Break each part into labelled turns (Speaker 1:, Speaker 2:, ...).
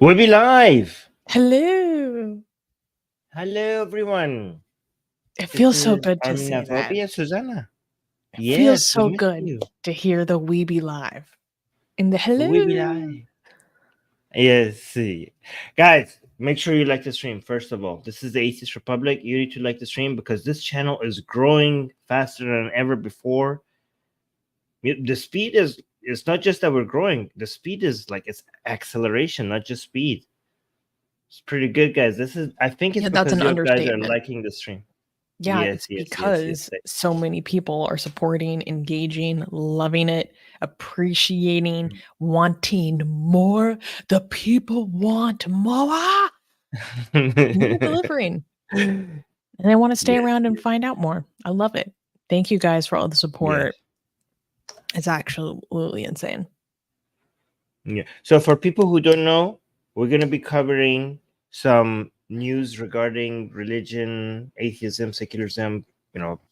Speaker 1: We'll be live.
Speaker 2: Hello.
Speaker 1: Hello, everyone.
Speaker 2: It
Speaker 1: This
Speaker 2: feels so
Speaker 1: is
Speaker 2: good to
Speaker 1: Armin,
Speaker 2: say that.
Speaker 1: Navabi, and Susanna.
Speaker 2: It feels
Speaker 1: Yes, we
Speaker 2: so
Speaker 1: missed
Speaker 2: good
Speaker 1: you.
Speaker 2: to hear the we be live. In the
Speaker 1: We'll be
Speaker 2: hello.
Speaker 1: live. Yes, see. Guys, make sure you like the stream. First of all, this is the Atheist Republic. You need to like the stream because this channel is growing faster than ever before. The speed is, it's not just that we're growing. The speed is like, it's acceleration, not just speed. It's pretty good, guys. I think it's
Speaker 2: That's
Speaker 1: because
Speaker 2: an
Speaker 1: you guys are
Speaker 2: understatement.
Speaker 1: liking the stream.
Speaker 2: Yeah,
Speaker 1: Yes,
Speaker 2: it's
Speaker 1: yes, yes, yes.
Speaker 2: because so many people are supporting, engaging, loving it, appreciating, wanting more. The people want more. And we're delivering. And they want to stay
Speaker 1: Yes,
Speaker 2: around and
Speaker 1: yes,
Speaker 2: find out more. I love it. Thank you guys for all the
Speaker 1: yes.
Speaker 2: support. It's absolutely insane.
Speaker 1: Yeah. So for people who don't know, we're going to be covering some news regarding religion, atheism, secularism,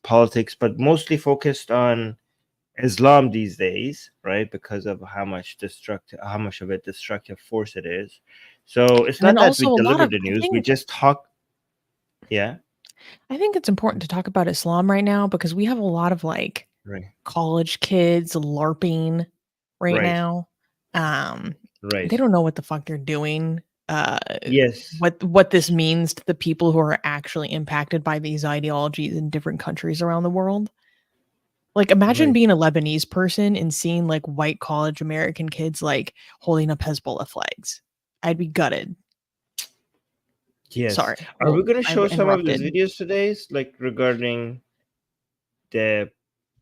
Speaker 1: politics, but mostly focused on Islam these days, right? Because of how much of a destructive force it is. So it's
Speaker 2: And then
Speaker 1: not that we
Speaker 2: also a lot
Speaker 1: deliver
Speaker 2: of,
Speaker 1: the news; we just talk. Yeah.
Speaker 2: I think it's important to talk about Islam right now because we have a lot of like
Speaker 1: Right.
Speaker 2: college kids LARPing right
Speaker 1: Right.
Speaker 2: now.
Speaker 1: Right.
Speaker 2: They don't know what the fuck they're doing.
Speaker 1: Yes.
Speaker 2: What this means to the people who are actually impacted by these ideologies in different countries around the world. Like imagine
Speaker 1: Right.
Speaker 2: being a Lebanese person and seeing like white college American kids like holding up Hezbollah flags. I'd be gutted.
Speaker 1: Yes.
Speaker 2: Sorry.
Speaker 1: Are we
Speaker 2: Well,
Speaker 1: going to
Speaker 2: I
Speaker 1: show some of these
Speaker 2: interrupted.
Speaker 1: videos today, like regarding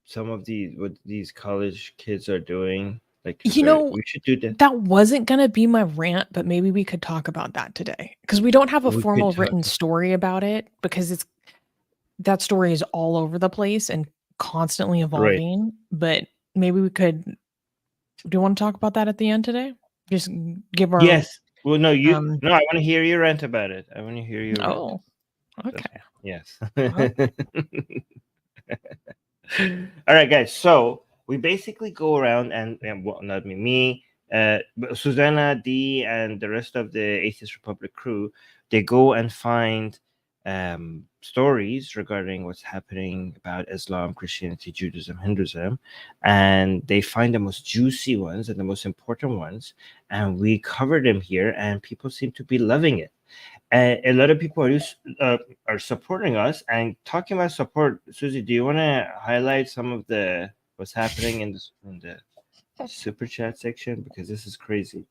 Speaker 1: some of what these college kids are doing? Like, we should do that.
Speaker 2: That wasn't gonna be my rant, but maybe we could talk about that today because we don't have a
Speaker 1: We could
Speaker 2: formal
Speaker 1: talk.
Speaker 2: written story about it because that story is all over the place and constantly
Speaker 1: Right.
Speaker 2: evolving. But maybe we could. Do you want to talk about that at the end today? Just give our
Speaker 1: Yes. Well, no, I want to hear your rant about it. I want to hear your rant.
Speaker 2: Oh, okay.
Speaker 1: Yes.
Speaker 2: Okay.
Speaker 1: All right, guys. So we basically go around and well, not me, but Susanna, D, and the rest of the Atheist Republic crew, they go and find stories regarding what's happening about Islam, Christianity, Judaism, Hinduism, and they find the most juicy ones and the most important ones, and we cover them here, and people seem to be loving it. And a lot of people are supporting us. And talking about support, Susie, do you want to highlight some of what's happening in the super chat section, because this is crazy?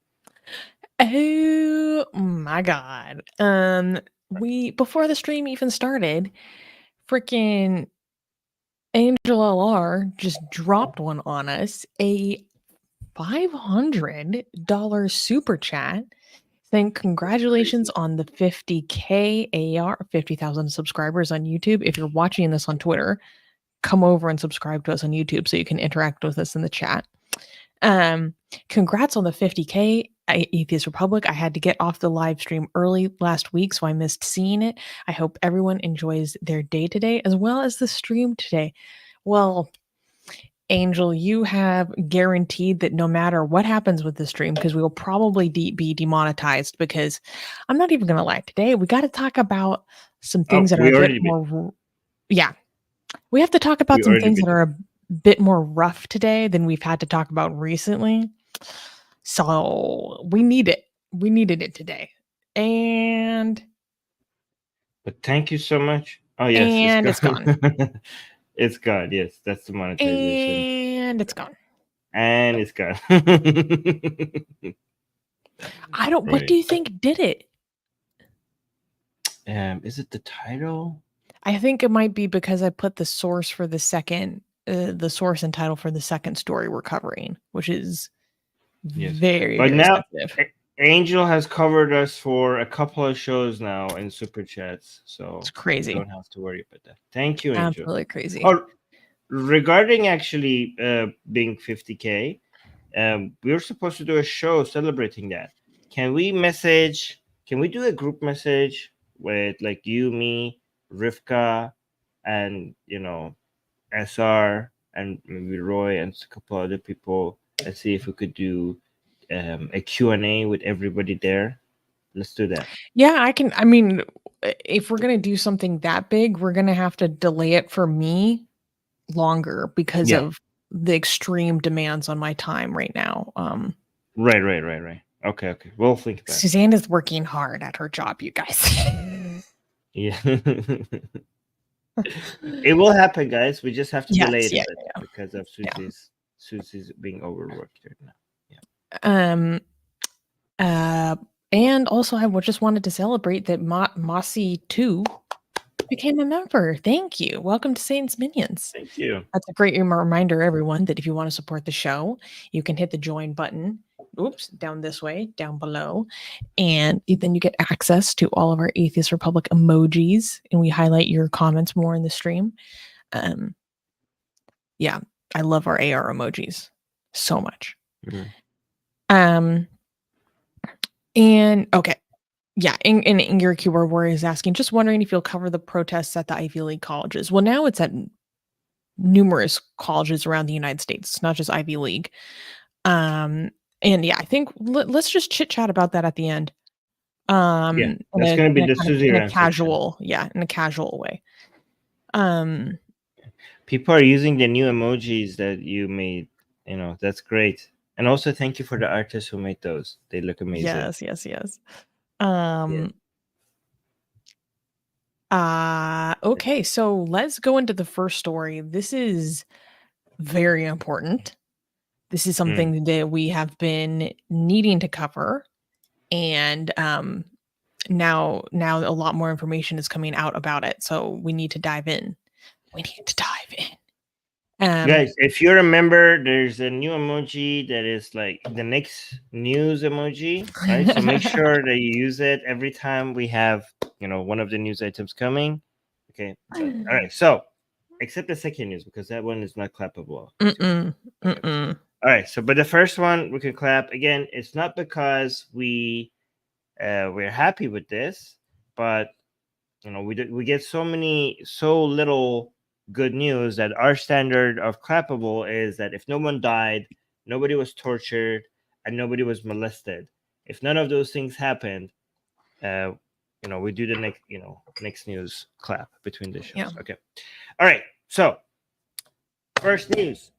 Speaker 2: Oh my god. We before the stream even started, freaking Angel LR just dropped one on us, a $500 super chat saying congratulations on the 50K AR, 50,000 subscribers on YouTube. If you're watching this on Twitter, come over and subscribe to us on YouTube so you can interact with us in the chat. Congrats on the 50K, Atheist Republic. I had to get off the live stream early last week, so I missed seeing it. I hope everyone enjoys their day today as well as the stream today. Well, Angel, you have guaranteed that no matter what happens with the stream, because we will probably be demonetized, because I'm not even going to lie. Today, we got to talk about some things that are a bit more. Yeah. We have to talk about some things that are a bit more rough today than we've had to talk about recently. So we need it. We needed it today.
Speaker 1: But thank you so much. Oh, yes.
Speaker 2: And it's gone.
Speaker 1: It's gone. Yes, that's the monetization.
Speaker 2: And it's gone.
Speaker 1: And it's gone.
Speaker 2: I don't. Right. What do you think did it?
Speaker 1: Is it the title?
Speaker 2: I think it might be because I put the source for the second, the source and title for the second story we're covering, which is very,
Speaker 1: but
Speaker 2: very
Speaker 1: now
Speaker 2: sensitive.
Speaker 1: Angel has covered us for a couple of shows now in super chats, so
Speaker 2: it's crazy.
Speaker 1: You don't have to worry about that. Thank you, Angel.
Speaker 2: Absolutely crazy.
Speaker 1: Regarding actually being 50K, we were supposed to do a show celebrating that. Can we do a group message with like you, me, Rivka, and SR, and maybe Roy and a couple other people, and see if we could do a Q&A with everybody there? Let's do that.
Speaker 2: Yeah, I mean, if we're gonna do something that big, we're gonna have to delay it for me longer because
Speaker 1: Yeah.
Speaker 2: of the extreme demands on my time right now.
Speaker 1: Right. Okay. We'll think about it.
Speaker 2: Susanna's working hard at her job, you guys.
Speaker 1: Yeah. It will happen, guys. We just have to delay it a bit because of Susie's being overworked right now.
Speaker 2: Yeah. And also I just wanted to celebrate that Mossy 2 became a member. Thank you. Welcome to Satan's Minions.
Speaker 1: Thank you.
Speaker 2: That's a great reminder, everyone, that if you want to support the show, you can hit the join button. Oops, down this way, down below. And then you get access to all of our Atheist Republic emojis, and we highlight your comments more in the stream. Yeah, I love our AR emojis so much.
Speaker 1: Mm-hmm.
Speaker 2: And okay. Yeah, and your keyword warrior is asking, just wondering if you'll cover the protests at the Ivy League colleges. Well, now it's at numerous colleges around the United States. It's not just Ivy League. And yeah, I think let's just chit chat about that at the end.
Speaker 1: Yeah, that's going to be the Susie
Speaker 2: in a casual, in a casual way.
Speaker 1: People are using the new emojis that you made. You know, that's great. And also, thank you for the artists who made those. They look amazing.
Speaker 2: Yes. Okay, so let's go into the first story. This is very important. This is something that we have been needing to cover, and now a lot more information is coming out about it, so we need to dive in.
Speaker 1: Guys, if you remember, there's a new emoji that is like the next news emoji, right? So make sure that you use it every time we have, one of the news items coming. Okay. All right. So, except the second news, because that one is not clappable. All right. So, but the first one we can clap again. It's not because we're happy with this, but we get so little good news that our standard of clappable is that if no one died, nobody was tortured, and nobody was molested. If none of those things happened, we do the next news clap between the shows. Yeah. Okay. All right. So first news.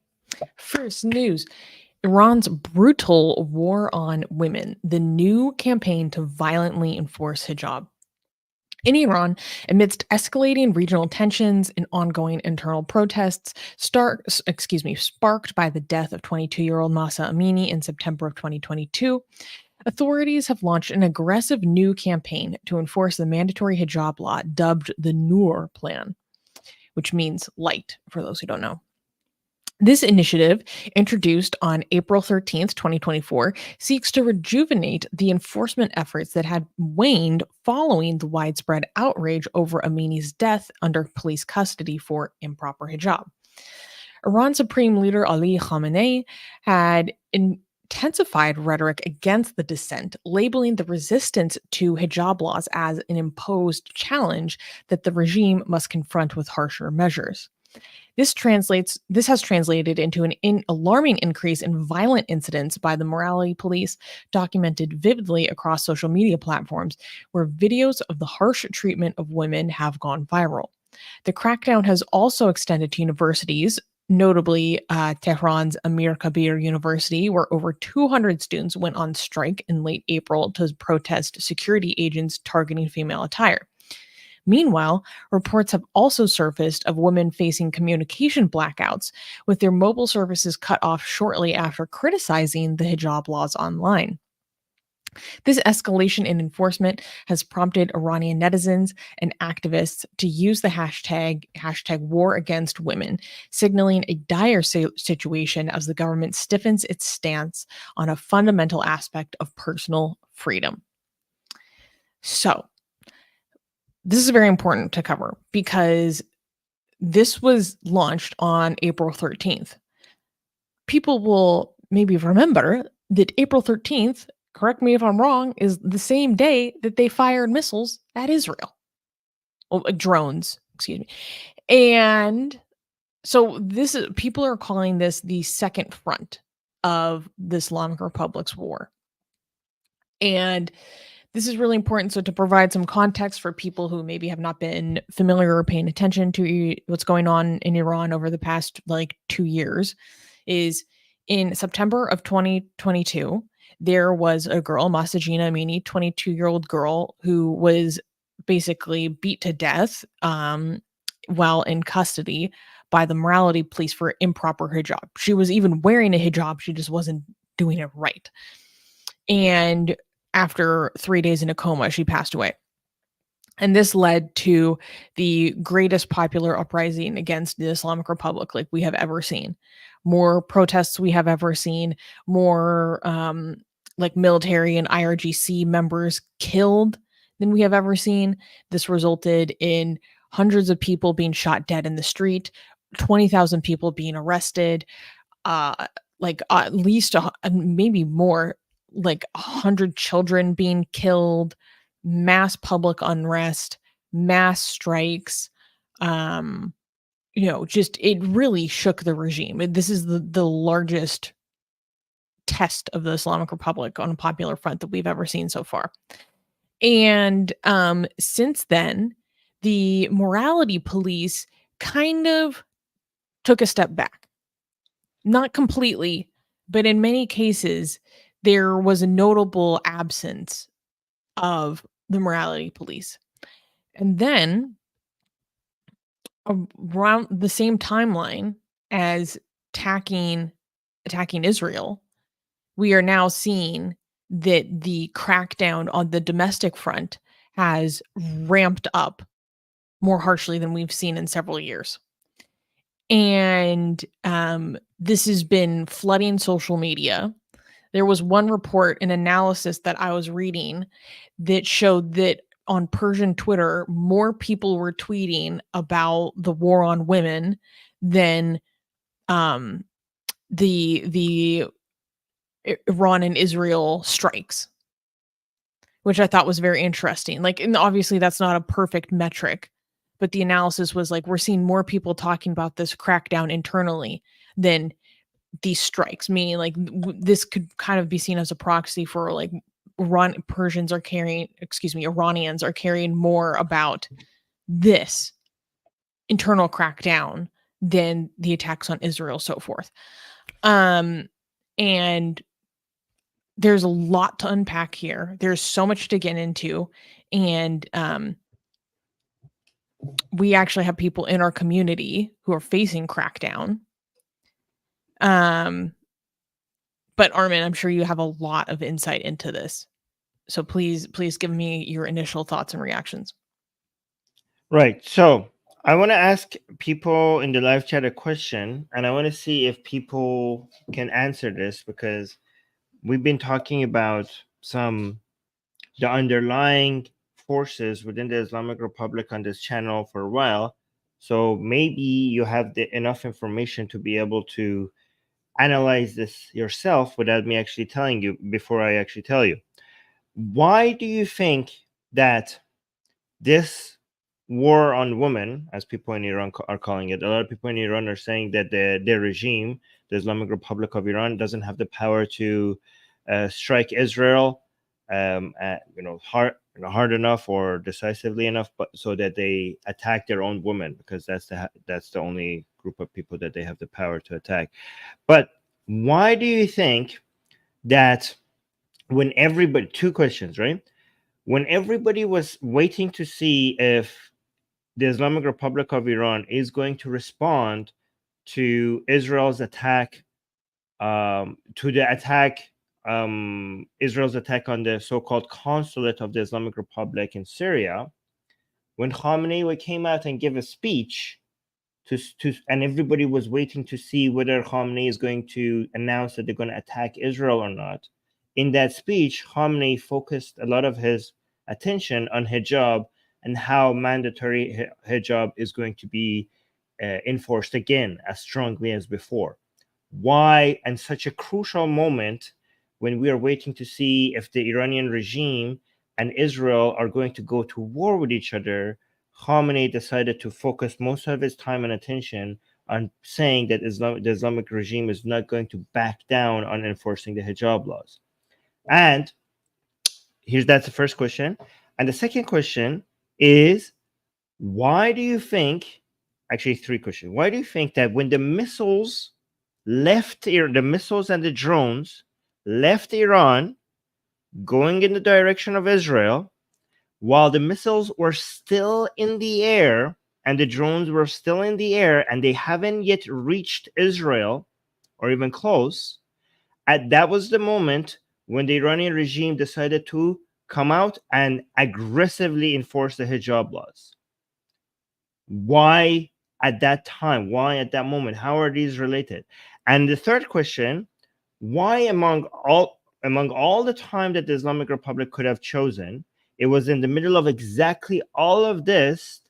Speaker 2: Iran's brutal war on women, the new campaign to violently enforce hijab. In Iran, amidst escalating regional tensions and ongoing internal protests, sparked by the death of 22-year-old Mahsa Amini in September of 2022, authorities have launched an aggressive new campaign to enforce the mandatory hijab law dubbed the Noor Plan, which means light, for those who don't know. This initiative, introduced on April 13th, 2024, seeks to rejuvenate the enforcement efforts that had waned following the widespread outrage over Amini's death under police custody for improper hijab. Iran's Supreme Leader Ali Khamenei had intensified rhetoric against the dissent, labeling the resistance to hijab laws as an imposed challenge that the regime must confront with harsher measures. This has translated into an alarming increase in violent incidents by the morality police, documented vividly across social media platforms, where videos of the harsh treatment of women have gone viral. The crackdown has also extended to universities, notably Tehran's Amir Kabir University, where over 200 students went on strike in late April to protest security agents targeting female attire. Meanwhile, reports have also surfaced of women facing communication blackouts, with their mobile services cut off shortly after criticizing the hijab laws online. This escalation in enforcement has prompted Iranian netizens and activists to use the hashtag war against women, signaling a dire situation as the government stiffens its stance on a fundamental aspect of personal freedom. So, this is very important to cover because this was launched on April 13th. People will maybe remember that April 13th, correct me if I'm wrong, is the same day that they fired missiles at Israel. Well, drones, excuse me. And so people are calling this the second front of the Islamic Republic's war. And This is really important. So, to provide some context for people who maybe have not been familiar or paying attention to what's going on in Iran over the past like 2 years, is in September of 2022, there was a girl, Masajina Amini, 22-year-old girl, who was basically beat to death while in custody by the morality police for improper hijab. She was even wearing a hijab, she just wasn't doing it right. And after 3 days in a coma, she passed away. And this led to the greatest popular uprising against the Islamic Republic like we have ever seen. More protests we have ever seen, more like military and IRGC members killed than we have ever seen. This resulted in hundreds of people being shot dead in the street, 20,000 people being arrested, at least maybe more, like 100 children being killed, mass public unrest, mass strikes. Just it really shook the regime. This is the largest test of the Islamic Republic on a popular front that we've ever seen so far. And since then, the morality police kind of took a step back. Not completely, but in many cases, there was a notable absence of the morality police. And then around the same timeline as attacking Israel, we are now seeing that the crackdown on the domestic front has ramped up more harshly than we've seen in several years. And this has been flooding social media. There was one report, an analysis that I was reading that showed that on Persian Twitter, more people were tweeting about the war on women than the Iran and Israel strikes, which I thought was very interesting. Like, and obviously that's not a perfect metric, but the analysis was like, we're seeing more people talking about this crackdown internally than these strikes, meaning like this could kind of be seen as a proxy for like Iranians are carrying more about this internal crackdown than the attacks on Israel, so forth. And there's a lot to unpack here. There's so much to get into. And we actually have people in our community who are facing crackdown. But Armin, I'm sure you have a lot of insight into this. So please give me your initial thoughts and reactions.
Speaker 1: Right. So I want to ask people in the live chat a question, and I want to see if people can answer this, because we've been talking about the underlying forces within the Islamic Republic on this channel for a while. So maybe you have enough information to be able to analyze this yourself without me actually telling you, before I actually tell you. Why do you think that this war on women, as people in Iran are calling it, a lot of people in Iran are saying that their regime, the Islamic Republic of Iran, doesn't have the power to strike Israel, hard enough or decisively enough, but so that they attack their own women, because that's the only group of people that they have the power to attack. But why do you think that when everybody, two questions, right? When everybody was waiting to see if the Islamic Republic of Iran is going to respond to Israel's attack, Israel's attack on the so-called consulate of the Islamic Republic in Syria, when Khamenei came out and gave a speech and everybody was waiting to see whether Khamenei is going to announce that they're going to attack Israel or not. In that speech, Khamenei focused a lot of his attention on hijab and how mandatory hijab is going to be enforced again as strongly as before. Why, in such a crucial moment, when we are waiting to see if the Iranian regime and Israel are going to go to war with each other, Khamenei decided to focus most of his time and attention on saying that the Islamic regime is not going to back down on enforcing the hijab laws. And That's the first question. And the second question is, why do you think, actually three questions, why do you think that when the missiles the missiles and the drones left Iran going in the direction of Israel, while the missiles were still in the air and the drones were still in the air and they haven't yet reached Israel or even close, that was the moment when the Iranian regime decided to come out and aggressively enforce the hijab laws? Why at that time? Why at that moment? How are these related? And the third question, why among all the time that the Islamic Republic could have chosen, it was in the middle of exactly all of this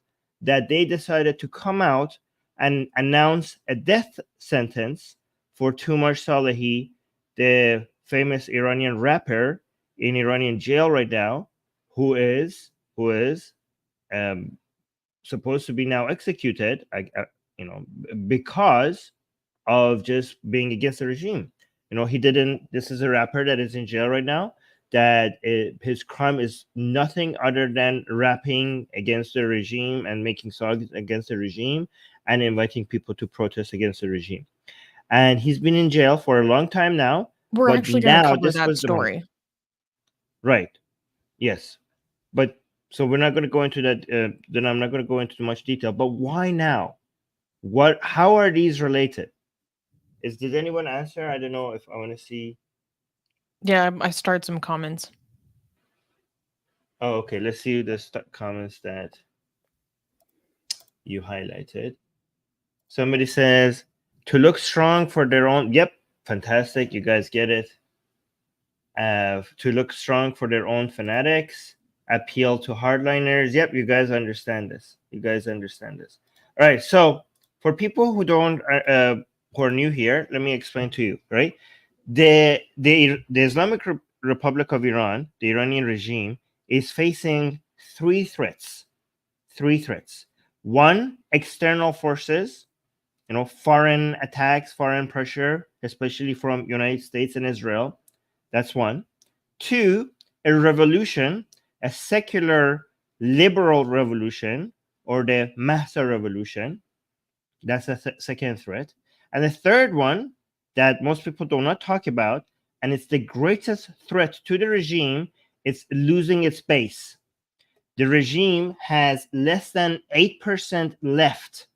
Speaker 1: that they decided to come out and announce a death sentence for Toomaj Salehi, the famous Iranian rapper in Iranian jail right now, who is um, supposed to be now executed, because of just being against the regime. He didn't. This is a rapper that is in jail right now. His crime is nothing other than rapping against the regime and making songs against the regime and inviting people to protest against the regime. And he's been in jail for a long time now.
Speaker 2: We're
Speaker 1: But
Speaker 2: actually going to
Speaker 1: now
Speaker 2: cover
Speaker 1: this
Speaker 2: that
Speaker 1: was the moment.
Speaker 2: story.
Speaker 1: Right. Yes. But so we're not going to go into that. Then I'm not going to go into much detail. But why now? How are these related? Did anyone answer? I don't know if I want to see.
Speaker 2: Yeah, I start some comments.
Speaker 1: Oh, okay. Let's see the comments that you highlighted. Somebody says to look strong for their own. Yep, fantastic. You guys get it. To look strong for their own fanatics. Appeal to hardliners. Yep, you guys understand this. All right. So for people who don't, who are new here, let me explain to you. Right, the Islamic Republic of Iran, the Iranian regime, is facing three threats. One, external forces, foreign attacks, foreign pressure, especially from United States and Israel. That's one. Two, a revolution, a secular liberal revolution, or the Mahsa revolution. That's a second threat. And the third one that most people do not talk about, and it's the greatest threat to the regime, it's losing its base. The regime has less than 8% left,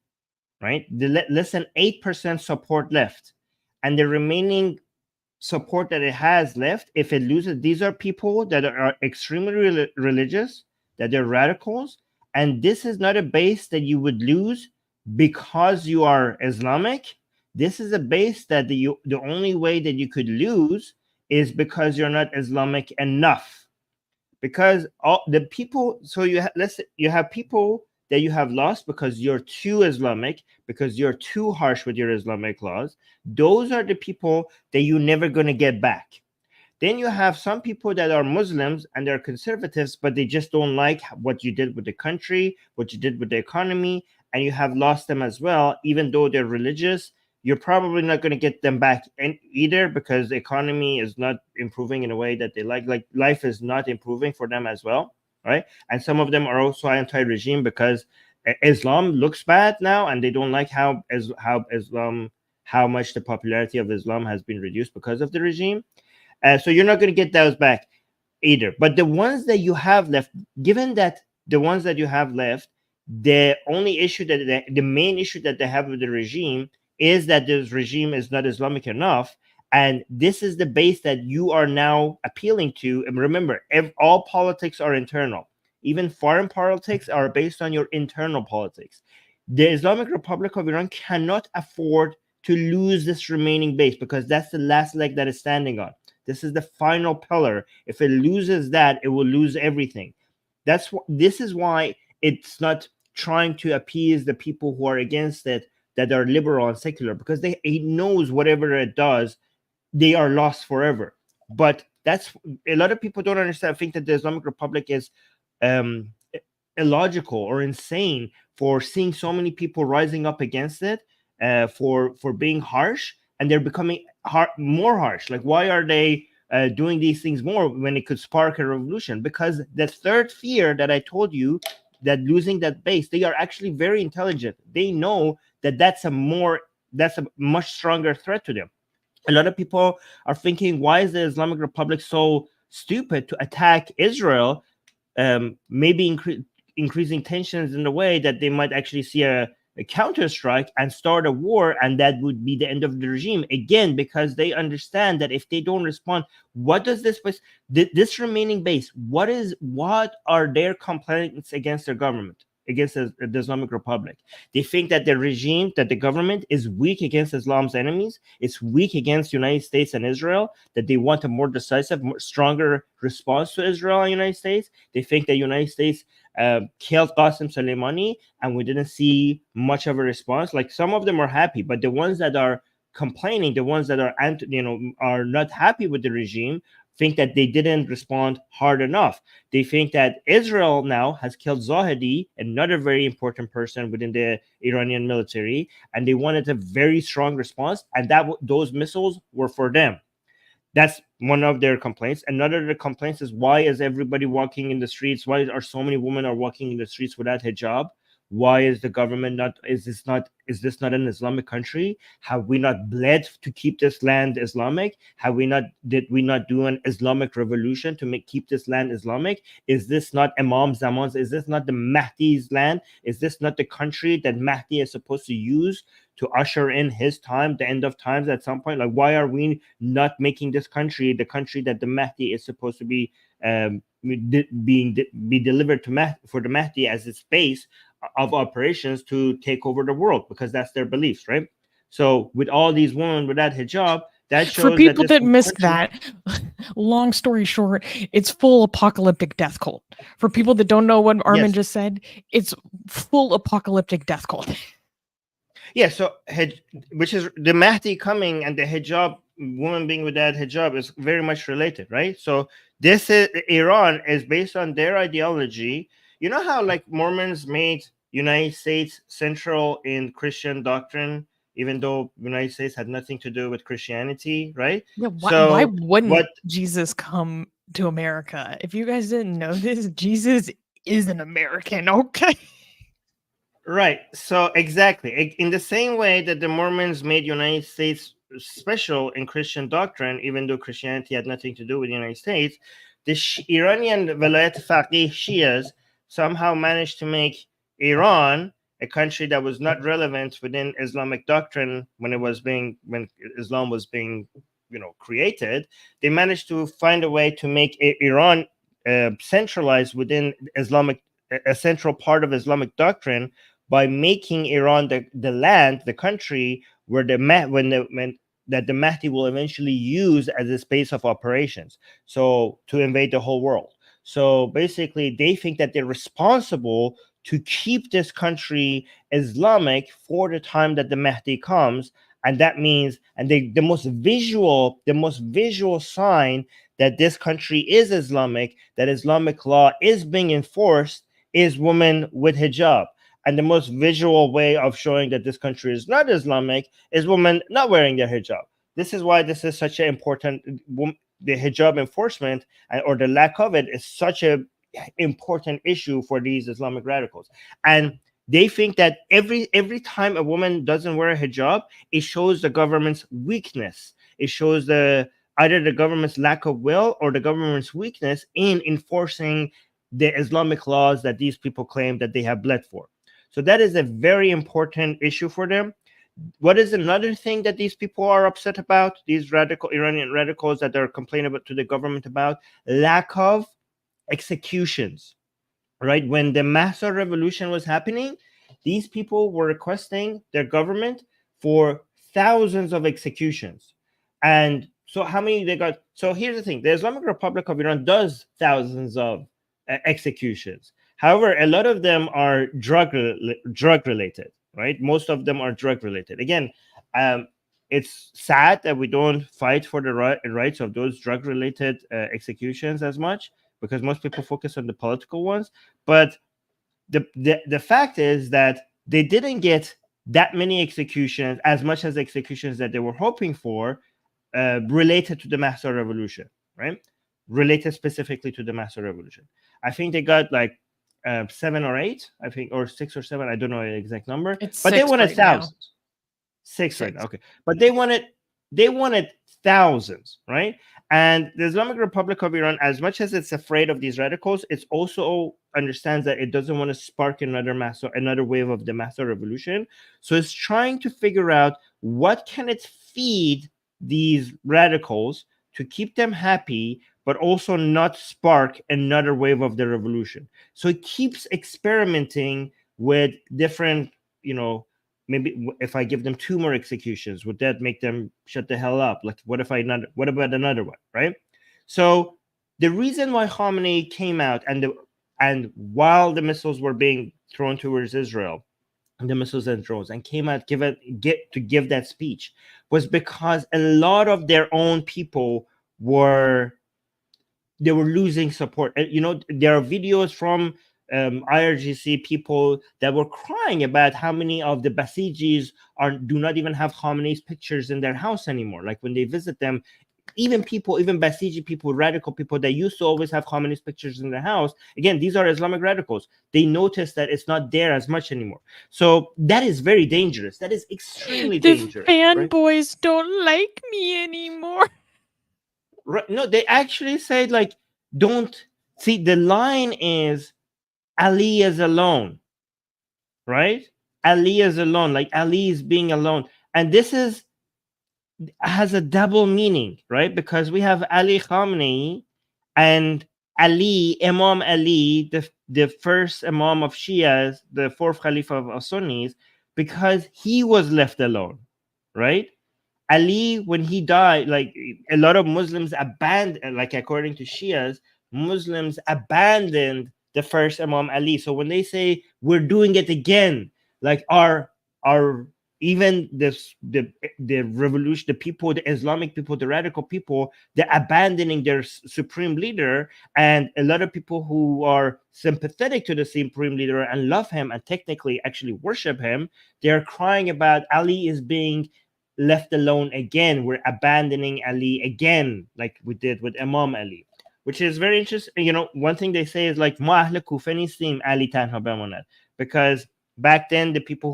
Speaker 1: right? Less than 8% support left. And the remaining support that it has left, if it loses, these are people that are extremely religious, that they're radicals. And this is not a base that you would lose because you are Islamic. This is a base that the only way that you could lose is because you're not Islamic enough. Because all the people, so you have people that you have lost because you're too Islamic, because you're too harsh with your Islamic laws. Those are the people that you're never going to get back. Then you have some people that are Muslims and they're conservatives, but they just don't like what you did with the country, what you did with the economy, and you have lost them as well. Even though they're religious, you're probably not going to get them back either, because the economy is not improving in a way that they like. Like, life is not improving for them as well, right? And some of them are also anti-regime because Islam looks bad now, and they don't like how much the popularity of Islam has been reduced because of the regime. So you're not going to get those back either. But the ones that you have left, given that the ones that you have left, the only issue that the main issue that they have with the regime is that this regime is not Islamic enough. And this is the base that you are now appealing to. And remember, all politics are internal. Even foreign politics are based on your internal politics. The Islamic Republic of Iran cannot afford to lose this remaining base, because that's the last leg that is standing on. This is the final pillar. If it loses that, it will lose everything. This is why it's not trying to appease the people who are against it, that are liberal and secular, because it knows whatever it does, they are lost forever. But that's a lot of people don't understand. Think that the Islamic Republic is illogical or insane for seeing so many people rising up against it, for being harsh, and they're becoming more harsh. Like, why are they doing these things more when it could spark a revolution. Because the third fear that I told you, that losing that base, they are actually very intelligent. They know that that's a much stronger threat to them. A lot of people are thinking, why is the Islamic Republic so stupid to attack Israel? Maybe increasing tensions in the way that they might actually see a counter strike and start a war, and that would be the end of the regime again, because they understand that if they don't respond, what does this remaining base, what are their complaints against their government, against the Islamic Republic? They think that the regime, that the government is weak against Islam's enemies, it's weak against United States and Israel, that they want a more decisive, stronger response to Israel and United States. They think that United States killed Qasem Soleimani and we didn't see much of a response. Like, some of them are happy, but the ones that are complaining, the ones that are are not happy with the regime, think that they didn't respond hard enough. They think that Israel now has killed Zahedi, another very important person within the Iranian military, and they wanted a very strong response, and that those missiles were for them. That's one of their complaints. Another of the complaints is, why is everybody walking in the streets? Why are so many women are walking in the streets without hijab? Why is the government not? Is this not an Islamic country? Have we not bled to keep this land Islamic? Did we not do an Islamic revolution to keep this land Islamic? Is this not Imam Zaman's? Is this not the Mahdi's land? Is this not the country that Mahdi is supposed to use to usher in his time, the end of times at some point? Like, why are we not making this country the country that the Mahdi is supposed to be be delivered to for the Mahdi as its base of operations to take over the world? Because that's their beliefs, right? So with all these women without hijab, that shows
Speaker 2: for people that missed that. Long story short, it's full apocalyptic death cult. For people that don't know what Armin just said, it's full apocalyptic death cult.
Speaker 1: Yeah, so which is the Mahdi coming and the hijab, woman being without hijab, is very much related, right? So this is Iran is based on their ideology. You know how like Mormons made United States central in Christian doctrine, even though United States had nothing to do with Christianity, right?
Speaker 2: Yeah, why wouldn't Jesus come to America? If you guys didn't know this, Jesus is an American, okay?
Speaker 1: Right. So exactly, in the same way that the Mormons made United States special in Christian doctrine, even though Christianity had nothing to do with the United States, the Iranian Velayat Faqih Shias somehow managed to make Iran a country that was not relevant within Islamic doctrine when Islam was being created. They managed to find a way to make Iran centralized within a central part of Islamic doctrine, by making Iran the country where the Mahdi will eventually use as a space of operations, so to invade the whole world. So basically, they think that they're responsible to keep this country Islamic for the time that the Mahdi comes, and that means, the most visual sign that this country is Islamic, that Islamic law is being enforced, is women with hijab. And the most visual way of showing that this country is not Islamic is women not wearing their hijab. This is why this is such an important, the hijab enforcement or the lack of it is such an important issue for these Islamic radicals. And they think that every time a woman doesn't wear a hijab, it shows the government's weakness. It shows either the government's lack of will or the government's weakness in enforcing the Islamic laws that these people claim that they have bled for. So that is a very important issue for them. What is another thing that these people are upset about, these Iranian radicals that they're complaining to the government about? Lack of executions, right? When the Mahsa revolution was happening, these people were requesting their government for thousands of executions. And so how many they got? So here's the thing. The Islamic Republic of Iran does thousands of executions. However, a lot of them are drug related, right? Most of them are drug related. Again, it's sad that we don't fight for the rights of those drug related executions as much, because most people focus on the political ones. But the fact is that they didn't get that many executions, as much as executions that they were hoping for, related to the Mahsa revolution. right? Related specifically to the master revolution. I think they got like 7 or 8, I think, or 6 or 7. I don't know the exact number,
Speaker 2: It's
Speaker 1: but they
Speaker 2: 6
Speaker 1: wanted
Speaker 2: right now.
Speaker 1: thousands. 6 right now,
Speaker 2: 6.
Speaker 1: okay. But they wanted thousands, right? And the Islamic Republic of Iran, as much as it's afraid of these radicals, it also understands that it doesn't want to spark another wave of the master revolution. So it's trying to figure out what can it feed these radicals to keep them happy, but also not spark another wave of the revolution. So it keeps experimenting with different, maybe if I give them 2 more executions, would that make them shut the hell up? Like, what about another one, right? So the reason why Khamenei came out and while the missiles were being thrown towards Israel, the missiles and drones, and came out to give that speech, was because a lot of their own people were losing support. There are videos from IRGC people that were crying about how many of the Basijis do not even have Khamenei's pictures in their house anymore. Like when they visit them, even Basiji people, radical people that used to always have Khamenei's pictures in their house, again, these are Islamic radicals. They notice that it's not there as much anymore. So that is very dangerous. That is extremely dangerous.
Speaker 2: The fanboys don't like me anymore.
Speaker 1: Right? No, they actually said, like, don't see, the line is Ali is alone, right? Ali is alone, like Ali is being alone. And this has a double meaning, right? Because we have Ali Khamenei and Ali, Imam Ali, the first Imam of Shias, the fourth Caliph of Sunnis, because he was left alone, right? Ali, when he died, like a lot of Muslims abandoned, like according to Shias, Muslims abandoned the first Imam Ali. So when they say we're doing it again, like our even the revolution, the people, the Islamic people, the radical people, they're abandoning their supreme leader, and a lot of people who are sympathetic to the supreme leader and love him and technically actually worship him, they're crying about Ali is being left alone again. We're abandoning Ali again, like we did with Imam Ali, which is very interesting. One thing they say is like "Ma ahl Kufa nistim, Ali tanha bemanan," because back then the people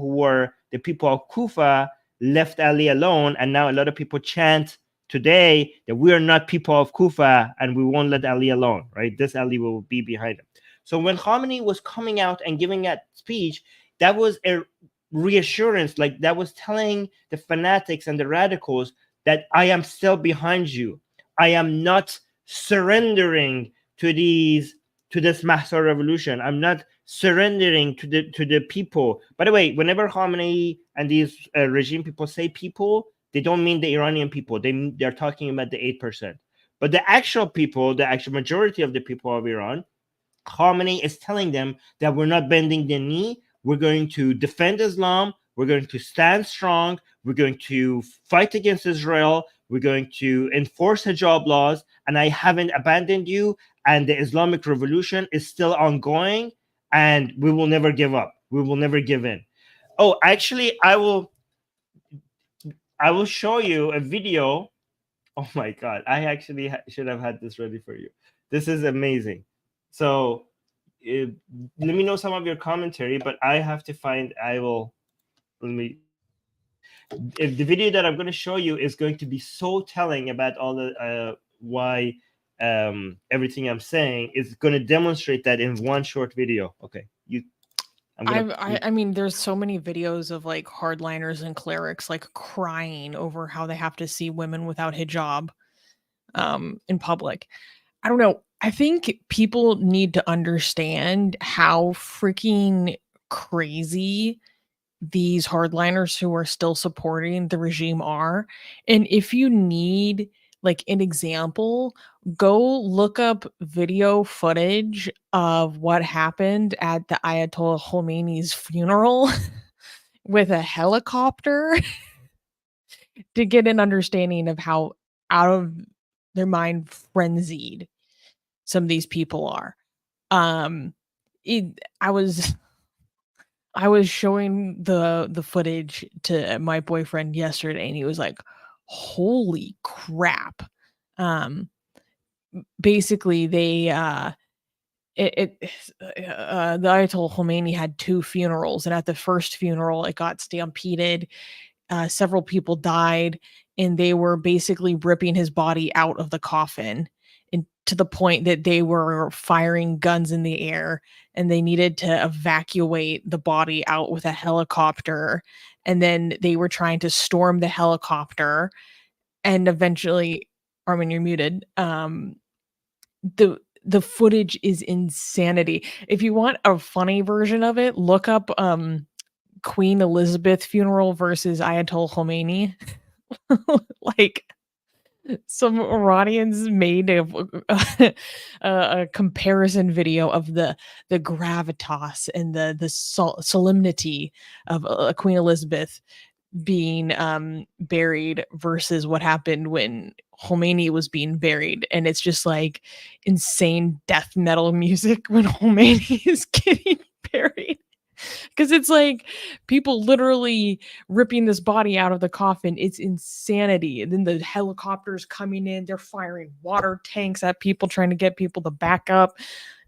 Speaker 1: of Kufa left Ali alone, and now a lot of people chant today that we are not people of Kufa and we won't let Ali alone, right? This Ali will be behind him. So when Khamenei was coming out and giving that speech, that was a reassurance, like that was telling the fanatics and the radicals that I am still behind you. I am not surrendering to this master revolution. I'm not surrendering to the people. By the way, whenever Khamenei and these regime people say people, they don't mean the Iranian people. They're talking about the 8%. But the actual people, the actual majority of the people of Iran, Khamenei is telling them that we're not bending the knee. We're going to defend Islam. We're going to stand strong. We're going to fight against Israel. We're going to enforce hijab laws. And I haven't abandoned you. And the Islamic revolution is still ongoing. And we will never give up. We will never give in. Oh, actually, I will show you a video. Oh my God. I actually should have had this ready for you. This is amazing. So let me know some of your commentary, but I have to find, if the video that I'm going to show you is going to be so telling about all the, why everything I'm saying is going to demonstrate that in one short video. Okay.
Speaker 2: I mean, there's so many videos of like hardliners and clerics like crying over how they have to see women without hijab in public. I don't know. I think people need to understand how freaking crazy these hardliners who are still supporting the regime are. And if you need like an example, go look up video footage of what happened at the Ayatollah Khomeini's funeral with a helicopter to get an understanding of how out of their mind frenzied some of these people are. I was showing the footage to my boyfriend yesterday, and he was like, "Holy crap!" basically they the Ayatollah Khomeini had 2 funerals, and at the first funeral, it got stampeded. Several people died, and they were basically ripping his body out of the coffin, and to the point that they were firing guns in the air, and they needed to evacuate the body out with a helicopter, and then they were trying to storm the helicopter, and eventually, Armin, you're muted. The footage is insanity. If you want a funny version of it, look up Queen Elizabeth funeral versus Ayatollah Khomeini. Like, some Iranians made a comparison video of the gravitas and the solemnity of Queen Elizabeth being buried versus what happened when Khomeini was being buried, and it's just like insane death metal music when Khomeini is getting buried. Because it's like people literally ripping this body out of the coffin. It's insanity. And then the helicopters coming in, they're firing water tanks at people, trying to get people to back up.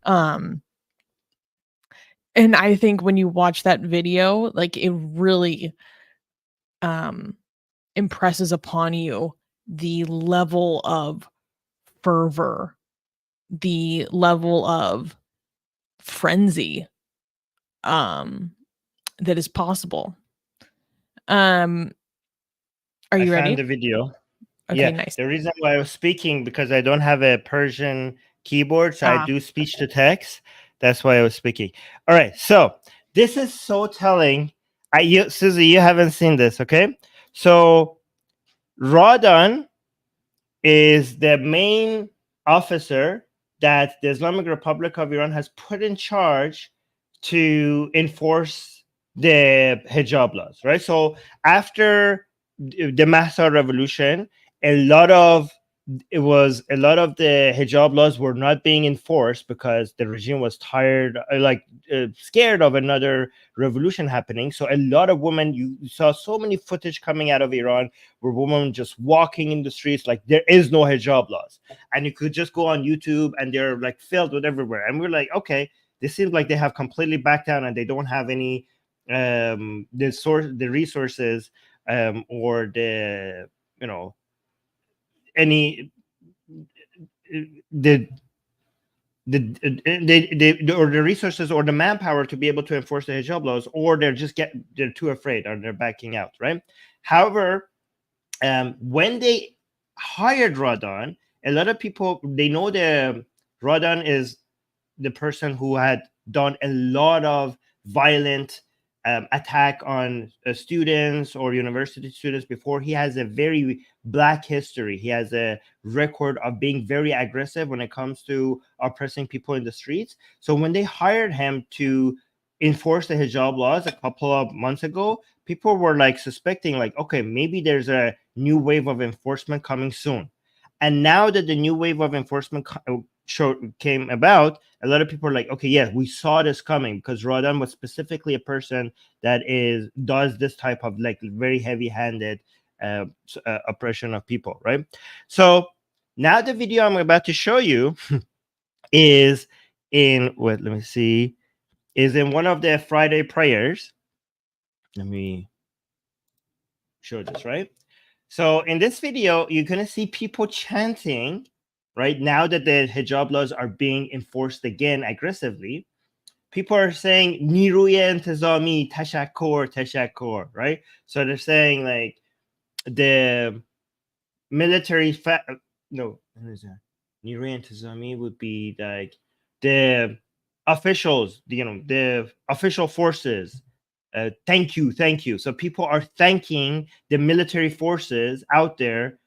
Speaker 2: And I think when you watch that video, like, it really impresses upon you the level of fervor, the level of frenzy that is possible. Are you ready?
Speaker 1: Found the video.
Speaker 2: Okay,
Speaker 1: Yeah,
Speaker 2: nice.
Speaker 1: the reason why I was speaking, because I don't have a Persian keyboard, so I do speech to text. That's why I was speaking. All right, so this is so telling. Susie, you haven't seen this, okay? So Ramadan is the main officer that the Islamic Republic of Iran has put in charge to enforce the hijab laws, right? So after the Mahsa revolution, a lot of the hijab laws were not being enforced because the regime was tired, scared of another revolution happening. So a lot of women, you saw so many footage coming out of Iran where women just walking in the streets like there is no hijab laws, and you could just go on YouTube and they're like filled with everywhere. And we're like, okay, this seems like they have completely backed down and they don't have any the resources or the any the or the resources or the manpower to be able to enforce the hijab laws, or they're too afraid or they're backing out, right? However, when they hired Ramadan, a lot of people, they know the Ramadan is the person who had done a lot of violent attack on students or university students before. He has a very black history. He has a record of being very aggressive when it comes to oppressing people in the streets. So when they hired him to enforce the hijab laws a couple of months ago, people were like suspecting, like, okay, maybe there's a new wave of enforcement coming soon. And now that the new wave of enforcement came about, a lot of people are like, okay, yeah, we saw this coming, because Ramadan was specifically a person that does this type of like very heavy-handed oppression of people, right? So now the video I'm about to show you is in what? Let me see. Is in one of the Friday prayers. Let me show this, right? So in this video, you're gonna see people chanting. Right now that the hijab laws are being enforced again aggressively, people are saying "Niruye intizami tashakkur tashakkur," right? So they're saying like the military no, what is that? Niruye intizami would be like the officials, the official forces. Thank you. So people are thanking the military forces out there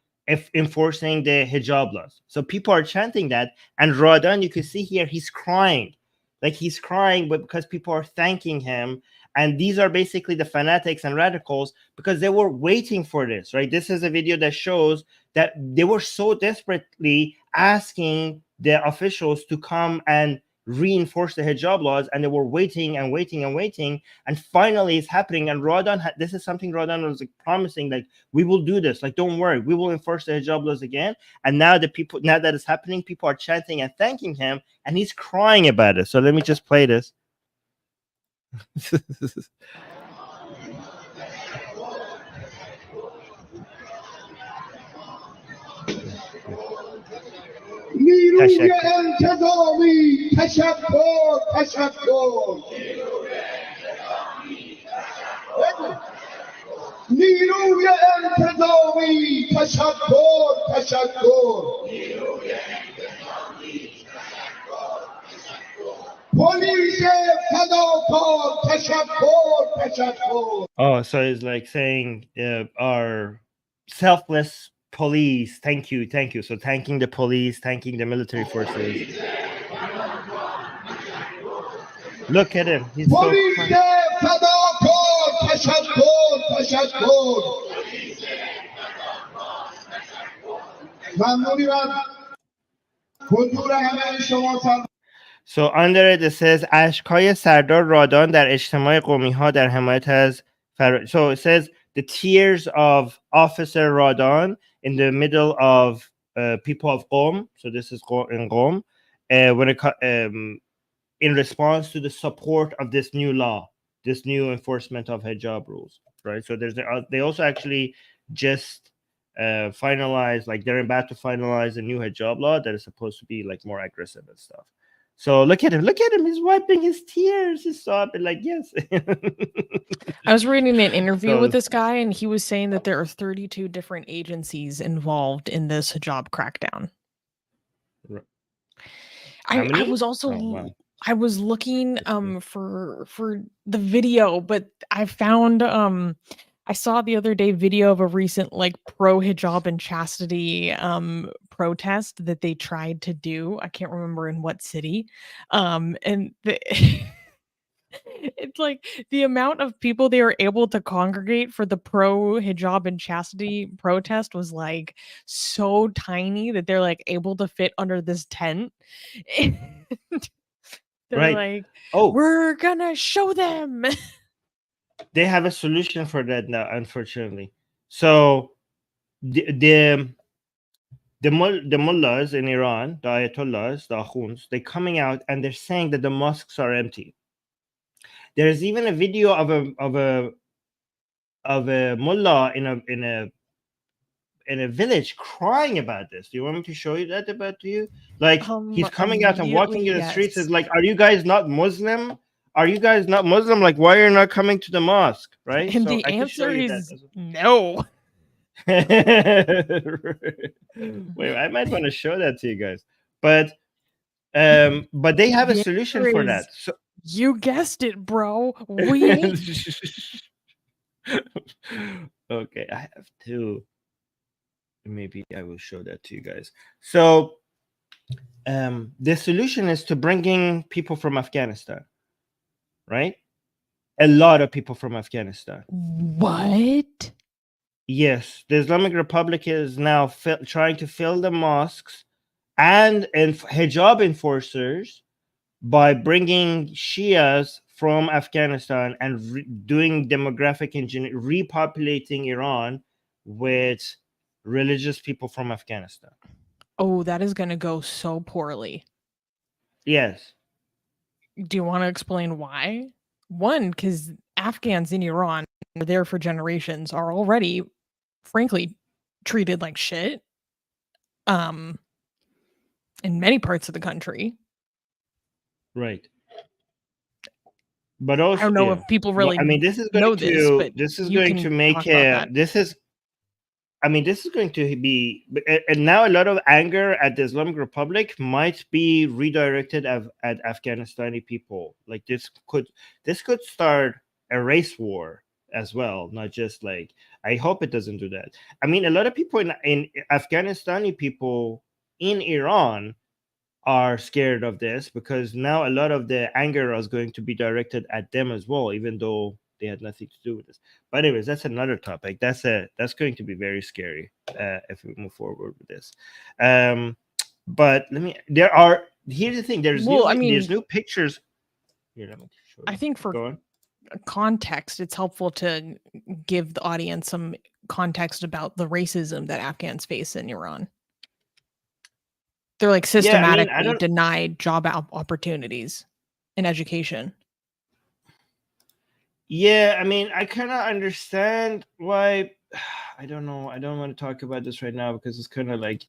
Speaker 1: enforcing the hijab laws. So people are chanting that, and Ramadan, you can see here, he's crying, but because people are thanking him. And these are basically the fanatics and radicals, because they were waiting for this, right? This is a video that shows that they were so desperately asking the officials to come and reinforce the hijab laws, and they were waiting and waiting and waiting, and finally it's happening. And this is something Ramadan was like promising, like, we will do this, like, don't worry, we will enforce the hijab laws again. And now that it's happening, people are chanting and thanking him, and he's crying about it. So let me just play this.
Speaker 3: نیروی انتظامی تشکر نیروی انتظامی تشکر پلیس فداکار تشکر.
Speaker 1: Oh, so it's like saying our selfless police, thank you. So thanking the police, thanking the military forces. Look at him, he's so
Speaker 3: پلیس فداکار تشکر. ممنونیم حضور همه شما.
Speaker 1: So under it says اشک‌های سردار رادان در اجتماع قومی‌ها در حمایت از So it says the tears of Officer Radan in the middle of people of Qom. So this is in Qom, when it in response to the support of this new law, this new enforcement of hijab rules, right? So they also actually just finalized, like they're about to finalize a new hijab law that is supposed to be like more aggressive and stuff. So look at him, he's wiping his tears. He's sobbing, like, yes.
Speaker 2: I was reading an interview with this guy, and he was saying that there are 32 different agencies involved in this hijab crackdown. I was also I was looking for the video, but I found I saw the other day video of a recent like pro hijab and chastity protest that they tried to do. I can't remember in what city. And it's like the amount of people they were able to congregate for the pro hijab and chastity protest was like so tiny that they're like able to fit under this tent. They're like, oh, we're gonna show them.
Speaker 1: They have a solution for that now, unfortunately. So the mullahs in Iran, the ayatollahs, the akhuns, they're coming out and they're saying that the mosques are empty. There's even a video of a mullah in a village crying about this. Do you want me to show you that to you? Like, he's coming out and walking in the streets. Is like, are you guys not Muslim? Are you guys not Muslim? Like, why are you not coming to the mosque? Right?
Speaker 2: And the answer is no.
Speaker 1: Wait, I might want to show that to you guys. But they have a solution for that. So
Speaker 2: you guessed it, bro. We
Speaker 1: okay, I have to. Maybe I will show that to you guys. So the solution is to bringing people from Afghanistan, right? A lot of people from Afghanistan.
Speaker 2: What?
Speaker 1: Yes, the Islamic Republic is now trying to fill the mosques and hijab enforcers by bringing Shias from Afghanistan and doing demographic engineering, repopulating Iran with religious people from Afghanistan.
Speaker 2: Oh, that is going to go so poorly.
Speaker 1: Yes.
Speaker 2: Do you want to explain why? One, because Afghans in Iran are there for generations, are already, frankly, treated like shit. In many parts of the country.
Speaker 1: Right. But also,
Speaker 2: I don't know if people really
Speaker 1: this is going to make this is going to be, and now a lot of anger at the Islamic Republic might be redirected at Afghanistani people. Like this could start a race war as well, not just like, I hope it doesn't do that. I mean, a lot of people in Afghanistani people in Iran are scared of this because now a lot of the anger is going to be directed at them as well, even though they had nothing to do with this. But anyways, that's another topic. That's going to be very scary if we move forward with this. But there are here's the thing. There's
Speaker 2: Well,
Speaker 1: new,
Speaker 2: I mean-
Speaker 1: there's new pictures. Here, let me show
Speaker 2: I
Speaker 1: you.
Speaker 2: think for
Speaker 1: Go on.
Speaker 2: context, it's helpful to give the audience some context about the racism that Afghans face in Iran. They're like
Speaker 1: Yeah, I
Speaker 2: systematically
Speaker 1: don't-
Speaker 2: denied job opportunities and education.
Speaker 1: Yeah, I mean, I kind of understand why. I don't know. I don't want to talk about this right now because it's kind of like,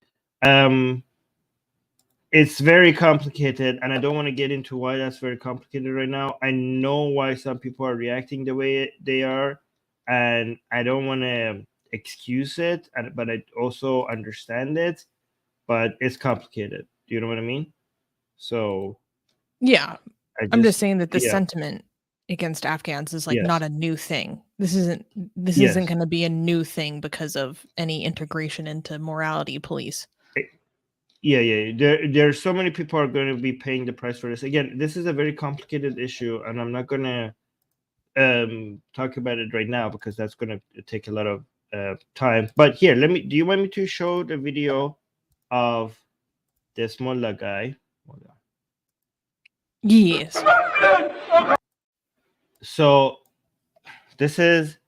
Speaker 1: it's very complicated, and I don't want to get into why that's very complicated right now. I know why some people are reacting the way they are, and I don't want to excuse it, but I also understand it. But it's complicated. Do you know what I mean? So
Speaker 2: Yeah,
Speaker 1: I
Speaker 2: I'm just saying that the
Speaker 1: yeah.
Speaker 2: sentiment against Afghans is like
Speaker 1: Yes.
Speaker 2: not a new thing. This isn't
Speaker 1: Yes.
Speaker 2: going to be a new thing because of any integration into morality police.
Speaker 1: Yeah. There's so many people are going to be paying the price for this. Again, this is a very complicated issue, and I'm not going to talk about it right now because that's going to take a lot of time. But here, do you want me to show the video of this mullah guy? Hold on.
Speaker 2: Yes.
Speaker 1: So this is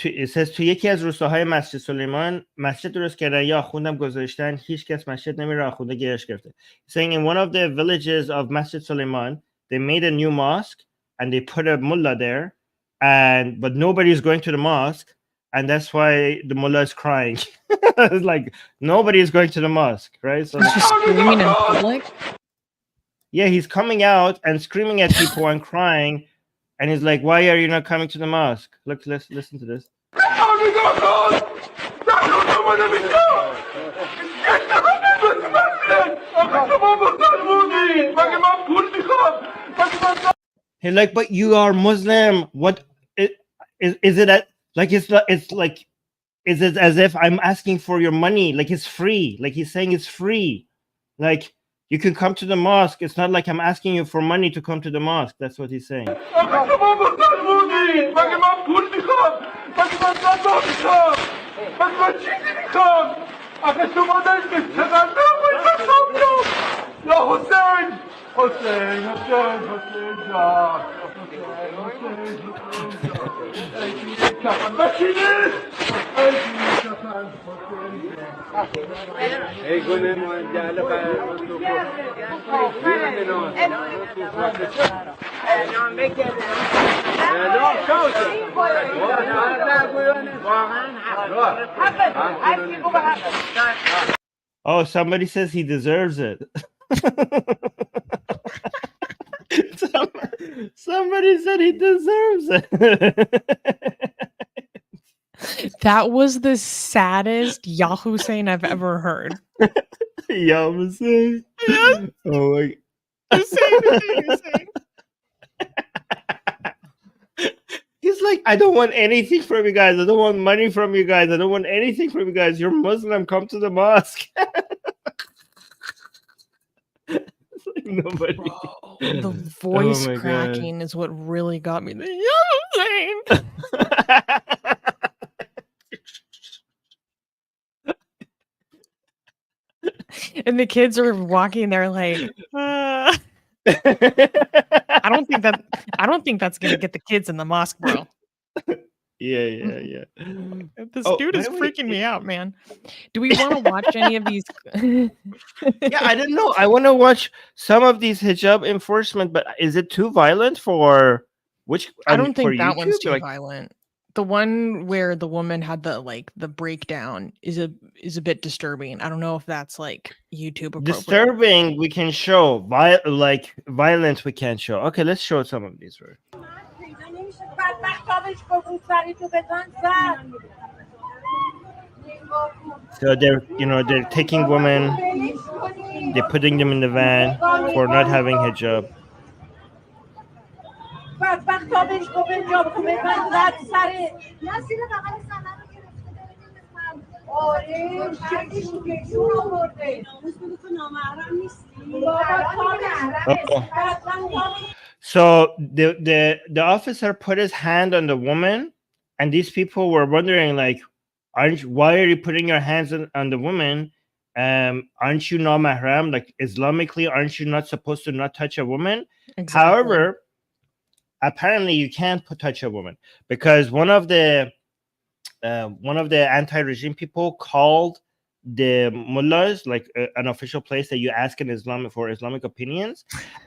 Speaker 1: it says تو یکی از روستاهای مسجد سلیمان مسجد درست کردن یا آخوندم گذاشتن هیچ کس مسجد نمیره آخونده گیرش گرفته. Saying in one of the villages of Masjid Suleiman they made a new mosque and they put a mullah there, but nobody is going to the mosque, and that's why the mullah is crying. It's like nobody is going to the mosque, right? So
Speaker 2: He's just screaming in public.
Speaker 1: yeah, he's coming out and screaming at people and crying, and he's like, "Why are you not coming to the mosque?" Look, let's listen to this. He's like, "But you are Muslim. What is it? Like it's like, is it as if I'm asking for your money? Like it's free. Like he's saying it's free. Like." You can come to the mosque. It's not like I'm asking you for money to come to the mosque. That's what he's saying. Oh, somebody says he deserves it. Somebody said he deserves it.
Speaker 2: That was the saddest Yahoo saying I've ever heard.
Speaker 1: Yeah, I'm saying. Oh my. He's like, I don't want anything from you guys. I don't want money from you guys. I don't want anything from you guys. You're Muslim. Come to the mosque. It's like nobody.
Speaker 2: Bro, the voice
Speaker 1: my
Speaker 2: cracking is what really got me. The Yahoo saying. And the kids are walking there like, I don't think that's gonna get the kids in the mosque, bro.
Speaker 1: Yeah.
Speaker 2: This
Speaker 1: Oh,
Speaker 2: dude
Speaker 1: by
Speaker 2: is
Speaker 1: the way,
Speaker 2: freaking me out, man. Do we want to watch any of these?
Speaker 1: Yeah, I don't know. I want to watch some of these hijab enforcement, but is it too violent for which?
Speaker 2: I don't
Speaker 1: for
Speaker 2: think that one's
Speaker 1: YouTube?
Speaker 2: too
Speaker 1: Like,
Speaker 2: violent. The one where the woman had the breakdown is a bit disturbing. I don't know if that's like YouTube appropriate.
Speaker 1: disturbing we can show, like violent we can't show. Okay, let's show some of these. Right? So they're taking women, they're putting them in the van for not having hijab. So the officer put his hand on the woman, and these people were wondering like, why are you putting your hands on the woman? aren't you not mahram? Like Islamically, aren't you not supposed to not touch a woman?
Speaker 2: Exactly.
Speaker 1: However, apparently you can't touch a woman because one of the anti-regime people called the mullahs, like an official place that you ask in Islam for Islamic opinions,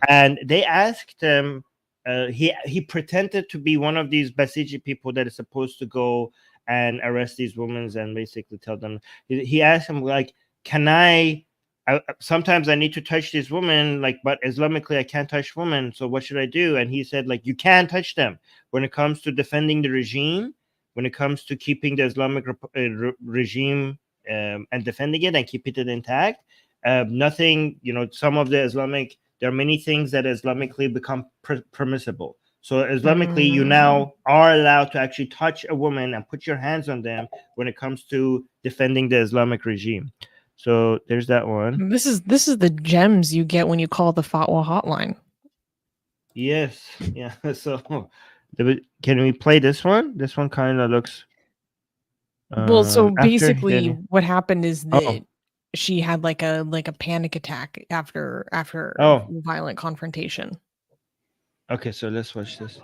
Speaker 1: and they asked him. He pretended to be one of these Basiji people that is supposed to go and arrest these women and basically tell them. He asked him like, "Can I sometimes I need to touch these women, like, but Islamically I can't touch women. So what should I do?" And he said, like, you can't touch them when it comes to defending the regime, when it comes to keeping the Islamic regime and defending it and keeping it intact. Nothing, some of the Islamic, there are many things that Islamically become permissible. So Islamically, you now are allowed to actually touch a woman and put your hands on them when it comes to defending the Islamic regime. So there's that one.
Speaker 2: This is the gems you get when you call the fatwa hotline.
Speaker 1: Yes. Yeah. So can we play this one? This one kind of looks.
Speaker 2: Well, so basically, what happened is that she had like a panic attack after violent confrontation.
Speaker 1: Okay, so let's watch this.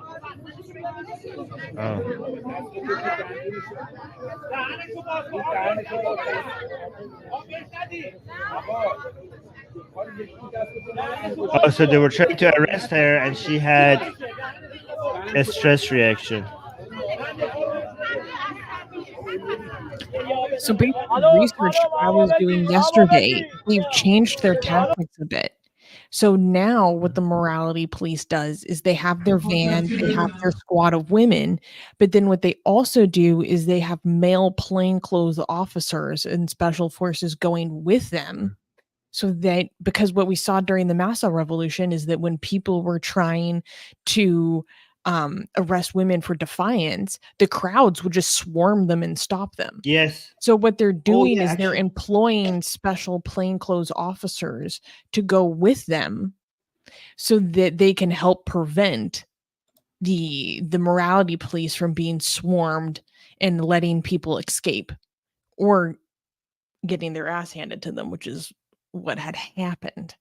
Speaker 1: Oh, so they were trying to arrest her, and she had a stress reaction.
Speaker 2: So based on research I was doing yesterday, they've changed their tactics a bit. So now what the morality police does is they have their van, they have their squad of women, but then what they also do is they have male plainclothes officers and special forces going with them. So that, because what we saw during the Massa Revolution is that when people were trying to arrest women for defiance, the crowds would just swarm them and stop them.
Speaker 1: Yes.
Speaker 2: So what they're doing is they're employing special plainclothes officers to go with them so that they can help prevent the morality police from being swarmed and letting people escape or getting their ass handed to them, which is what had happened.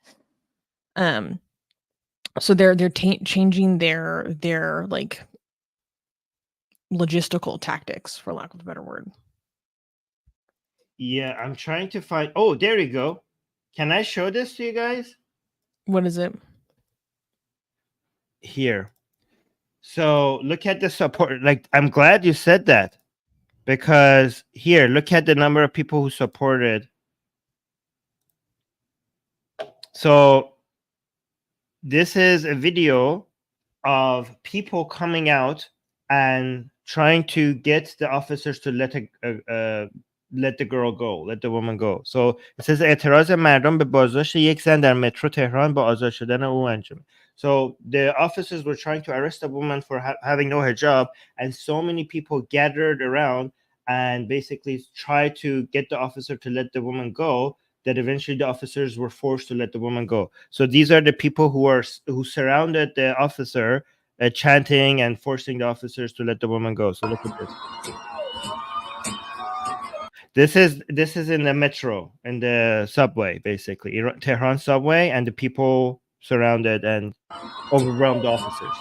Speaker 2: So they're changing their like logistical tactics, for lack of a better word.
Speaker 1: Yeah, I'm trying to find. Oh, there you go. Can I show this to you guys?
Speaker 2: What is it?
Speaker 1: Here. So look at the support. Like, I'm glad you said that, because here, look at the number of people who supported. So this is a video of people coming out and trying to get the officers to let the girl go, let the woman go. So it says اعتراض مردم به بازداشت یک زن در مترو تهران با آزاد شدن او انجام. So the officers were trying to arrest a woman for having no hijab, and so many people gathered around and basically tried to get the officer to let the woman go, that eventually the officers were forced to let the woman go. So these are the people who surrounded the officer, chanting and forcing the officers to let the woman go. So look at this. This is in the metro, in the subway, basically Tehran subway, and the people surrounded and overwhelmed the officers.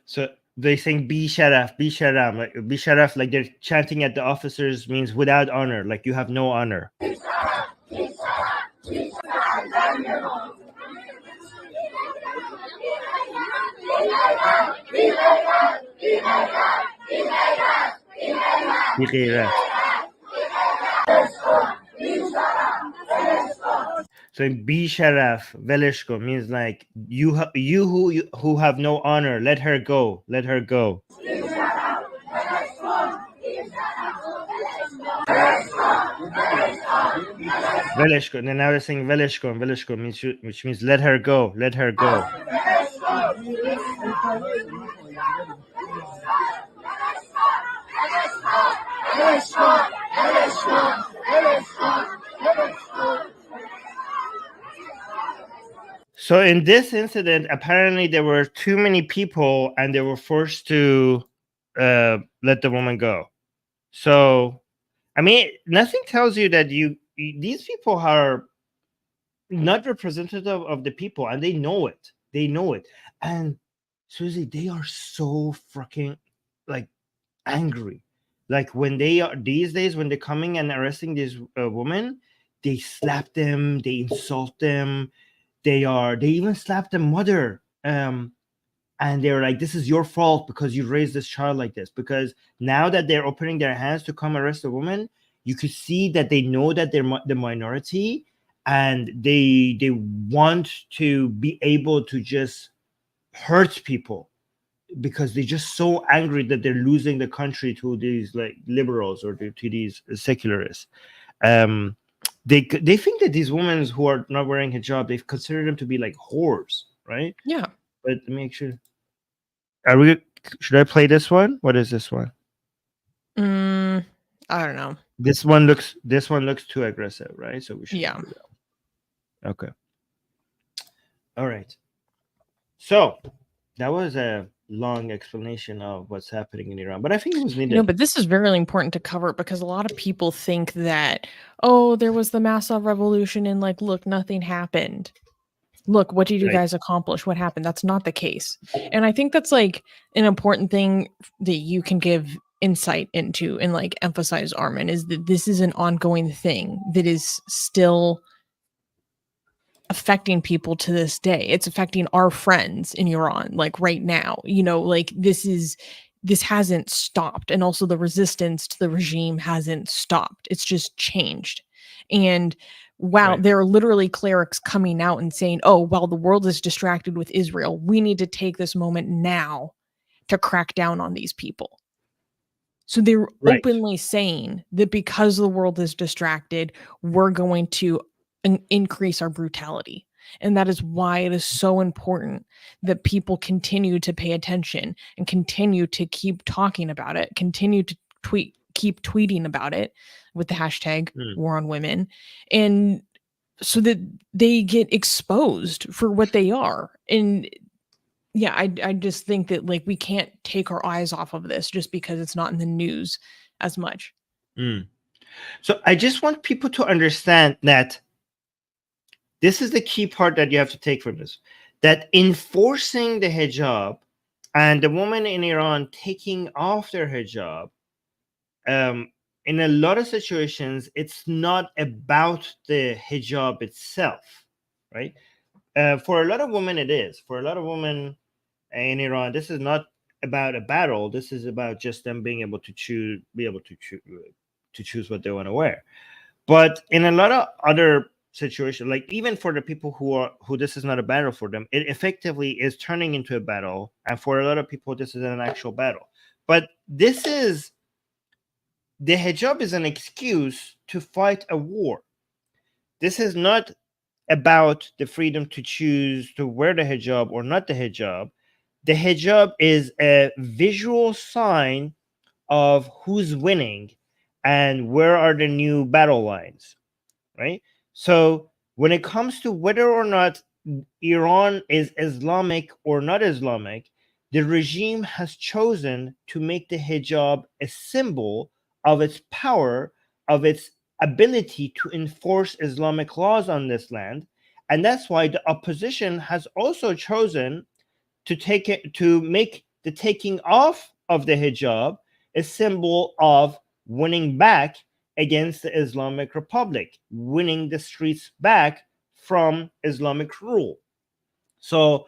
Speaker 1: So they sing Bi Sharaf, Bi Sharaf, like Bi Sharaf, like they're chanting at the officers, means without honor, like you have no honor. So Bi Sharaf, Veleshko means like you who have no honor, let her go, let her go. Veleshko, and now they're saying Veleshko, and Veleshko means, which means let her go, let her go. So in this incident, apparently there were too many people and they were forced to let the woman go. So, I mean, nothing tells you that these people are not representative of the people, and they know it. They know it. And Susie, they are so fucking like angry. Like when they are these days, when they're coming and arresting these women, they slap them, they insult them, they even slap their mother. And they're like, this is your fault because you raised this child like this. Because now that they're opening their hands to come arrest a woman, you could see that they know that they're the minority, and they want to be able to just hurt people because they're just so angry that they're losing the country to these like liberals or to these secularists. They think that these women who are not wearing hijab, they consider them to be like whores, right?
Speaker 2: Yeah.
Speaker 1: But make sure. Should I play this one? What is this one?
Speaker 2: I don't know.
Speaker 1: This one looks too aggressive, right? So we should.
Speaker 2: Yeah.
Speaker 1: Okay. All right. So that was a long explanation of what's happening in Iran, but I think it was needed.
Speaker 2: No, but this is very important to cover because a lot of people think that, oh, there was the Massive Revolution and like, look, nothing happened. Look, what did you guys accomplish? What happened? That's not the case. And I think that's like an important thing that you can give insight into and like emphasize, Armin, is that this is an ongoing thing that is still affecting people to this day. It's affecting our friends in Iran, like right now, you know, like this hasn't stopped. And also the resistance to the regime hasn't stopped. It's just changed. And wow, there are literally clerics coming out and saying, oh, while the world is distracted with Israel, we need to take this moment now to crack down on these people. So they're openly saying that because the world is distracted, we're going to increase our brutality. And that is why it is so important that people continue to pay attention and continue to keep talking about it, continue to keep tweeting about it with the hashtag War on Women, and so that they get exposed for what they are. And yeah, I just think that like we can't take our eyes off of this just because it's not in the news as much.
Speaker 1: So I just want people to understand that this is the key part that you have to take from this, that enforcing the hijab and the woman in Iran taking off their hijab, in a lot of situations, it's not about the hijab itself, right? For a lot of women, it is. For a lot of women in Iran, this is not about a battle. This is about just them being able to choose what they want to wear. But in a lot of other situations, like even for the people who this is not a battle for them, it effectively is turning into a battle. And for a lot of people, this is an actual battle. But the hijab is an excuse to fight a war. This is not about the freedom to choose to wear the hijab or not the hijab. The hijab is a visual sign of who's winning and where are the new battle lines, right? So when it comes to whether or not Iran is Islamic or not Islamic, the regime has chosen to make the hijab a symbol of its power, of its ability to enforce Islamic laws on this land. And that's why the opposition has also chosen to make the taking off of the hijab a symbol of winning back against the Islamic Republic, winning the streets back from Islamic rule. So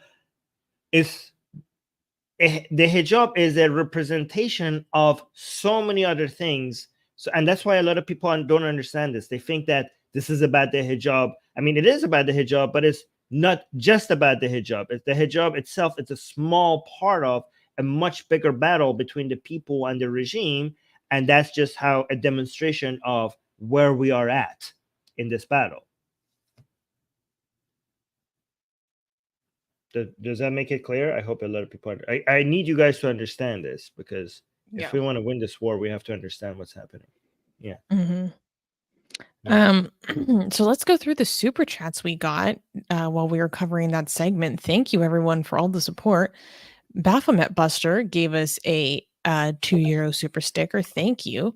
Speaker 1: the hijab is a representation of so many other things. So, and that's why a lot of people don't understand this. They think that this is about the hijab. I mean, it is about the hijab, but it's not just about the hijab. The hijab itself, it's a small part of a much bigger battle between the people and the regime. And that's just how a demonstration of where we are at in this battle. Does that make it clear? I hope a lot of people I need you guys to understand this, because if we want to win this war, we have to understand what's happening. Yeah.
Speaker 2: So let's go through the super chats we got while we were covering that segment. Thank you everyone for all the support. Baphomet Buster gave us a €2 super sticker. Thank you.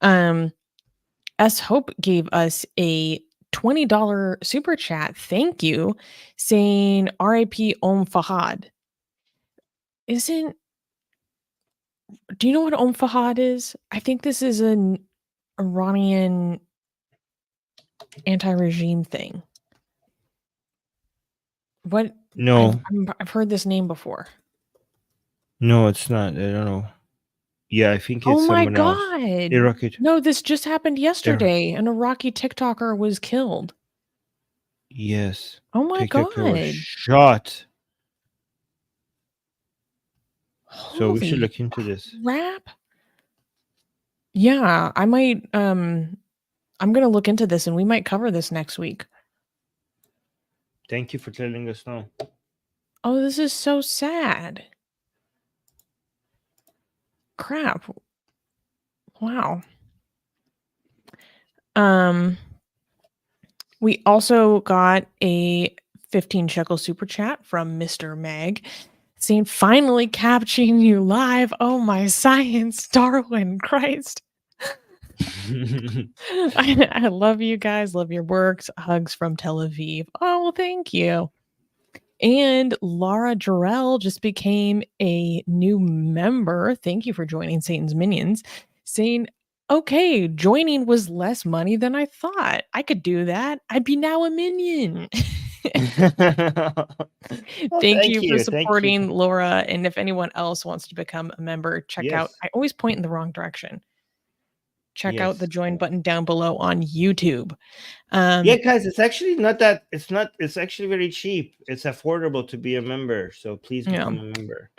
Speaker 2: S Hope gave us a $20 super chat. Thank you, saying R.I.P. Fahad. Do you know what Fahad is? I think this is an Iranian anti-regime thing. What?
Speaker 1: No,
Speaker 2: I've heard this name before.
Speaker 1: no, it's not. I don't know. Yeah, I think it's
Speaker 2: Oh my
Speaker 1: someone else.
Speaker 2: god!
Speaker 1: Iraqi.
Speaker 2: No, this just happened yesterday. An Iraqi TikToker was killed.
Speaker 1: Yes.
Speaker 2: Oh my
Speaker 1: TikToker was
Speaker 2: god!
Speaker 1: shot. So we should
Speaker 2: Holy
Speaker 1: look into this.
Speaker 2: crap! Yeah, I might. I'm gonna look into this, and we might cover this next week.
Speaker 1: Thank you for telling us now.
Speaker 2: Oh, this is so sad. Crap. Wow. We also got a 15 shekel super chat from Mr. Meg saying, finally capturing you live. Oh my science, Darwin, Christ. I love you guys. Love your works. Hugs from Tel Aviv. Oh, well, thank you. And Laura Jarrell just became a new member. Thank you for joining Satan's Minions, saying, okay, joining was less money than I thought. I could do that. I'd be now a minion.
Speaker 1: Well,
Speaker 2: Thank you for
Speaker 1: thank
Speaker 2: supporting Laura. And if anyone else wants to become a member, check out.
Speaker 1: Yes.
Speaker 2: I always point in the wrong direction. Check out the
Speaker 1: Yes.
Speaker 2: join button down below on YouTube.
Speaker 1: Yeah, guys, it's actually not that. It's actually very cheap. It's affordable to be a member. So please become a member.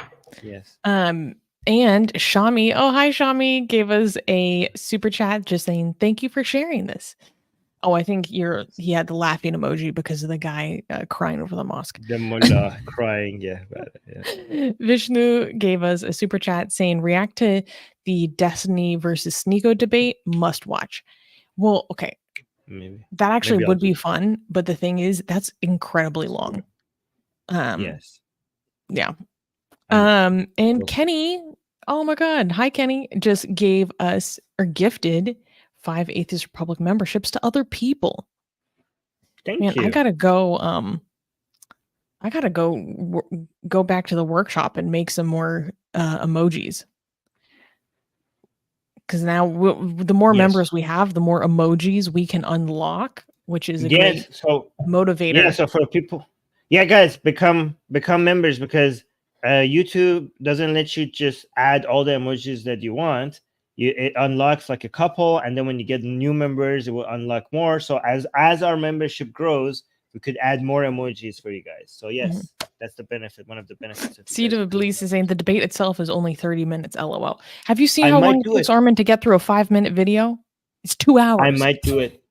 Speaker 1: Yes.
Speaker 2: And Shami, oh hi Shami, gave us a super chat just saying thank you for sharing this. Oh, I think he had the laughing emoji because of the guy crying over the mosque.
Speaker 1: The mullah crying, yeah.
Speaker 2: Vishnu gave us a super chat saying react to the Destiny versus Sneeko debate, must watch. Well, okay.
Speaker 1: Maybe.
Speaker 2: That actually would be fun, but the thing is that's incredibly long.
Speaker 1: Yes.
Speaker 2: Yeah. And Kenny, oh my god, hi Kenny, just gave us or gifted 5 Atheist Republic memberships to other people.
Speaker 1: Thank you.
Speaker 2: I gotta go. I gotta go back to the workshop and make some more emojis. Because now the more members we have, the more emojis we can unlock, which is a great motivator.
Speaker 1: Yeah, so for people, yeah, guys, become members because YouTube doesn't let you just add all the emojis that you want. It unlocks like a couple, and then when you get new members, it will unlock more. So as our membership grows, we could add more emojis for you guys. So yes, that's the benefit. One of the benefits.
Speaker 2: Seed of Iblis is saying the debate itself is only 30 minutes. LOL. Have you seen how long it takes Armin to get through a 5-minute video? It's 2 hours.
Speaker 1: I might do it.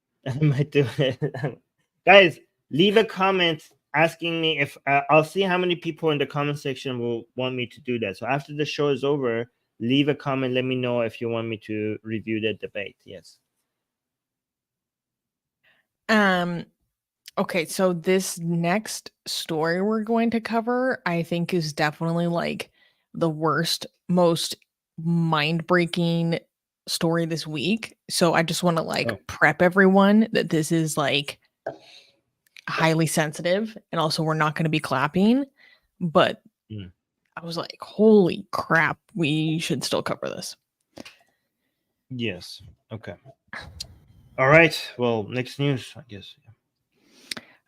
Speaker 1: Guys, leave a comment asking me if I'll see how many people in the comment section will want me to do that. So after the show is over, leave a comment. Let me know if you want me to review that debate. Yes.
Speaker 2: Okay, so this next story we're going to cover, I think, is definitely like the worst, most mind-breaking story this week. So I just want to prep everyone that this is like highly sensitive, and also we're not going to be clapping, but I was like, holy crap, we should still cover this.
Speaker 1: Yes. Okay. All right. Well, next news, I guess.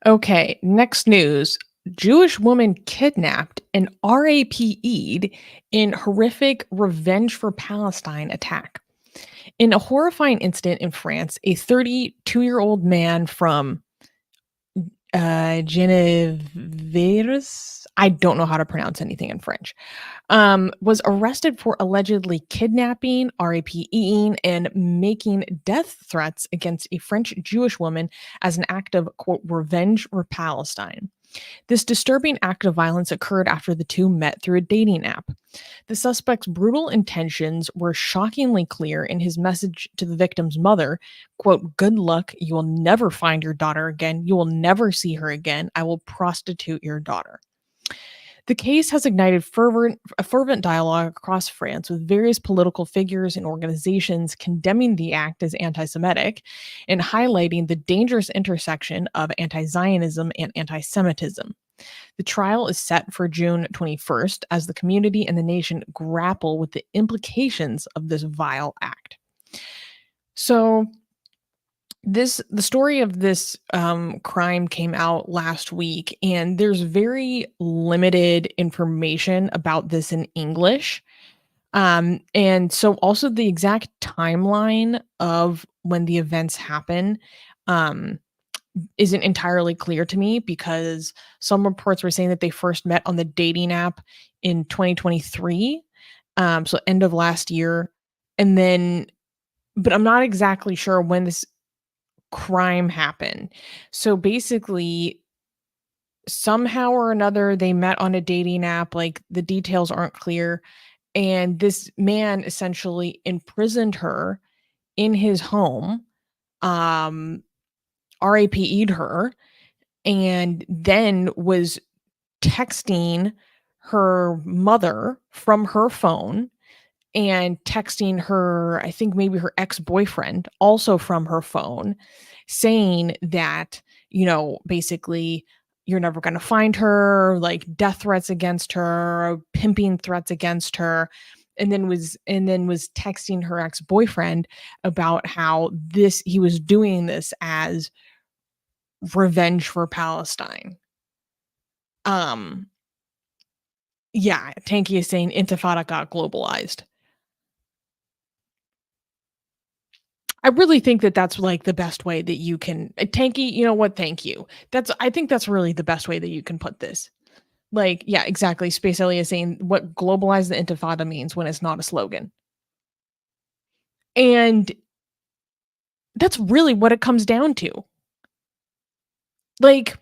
Speaker 2: Okay, next news. Jewish woman kidnapped and RAPE'd in horrific Revenge for Palestine attack. In a horrifying incident in France, a 32-year-old man from Genevièves, I don't know how to pronounce anything in French, was arrested for allegedly kidnapping, RAPEing, and making death threats against a French Jewish woman as an act of, quote, revenge for Palestine. This disturbing act of violence occurred after the two met through a dating app. The suspect's brutal intentions were shockingly clear in his message to the victim's mother, quote, good luck, you will never find your daughter again, you will never see her again, I will prostitute your daughter. The case has ignited a fervent dialogue across France with various political figures and organizations condemning the act as anti Semitic and highlighting the dangerous intersection of anti Zionism and anti Semitism. The trial is set for June 21st as the community and the nation grapple with the implications of this vile act. So, the story of this crime came out last week, and there's very limited information about this in English. And so also the exact timeline of when the events happen um, isn't entirely clear to me, because some reports were saying that they first met on the dating app in 2023, so end of last year, and then, but I'm not exactly sure when this crime happened. So basically, somehow or another, they met on a dating app. Like, the details aren't clear. And this man essentially imprisoned her in his home, um, RAPE'd her, and then was texting her mother from her phone and texting her, I think maybe her ex-boyfriend, also from her phone, saying that, basically, you're never going to find her, like death threats against her, pimping threats against her, and then was texting her ex-boyfriend about how he was doing this as revenge for Palestine. Yeah, Tanky is saying Intifada got globalized. I really think that that's like the best way that you can, Tanky, you know what? Thank you. I think that's really the best way that you can put this. Like, yeah, exactly. Space Elliot is saying what globalize the Intifada means when it's not a slogan. And that's really what it comes down to. Like,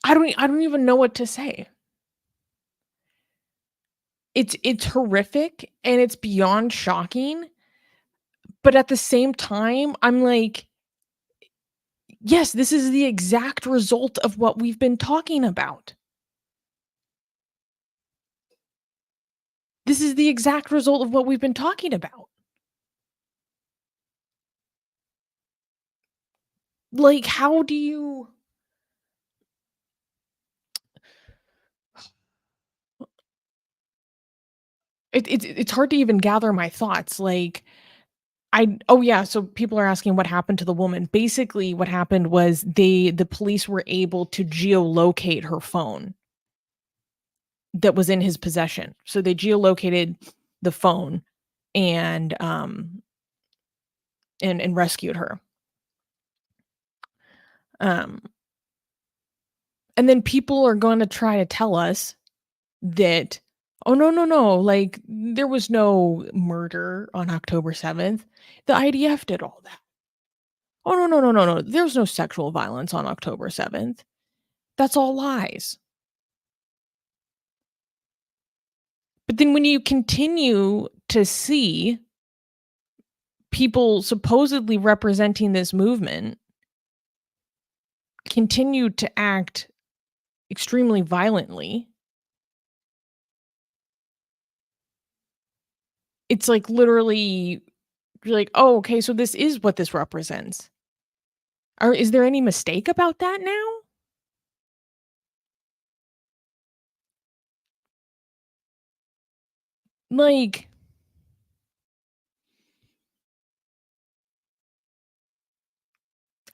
Speaker 2: I don't even know what to say. It's horrific and it's beyond shocking. But at the same time, I'm like, yes, this is the exact result of what we've been talking about. This is the exact result of what we've been talking about. Like, how do you... It's hard to even gather my thoughts. Like, oh yeah, so people are asking what happened to the woman. Basically, what happened was the police were able to geolocate her phone that was in his possession. So they geolocated the phone and rescued her. And then people are going to try to tell us that, oh, no, like, there was no murder on October 7th. The IDF did all that. Oh, no. There's no sexual violence on October 7th. That's all lies. But then when you continue to see people supposedly representing this movement continue to act extremely violently, it's like literally, you're like, oh, okay, so this is what this represents. Is there any mistake about that now? Like,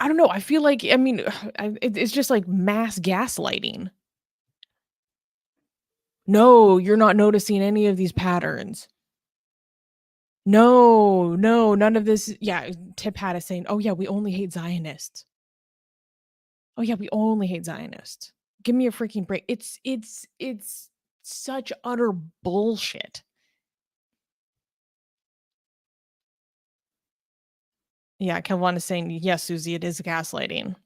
Speaker 2: I don't know. I feel like, I mean, it's just like mass gaslighting. No, you're not noticing any of these patterns. No, none of this. Yeah, Tip Hat is saying, oh yeah, we only hate Zionists. Oh yeah, we only hate Zionists. Give me a freaking break. It's such utter bullshit. Yeah, Kelvin is saying, yes, Susie, it is gaslighting.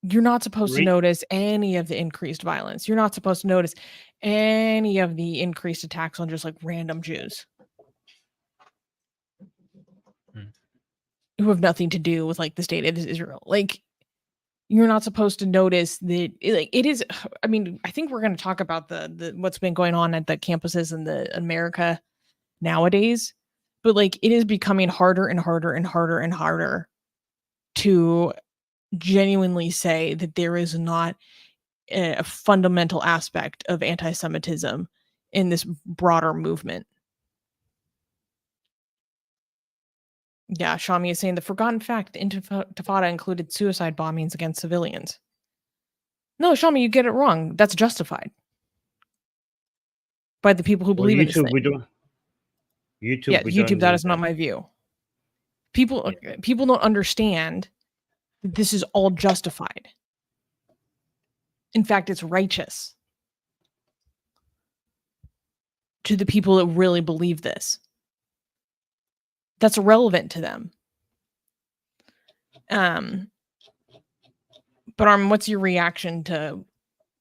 Speaker 2: You're not supposed to
Speaker 1: Re-
Speaker 2: notice any of the increased violence. You're not supposed to notice any of the increased attacks on just like random Jews who have nothing to do with like the state of Israel. Like, you're not supposed to notice that it is. I mean, I think we're going to talk about the what's been going on at the campuses in the America nowadays, but like it is becoming harder and harder and harder and harder to genuinely say that there is not a fundamental aspect of anti-Semitism in this broader movement. Yeah, Shami is saying the forgotten fact the Intifada included suicide bombings against civilians. No, Shami, you get it wrong. That's justified by the people who
Speaker 1: well,
Speaker 2: believe in this
Speaker 1: YouTube,
Speaker 2: thing.
Speaker 1: we don't. YouTube,
Speaker 2: Yeah,
Speaker 1: we
Speaker 2: YouTube,
Speaker 1: don't
Speaker 2: that
Speaker 1: need
Speaker 2: is not my view. People don't understand that this is all justified. In fact, it's righteous to the people that really believe this. That's irrelevant to them. But Armin, what's your reaction to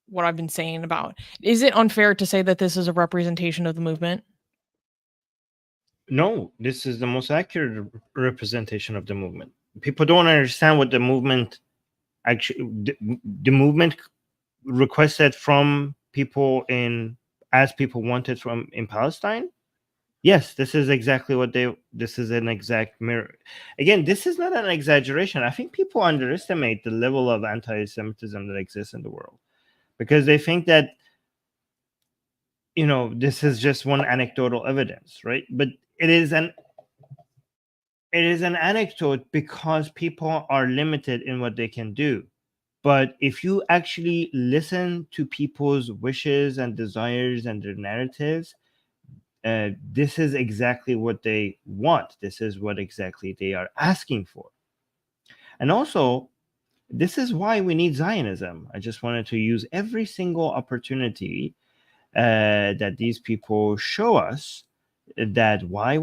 Speaker 2: what I've been saying about? Is it unfair to say that this is a representation of the movement?
Speaker 1: No, this is the most accurate representation of the movement. People don't understand what the movement actually the movement requested from people as people wanted from in Palestine. Yes, this is exactly what this is an exact mirror. Again, this is not an exaggeration. I think people underestimate the level of anti-Semitism that exists in the world because they think that this is just one anecdotal evidence, right? But it is an anecdote because people are limited in what they can do. But if you actually listen to people's wishes and desires and their narratives, this is exactly what they want. This is what exactly they are asking for. And also, this is why we need Zionism. I just wanted to use every single opportunity that these people show us that why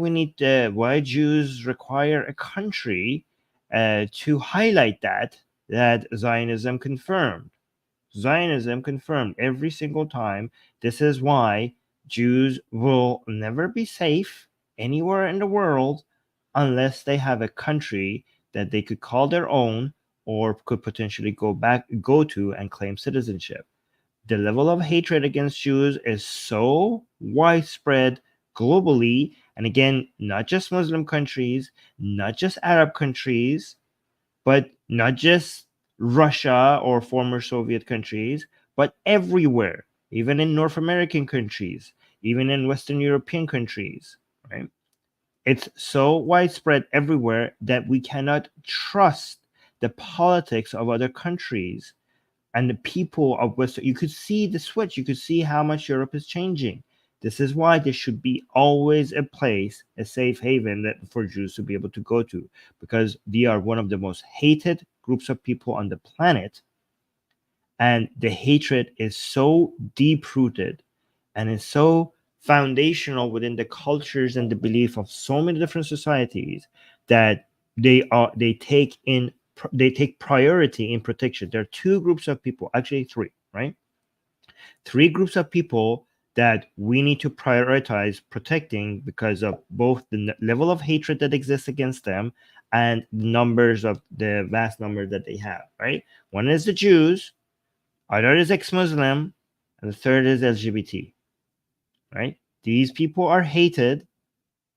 Speaker 1: Jews require a country to highlight that Zionism confirmed. Zionism confirmed every single time. This is why Jews will never be safe anywhere in the world unless they have a country that they could call their own or could potentially go to and claim citizenship. The level of hatred against Jews is so widespread globally, and again, not just Muslim countries, not just Arab countries, but not just Russia or former Soviet countries, but everywhere, even in North American countries, even in Western European countries, right? It's so widespread everywhere that we cannot trust the politics of other countries and the people of Western. You could see the switch. You could see how much Europe is changing. This is why there should be always a place, a safe haven for Jews to be able to go to, because they are one of the most hated groups of people on the planet. And the hatred is so deep-rooted and is so foundational within the cultures and the belief of so many different societies that they take priority in protection. There are two groups of people, actually three, right? Three groups of people that we need to prioritize protecting because of both the level of hatred that exists against them and the vast numbers that they have, right? One is the Jews, other is ex-Muslim, and the third is LGBT, right? These people are hated,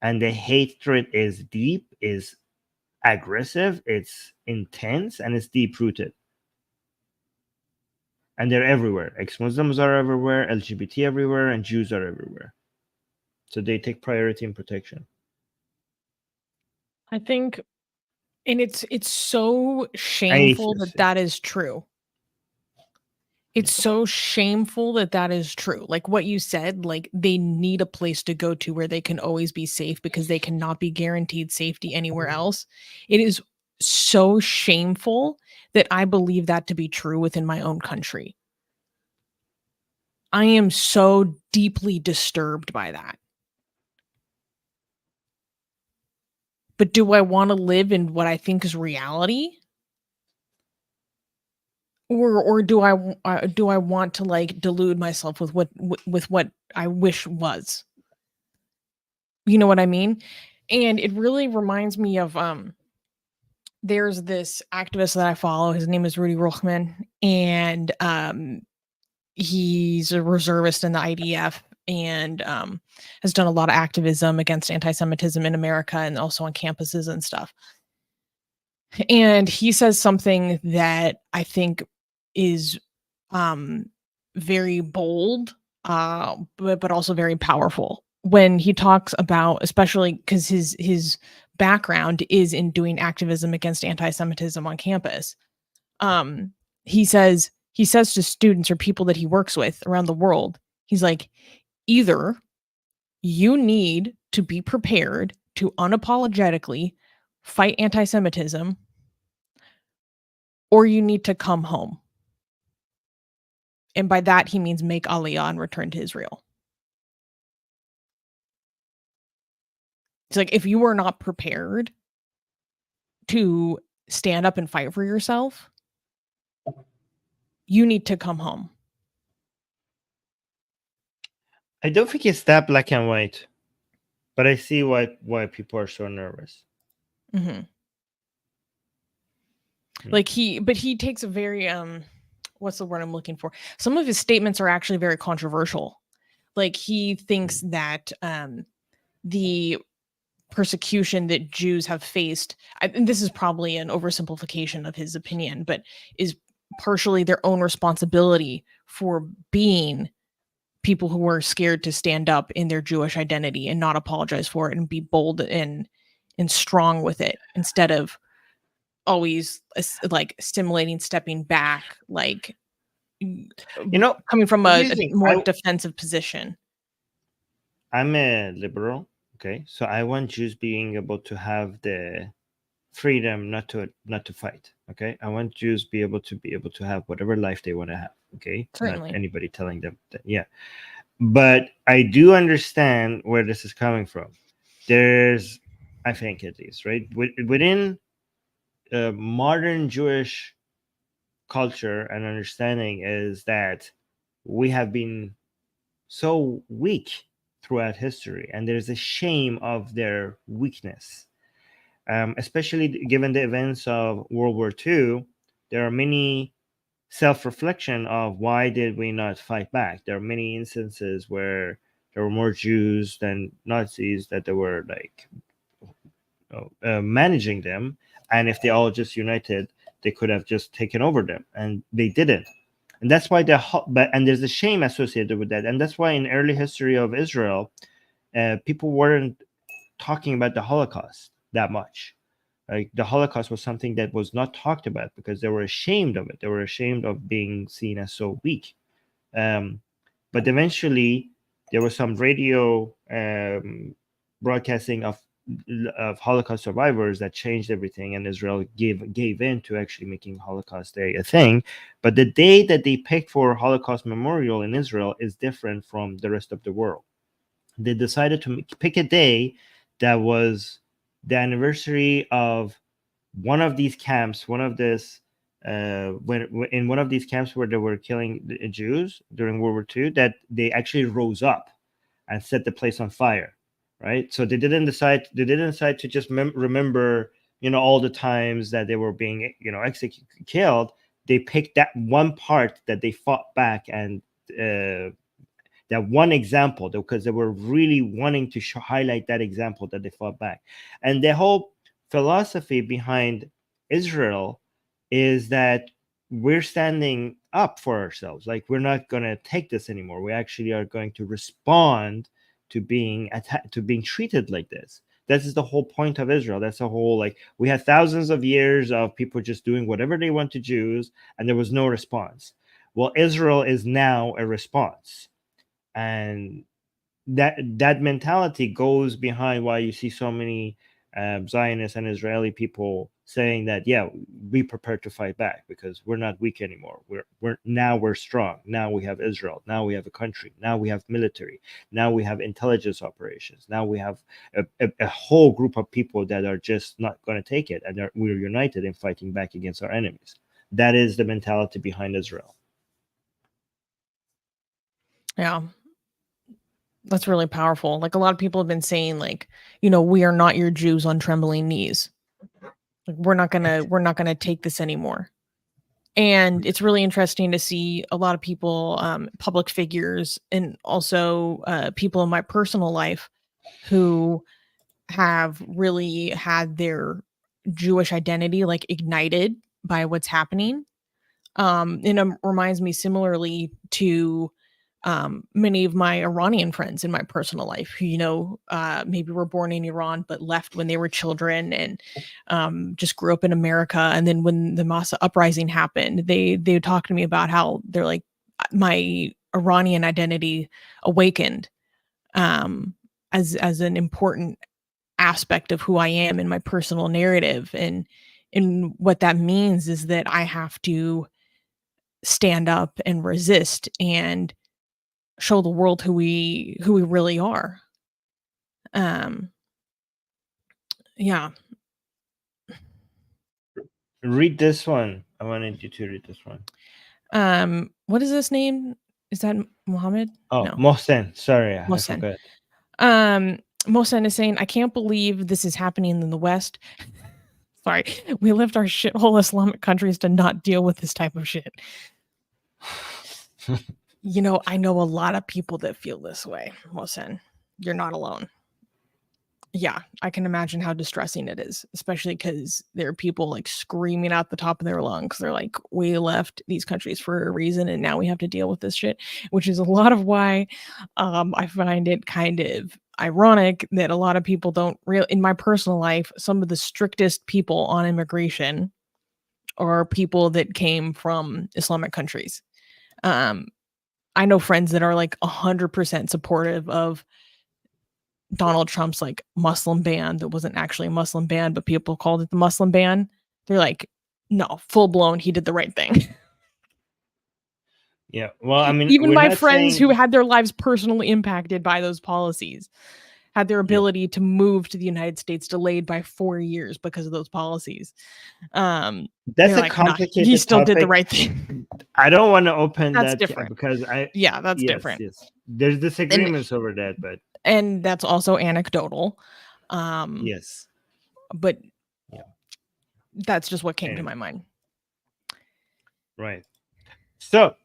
Speaker 1: and the hatred is deep, is aggressive, it's intense, and it's deep-rooted. And they're everywhere. Ex-Muslims are everywhere, LGBT everywhere, and Jews are everywhere. So they take priority in protection.
Speaker 2: I think, and it's so shameful that is true. It's so shameful that is true. Like what you said, like they need a place to go to where they can always be safe because they cannot be guaranteed safety anywhere else. It is so shameful that I believe that to be true within my own country. I am so deeply disturbed by that. But do I want to live in what I think is reality? or do I want to like delude myself with what I wish was? You know what I mean? And it really reminds me of there's this activist that I follow. His name is Rudy Rochman, and he's a reservist in the IDF and has done a lot of activism against anti-Semitism in America and also on campuses and stuff. And he says something that I think is very bold, but also very powerful when he talks about, especially because his background is in doing activism against anti-Semitism on campus. He says to students or people that he works with around the world, he's like, either you need to be prepared to unapologetically fight anti-Semitism, or you need to come home. And by that, he means make Aliyah and return to Israel. It's like, if you are not prepared to stand up and fight for yourself, you need to come home.
Speaker 1: I don't think it's that black and white, but I see why people are so nervous.
Speaker 2: Mm-hmm. Like he takes a very what's the word I'm looking for? Some of his statements are actually very controversial. Like he thinks that the persecution that Jews have faced, and this is probably an oversimplification of his opinion, but is partially their own responsibility for being people who are scared to stand up in their Jewish identity and not apologize for it and be bold and strong with it, instead of always like stimulating stepping back, like, coming from a more defensive position.
Speaker 1: I'm a liberal, okay, so I want Jews being able to have the freedom not to fight, okay. I want Jews be able to have whatever life they want to have, okay.
Speaker 2: Certainly.
Speaker 1: Not anybody telling them that, yeah. But I do understand where this is coming from. There's, I think at least, right, within modern Jewish culture and understanding, is that we have been so weak throughout history, and there's a shame of their weakness, especially given the events of World War II. There are many self-reflection of why did we not fight back. There are many instances where there were more Jews than Nazis, that they were like managing them, and if they all just united, they could have just taken over them, and they didn't. And that's why and there's a shame associated with that, and that's why in early history of Israel, people weren't talking about the Holocaust that much. Like, the Holocaust was something that was not talked about because they were ashamed of it. They were ashamed of being seen as so weak. But eventually, there was some radio broadcasting of Holocaust survivors that changed everything, and Israel gave in to actually making Holocaust Day a thing. But the day that they picked for Holocaust Memorial in Israel is different from the rest of the world. They decided to pick a day that was the anniversary of one of these camps, when in one of these camps where they were killing the Jews during World War II, that they actually rose up and set the place on fire, right? So they didn't decide to just remember, all the times that they were being, killed. They picked that one part that they fought back, and that one example, because they were really wanting to highlight that example that they fought back. And the whole philosophy behind Israel is that we're standing up for ourselves. Like, we're not going to take this anymore. We actually are going to respond to being treated like this. That is the whole point of Israel. That's the whole, like, we had thousands of years of people just doing whatever they want to Jews, and there was no response. Well, Israel is now a response. And that mentality goes behind why you see so many Zionist and Israeli people saying that, yeah, we prepared to fight back because we're not weak anymore. We're strong. Now we have Israel. Now we have a country. Now we have military. Now we have intelligence operations. Now we have a whole group of people that are just not going to take it, and we're united in fighting back against our enemies. that is the mentality behind Israel.
Speaker 2: Yeah. That's really powerful. Like, a lot of people have been saying, like, we are not your Jews on trembling knees. Like, we're not gonna take this anymore. And it's really interesting to see a lot of people, public figures, and also people in my personal life who have really had their Jewish identity like ignited by what's happening. And it reminds me similarly to many of my Iranian friends in my personal life who, maybe were born in Iran but left when they were children, and just grew up in America. And then when the Massa uprising happened, they would talk to me about how they're like, my Iranian identity awakened as an important aspect of who I am in my personal narrative. And what that means is that I have to stand up and resist and show the world who we really are. Yeah.
Speaker 1: Read this one. I wanted you to read this one.
Speaker 2: What is this name? Is that Mohammed?
Speaker 1: Oh,
Speaker 2: No.
Speaker 1: Mohsen. Sorry, I
Speaker 2: Mohsen.
Speaker 1: forgot.
Speaker 2: Mohsen is saying, I can't believe this is happening in the West. Sorry, we left our shithole Islamic countries to not deal with this type of shit. I know a lot of people that feel this way, Mohsen. You're not alone. Yeah, I can imagine how distressing it is, especially because there are people like screaming out the top of their lungs. They're like, we left these countries for a reason, and now we have to deal with this shit, which is a lot of why I find it kind of ironic that a lot of people don't really, in my personal life, some of the strictest people on immigration are people that came from Islamic countries. I know friends that are like 100% supportive of Donald Trump's like Muslim ban that wasn't actually a Muslim ban, but people called it the Muslim ban. They're like, no, full blown, he did the right thing.
Speaker 1: Yeah. Well, I mean,
Speaker 2: even
Speaker 1: we're
Speaker 2: my
Speaker 1: not
Speaker 2: friends
Speaker 1: saying-
Speaker 2: who had their lives personally impacted by those policies had their ability to move to the United States delayed by 4 years because of those policies.
Speaker 1: That's
Speaker 2: they're
Speaker 1: a
Speaker 2: like,
Speaker 1: complicated
Speaker 2: he still did the
Speaker 1: topic.
Speaker 2: right thing.
Speaker 1: I don't want to open
Speaker 2: That's
Speaker 1: that
Speaker 2: different.
Speaker 1: because
Speaker 2: That's different.
Speaker 1: Yes. There's disagreements over that, but
Speaker 2: And that's also anecdotal.
Speaker 1: yes.
Speaker 2: But
Speaker 1: Yeah.
Speaker 2: that's just what came to
Speaker 1: And-
Speaker 2: my mind.
Speaker 1: Right. So,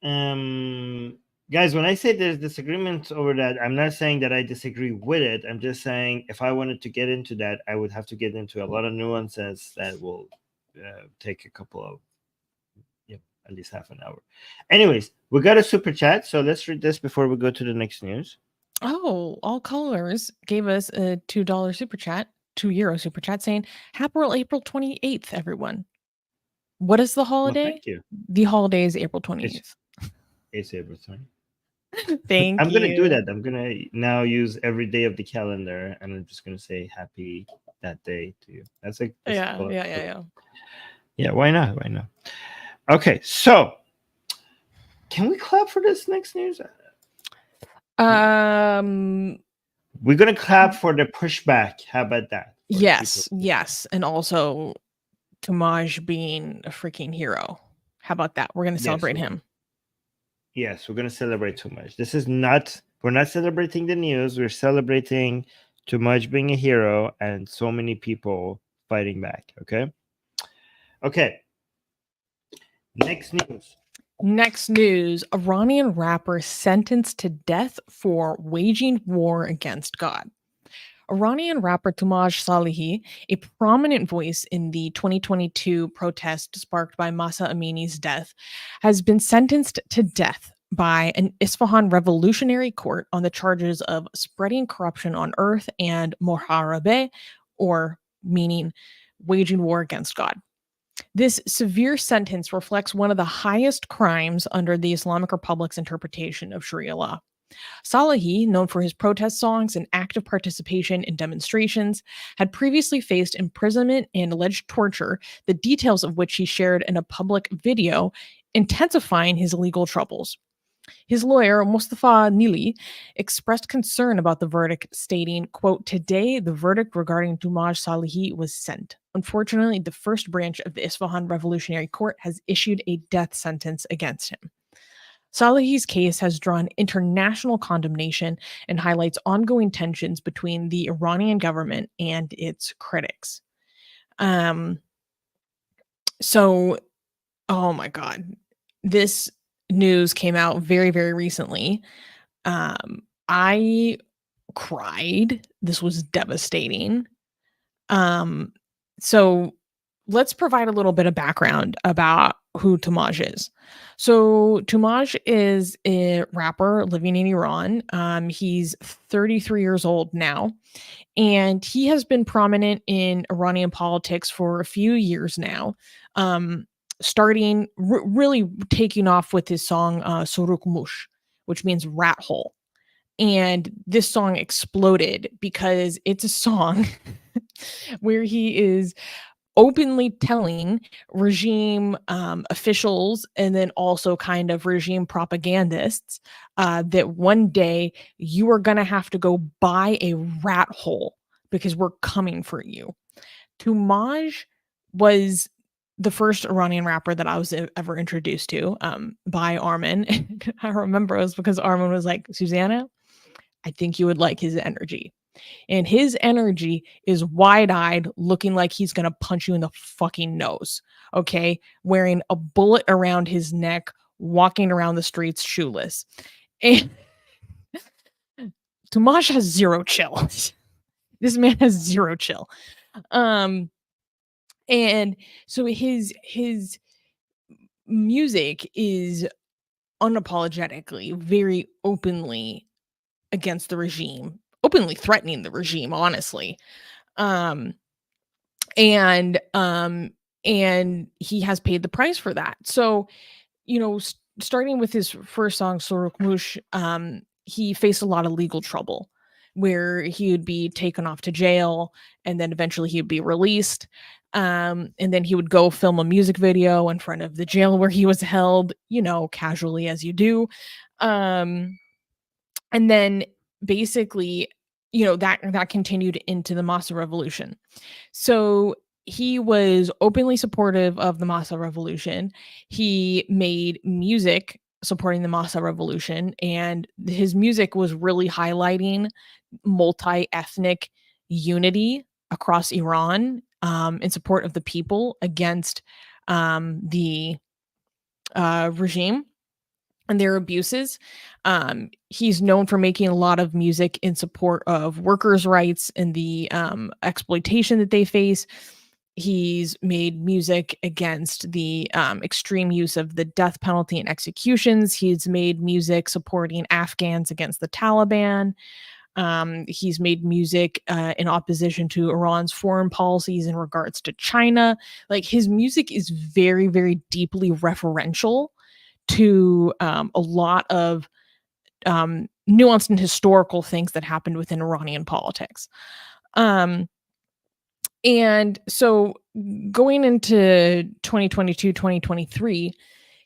Speaker 1: guys, when I say there's disagreements over that, I'm not saying that I disagree with it. I'm just saying if I wanted to get into that, I would have to get into a lot of nuances that will take a couple of, at least half an hour. Anyways, we got a super chat, so let's read this before we go to the next news.
Speaker 2: Oh, All Colors gave us a $2 super chat, €2 super chat, saying, Happy April 28th, everyone. What is the holiday?
Speaker 1: Thank you.
Speaker 2: The holiday is April 28th.
Speaker 1: It's April 20th.
Speaker 2: Thank
Speaker 1: I'm
Speaker 2: you.
Speaker 1: going to do that. I'm going to now use every day of the calendar, and I'm just going to say happy that day to you. That's like,
Speaker 2: Yeah.
Speaker 1: Yeah, why not? Why not? Okay, so can we clap for this next news? We're going to clap for the pushback. How about that?
Speaker 2: Yes. And also Toomaj being a freaking hero. How about that? We're going to celebrate him.
Speaker 1: Yes, we're going to celebrate Toomaj. We're not celebrating the news. We're celebrating Toomaj being a hero and so many people fighting back. Okay. Next news.
Speaker 2: Iranian rapper sentenced to death for waging war against God. Iranian rapper Toomaj Salehi, a prominent voice in the 2022 protest sparked by Mahsa Amini's death, has been sentenced to death by an Isfahan revolutionary court on the charges of spreading corruption on earth and muharabeh, or meaning waging war against God. This severe sentence reflects one of the highest crimes under the Islamic Republic's interpretation of Sharia law. Salehi, known for his protest songs and active participation in demonstrations, had previously faced imprisonment and alleged torture, the details of which he shared in a public video, intensifying his legal troubles. His lawyer, Mustafa Nili, expressed concern about the verdict, stating, quote, "Today, the verdict regarding Toomaj Salehi was sent," Unfortunately, the first branch of the Isfahan Revolutionary Court has issued a death sentence against him. Salehi's case has drawn international condemnation and highlights ongoing tensions between the Iranian government and its critics. So, oh my God, this news came out very, very recently. I cried. This was devastating. So let's provide a little bit of background about who Toomaj is. So Toomaj is a rapper living in Iran. He's 33 years old now, and he has been prominent in Iranian politics for a few years now. Starting really taking off with his song Soruk Mush, which means rat hole. And this song exploded because it's a song where he is openly telling regime officials and then also kind of regime propagandists that one day you are going to have to go buy a rat hole because we're coming for you. Toomaj was the first Iranian rapper that I was ever introduced to by Armin. I remember it was because Armin was like, Susanna, I think you would like his energy. And his energy is wide-eyed, looking like he's going to punch you in the fucking nose. Okay? Wearing a bullet around his neck, walking around the streets shoeless. And Toomaj has zero chill. This man has zero chill. And so his music is unapologetically, very openly against the regime, openly threatening the regime, honestly. And he has paid the price for that. So, starting with his first song, Soruk Mush, he faced a lot of legal trouble where he would be taken off to jail and then eventually he would be released. And then he would go film a music video in front of the jail where he was held, casually as you do. And then basically, that continued into the Massa Revolution. So he was openly supportive of the Massa Revolution. He made music supporting the Massa Revolution, and his music was really highlighting multi-ethnic unity across Iran in support of the people against the regime and their abuses. He's known for making a lot of music in support of workers' rights and the exploitation that they face. He's made music against the extreme use of the death penalty and executions. He's made music supporting Afghans against the Taliban. He's made music in opposition to Iran's foreign policies in regards to China. Like, his music is very, very deeply referential to a lot of nuanced and historical things that happened within Iranian politics. And so going into 2022, 2023,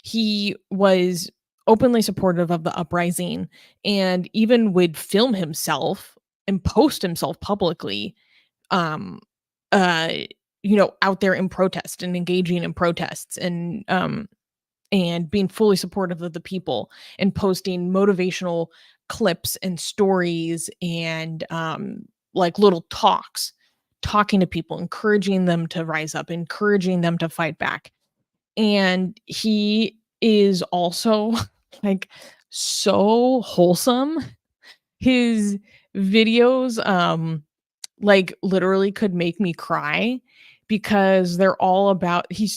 Speaker 2: he was openly supportive of the uprising and even would film himself and post himself publicly, out there in protest and engaging in protests and being fully supportive of the people and posting motivational clips and stories and like little talking to people, encouraging them to rise up, encouraging them to fight back. And he is also like so wholesome. His videos like literally could make me cry because they're all about he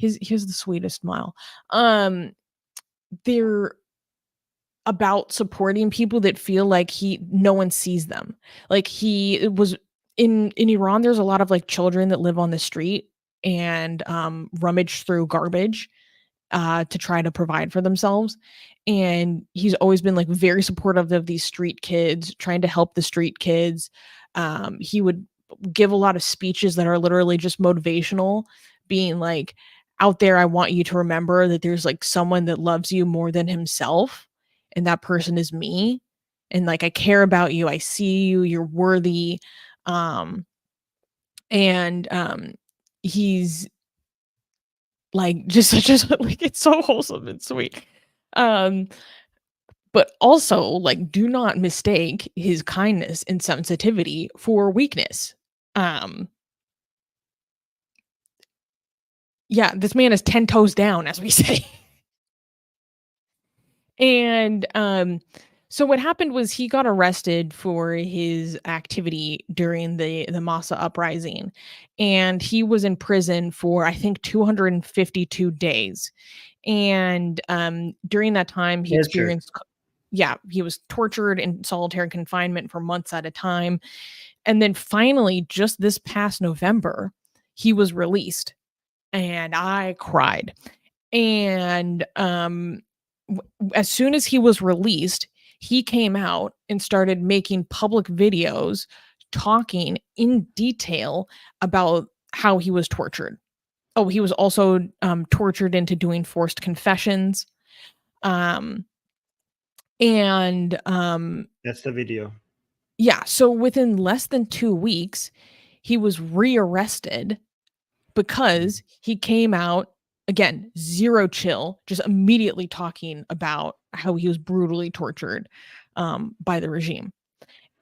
Speaker 2: has the sweetest smile. They're about supporting people that feel like no one sees them. Like, he was in Iran, there's a lot of like children that live on the street and rummage through garbage to try to provide for themselves. And he's always been like very supportive of these street kids, trying to help the street kids. He would give a lot of speeches that are literally just motivational, being like, out there, I want you to remember that there's like someone that loves you more than himself, and that person is me. And like, I care about you. I see you. You're worthy. he's like just such a like it's so wholesome and sweet. But also like do not mistake his kindness and sensitivity for weakness. Yeah, this man is 10 toes down, as we say. And so what happened was he got arrested for his activity during the Massa uprising, and he was in prison for I think 252 days. And during that time he
Speaker 1: Torture.
Speaker 2: experienced he was tortured in solitary confinement for months at a time. And then finally just this past November he was released, and I cried. And as soon as he was released, he came out and started making public videos talking in detail about how he was tortured. Oh, he was also tortured into doing forced confessions.
Speaker 1: That's the video.
Speaker 2: Yeah, so within less than 2 weeks, he was rearrested because he came out again, zero chill, just immediately talking about how he was brutally tortured by the regime.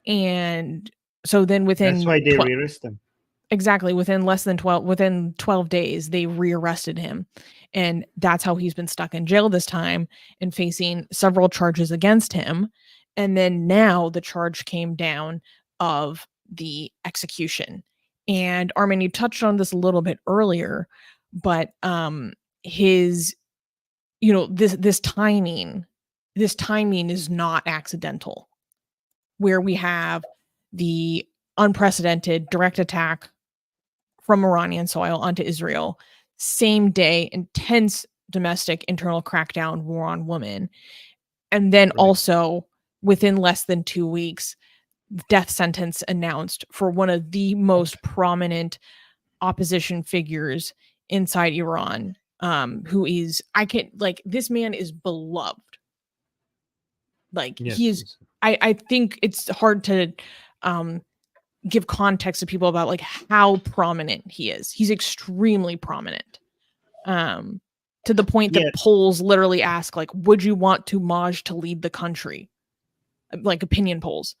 Speaker 2: And so then within
Speaker 1: That's why they rearrested him.
Speaker 2: Exactly, within 12 days they rearrested him, and that's how he's been stuck in jail this time and facing several charges against him. And then now the charge came down of the execution. And Armin, you touched on this a little bit earlier, but his this timing is not accidental, where we have the unprecedented direct attack from Iranian soil onto Israel, same day, intense domestic internal crackdown, war on women. And then also within less than 2 weeks, death sentence announced for one of the most prominent opposition figures inside Iran, who is, this man is beloved. Like
Speaker 1: Yes.
Speaker 2: he is, I think it's hard to give context to people about like how prominent he is. He's extremely prominent. To the point that polls literally ask, like, would you want Toomaj to lead the country? Like opinion polls.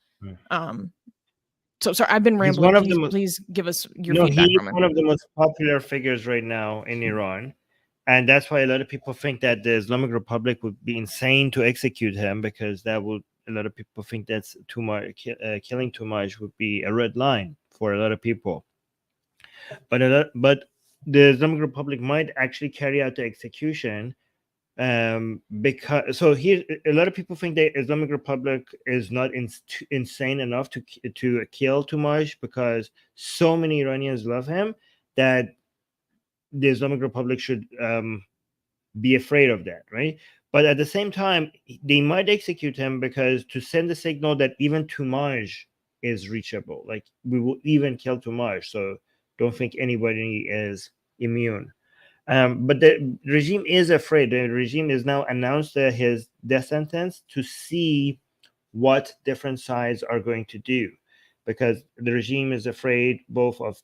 Speaker 2: So sorry, I've been rambling. Please give us your feedback.
Speaker 1: He's one of the most popular figures right now in Iran. And that's why a lot of people think that the Islamic Republic would be insane to execute him, because that would, a lot of people think that's killing Toomaj would be a red line for a lot of people. But the Islamic Republic might actually carry out the execution, because here a lot of people think the Islamic Republic is not insane enough to kill Toomaj, because so many Iranians love him that the Islamic Republic should be afraid of that, right? But at the same time, they might execute him because to send the signal that even Toomaj is reachable, like we will even kill Toomaj, so don't think anybody is immune. But the regime is afraid. The regime is now announced his death sentence to see what different sides are going to do, because the regime is afraid both of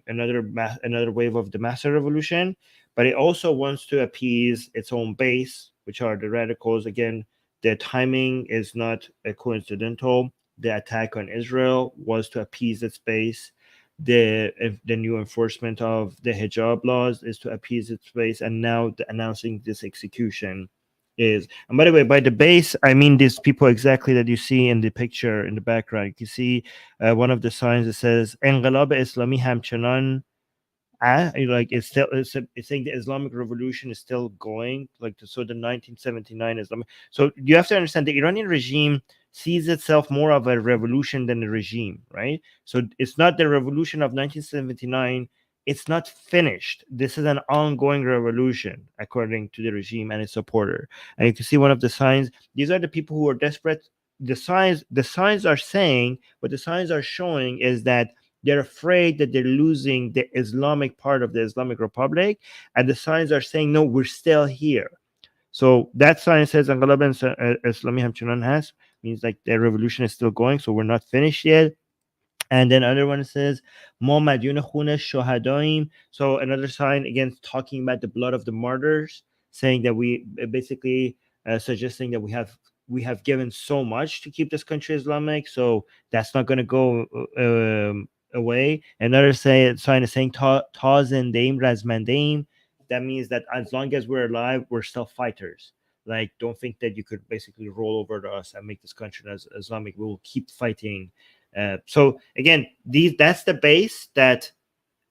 Speaker 1: another wave of the mass revolution, but it also wants to appease its own base, which are the radicals. Again, the timing is not coincidental. The attack on Israel was to appease its base. The new enforcement of the hijab laws is to appease its base, and now announcing this execution is. And by the way, by the base, I mean these people exactly that you see in the picture in the background. You can see one of the signs that says "Enqilab Islami hamchanan." Like it's saying the Islamic Revolution is still going. Like so, the 1979 Islamic. So you have to understand the Iranian regime sees itself more of a revolution than a regime, right? So it's not the revolution of 1979. It's not finished. This is an ongoing revolution, according to the regime and its supporter. And you can see one of the signs. These are the people who are desperate. The signs are saying, what the signs are showing is that they're afraid that they're losing the Islamic part of the Islamic Republic, and the signs are saying, no, we're still here. So that sign says "Anqilab Islami hamchanan has," means like the revolution is still going, so we're not finished yet. And then other one says, "Ma madyun khun shohadaim." So another sign again talking about the blood of the martyrs, saying that we basically suggesting that we have given so much to keep this country Islamic, so that's not going to go away. Another sign is saying "Tazendeim razmandeim." That means that as long as we're alive, we're still fighters. Like, don't think that you could basically roll over to us and make this country as Islamic. We will keep fighting. So again, that's the base that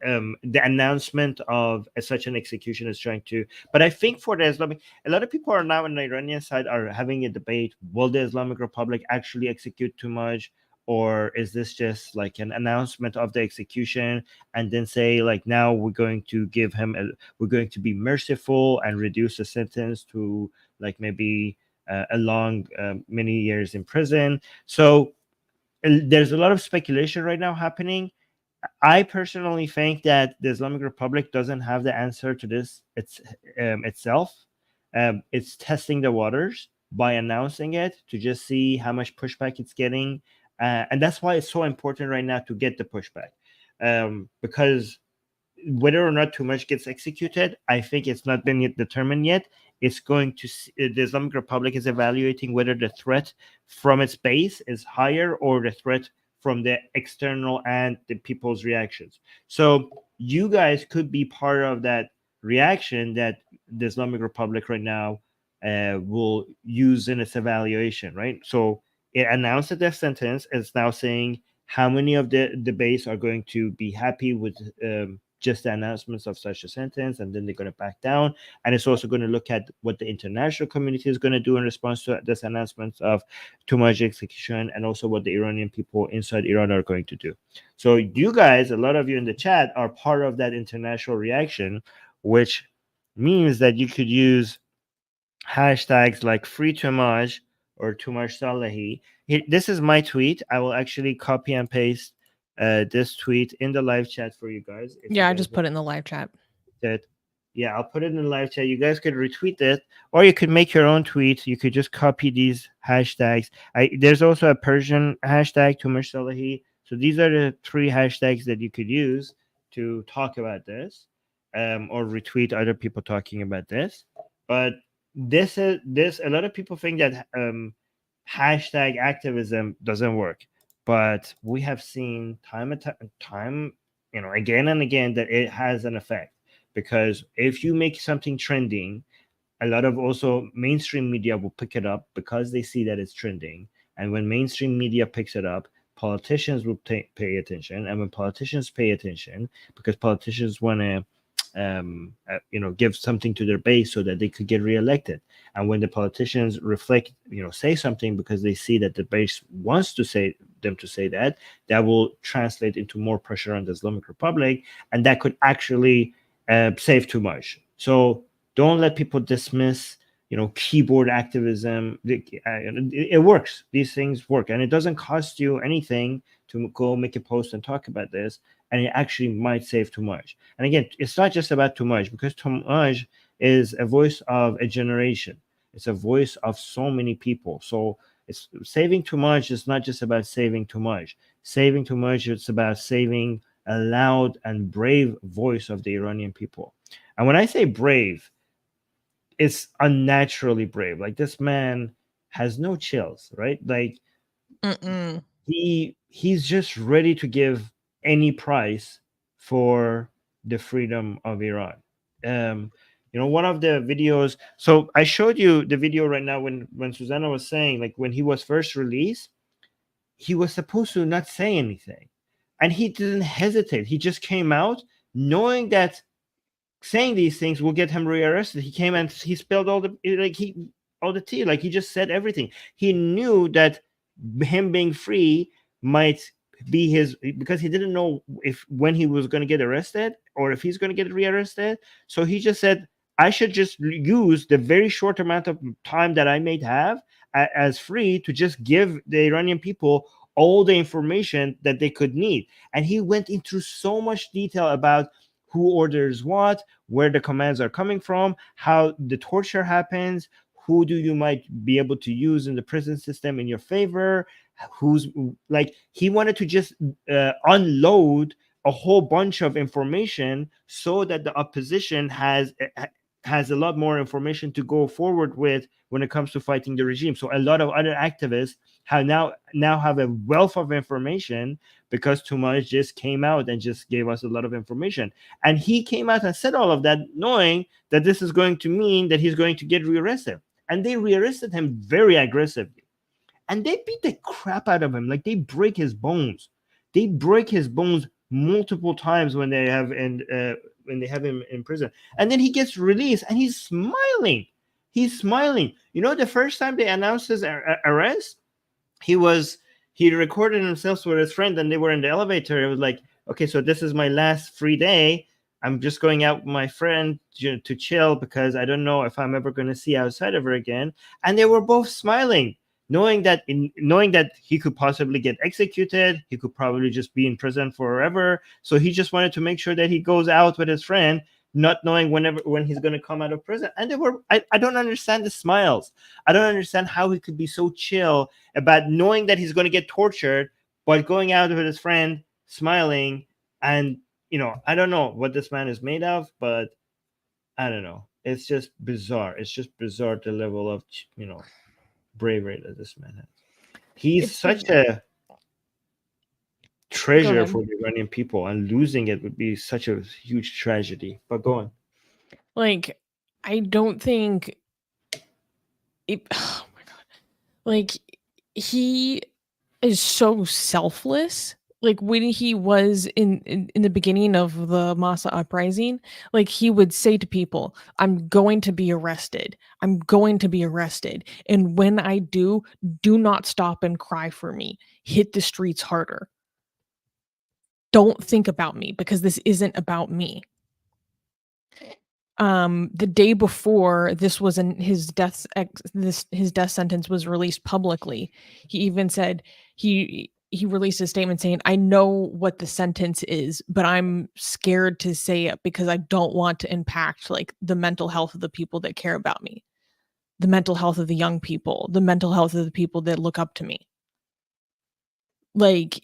Speaker 1: the announcement of such an execution is trying to. But I think for the Islamic, a lot of people are now on the Iranian side are having a debate: will the Islamic Republic actually execute Toomaj, or is this just like an announcement of the execution and then say like now we're going to give him we're going to be merciful and reduce the sentence to like maybe a long many years in prison? So there's a lot of speculation right now happening. I personally think that the Islamic Republic doesn't have the answer to this itself. It's testing the waters by announcing it to just see how much pushback it's getting. And that's why it's so important right now to get the pushback. Because whether or not Toomaj gets executed, I think it's not been yet determined yet. It's going to the Islamic Republic is evaluating whether the threat from its base is higher or the threat from the external and the people's reactions. So you guys could be part of that reaction that the Islamic Republic right now will use in its evaluation, right? So it announced the death sentence. It's now saying how many of the base are going to be happy with just the announcements of such a sentence, and then they're going to back down. And it's also going to look at what the international community is going to do in response to this announcement of Toomaj execution, and also what the Iranian people inside Iran are going to do. So you guys, a lot of you in the chat, are part of that international reaction, which means that you could use hashtags like Free Toomaj or Toomaj Salahi. This is my tweet. I will actually copy and paste this tweet in the live chat for you guys.
Speaker 2: Yeah, I just put it in the live chat.
Speaker 1: Yeah, I'll put it in the live chat. You guys could retweet it, or you could make your own tweet. You could just copy these hashtags. There's also a Persian hashtag, Toomaj Salahi. So these are the 3 hashtags that you could use to talk about this, or retweet other people talking about this. But this a lot of people think that hashtag activism doesn't work, but we have seen time and time, again and again, that it has an effect. Because if you make something trending, a lot of also mainstream media will pick it up because they see that it's trending. And when mainstream media picks it up, politicians will pay attention. And when politicians pay attention, because politicians want to give something to their base so that they could get reelected. And when the politicians say something because they see that the base wants to say that will translate into more pressure on the Islamic Republic, and that could actually save Toomaj. So don't let people dismiss keyboard activism. It works. These things work, and it doesn't cost you anything to go make a post and talk about this, and it actually might save Toomaj. And again, it's not just about Toomaj, because Toomaj is a voice of a generation. It's a voice of so many people. So it's saving Toomaj is not just about saving Toomaj. Saving Toomaj is about saving a loud and brave voice of the Iranian people. And when I say brave, it's unnaturally brave. Like, this man has no chills, right? Like, he's just ready to give any price for the freedom of Iran. One of the videos, so I showed you the video right now when Susanna was saying, like, when he was first released, he was supposed to not say anything, and he didn't hesitate. He just came out knowing that saying these things will get him rearrested. He came and he spilled all the tea. Like, he just said everything. He knew that him being free might be his, because he didn't know when he was going to get arrested or if he's going to get rearrested. So he just said, I should just use the very short amount of time that I may have as free to just give the Iranian people all the information that they could need. And he went into so much detail about who orders what, where the commands are coming from, how the torture happens, who do you might be able to use in the prison system in your favor, who's like, he wanted to just unload a whole bunch of information so that the opposition has a lot more information to go forward with when it comes to fighting the regime. So a lot of other activists have now have a wealth of information because Toomaj just came out and just gave us a lot of information. And he came out and said all of that knowing that this is going to mean that he's going to get rearrested. And they rearrested him very aggressively. And they beat the crap out of him. Like, they break his bones. They break his bones multiple times when they have him in prison. And then he gets released and he's smiling. He's smiling. You know, the first time they announced his arrest, he recorded himself with his friend and they were in the elevator. It was like, okay, so this is my last free day. I'm just going out with my friend to chill because I don't know if I'm ever going to see outside of her again. And they were both smiling, knowing that he could possibly get executed. He could probably just be in prison forever. So he just wanted to make sure that he goes out with his friend, not knowing when he's going to come out of prison. And they were, I don't understand the smiles. I don't understand how he could be so chill about knowing that he's going to get tortured, but going out with his friend, smiling. And, you know, I don't know what this man is made of, but I don't know. It's just bizarre. It's just bizarre, the level of, you know, bravery that this man has. He's such a treasure for the Iranian people, and losing it would be such a huge tragedy. But go on.
Speaker 2: Like, I don't think it, oh my god, like, he is so selfless. Like, when he was in the beginning of the Massa uprising, like, he would say to people, I'm going to be arrested. I'm going to be arrested. And when I do not stop and cry for me. Hit the streets harder. Don't think about me because this isn't about me. The day before this was his death sentence was released publicly, he even said he released a statement saying, I know what the sentence is, but I'm scared to say it because I don't want to impact like the mental health of the people that care about me, the mental health of the young people, the mental health of the people that look up to me. Like,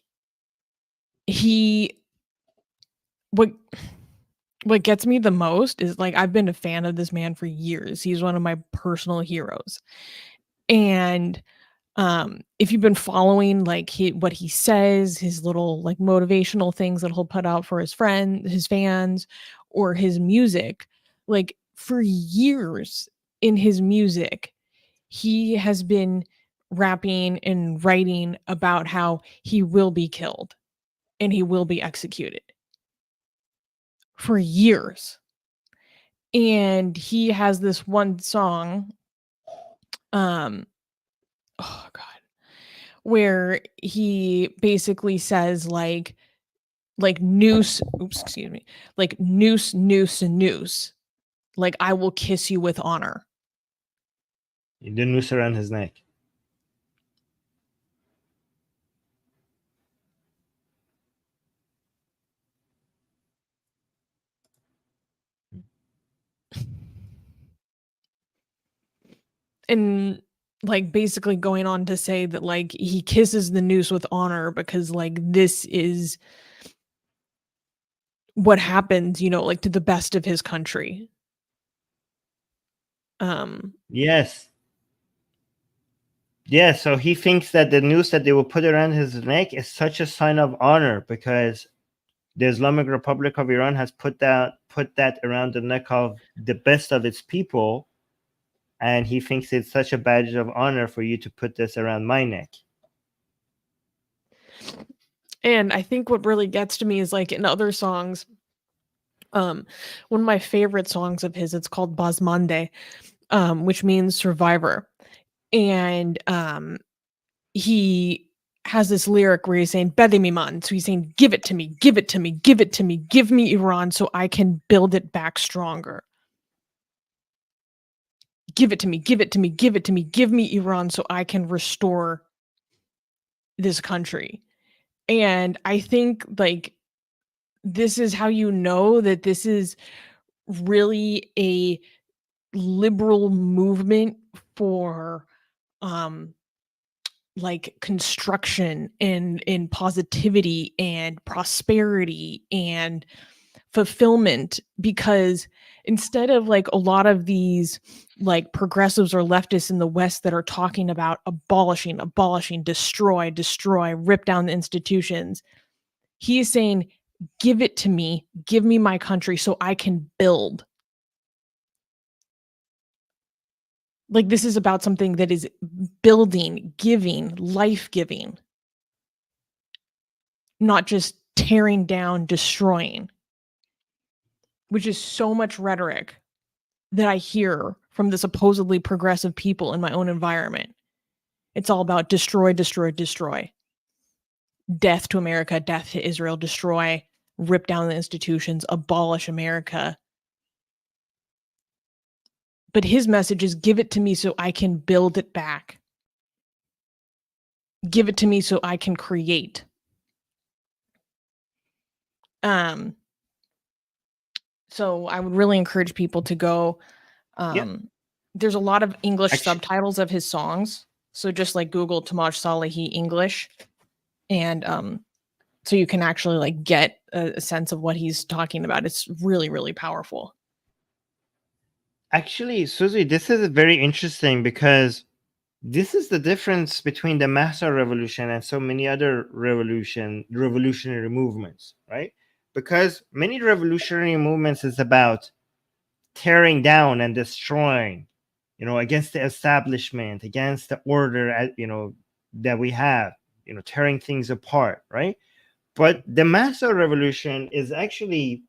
Speaker 2: what gets me the most is, like, I've been a fan of this man for years. He's one of my personal heroes. And if you've been following like what he says, his little like motivational things that he'll put out for his fans, or his music, like, for years in his music, he has been rapping and writing about how he will be killed and he will be executed for years. And he has this one song, oh god, where he basically says like noose, like noose, noose, and noose, like, I will kiss you with honor.
Speaker 1: He didn't noose around his neck.
Speaker 2: And like basically going on to say that like he kisses the noose with honor because like this is what happens, you know, like to the best of his country.
Speaker 1: Yes. Yeah, so he thinks that the noose that they will put around his neck is such a sign of honor because the Islamic Republic of Iran has put that around the neck of the best of its people, and he thinks it's such a badge of honor for you to put this around my neck.
Speaker 2: And I think what really gets to me is like in other songs, one of my favorite songs of his, it's called Bazmande, which means survivor. And he has this lyric where he's saying Bedimiman. So he's saying, give it to me, give it to me, give it to me, give me Iran so I can build it back stronger. Give it to me, give it to me, give it to me, give me Iran so I can restore this country. And I think like this is how you know that this is really a liberal movement for like construction and in positivity and prosperity and fulfillment, because instead of like a lot of these like progressives or leftists in the West that are talking about abolishing, destroy, rip down the institutions, he is saying, give it to me, give me my country so I can build. Like, this is about something that is building, giving, life-giving, not just tearing down, destroying, which is so much rhetoric that I hear from the supposedly progressive people in my own environment. It's all about destroy, destroy, destroy. Death to America, death to Israel, destroy, rip down the institutions, abolish America. But his message is, give it to me so I can build it back. Give it to me so I can create. So I would really encourage people to go. There's a lot of English subtitles of his songs. So just like Google Toomaj Salehi English. And so you can actually like get a sense of what he's talking about. It's really, really powerful.
Speaker 1: Actually, Susie, this is very interesting because this is the difference between the Mahsa revolution and so many other revolutionary movements, right? Because many revolutionary movements is about tearing down and destroying, against the establishment, against the order, that we have, tearing things apart, right? But the Mahsa revolution is actually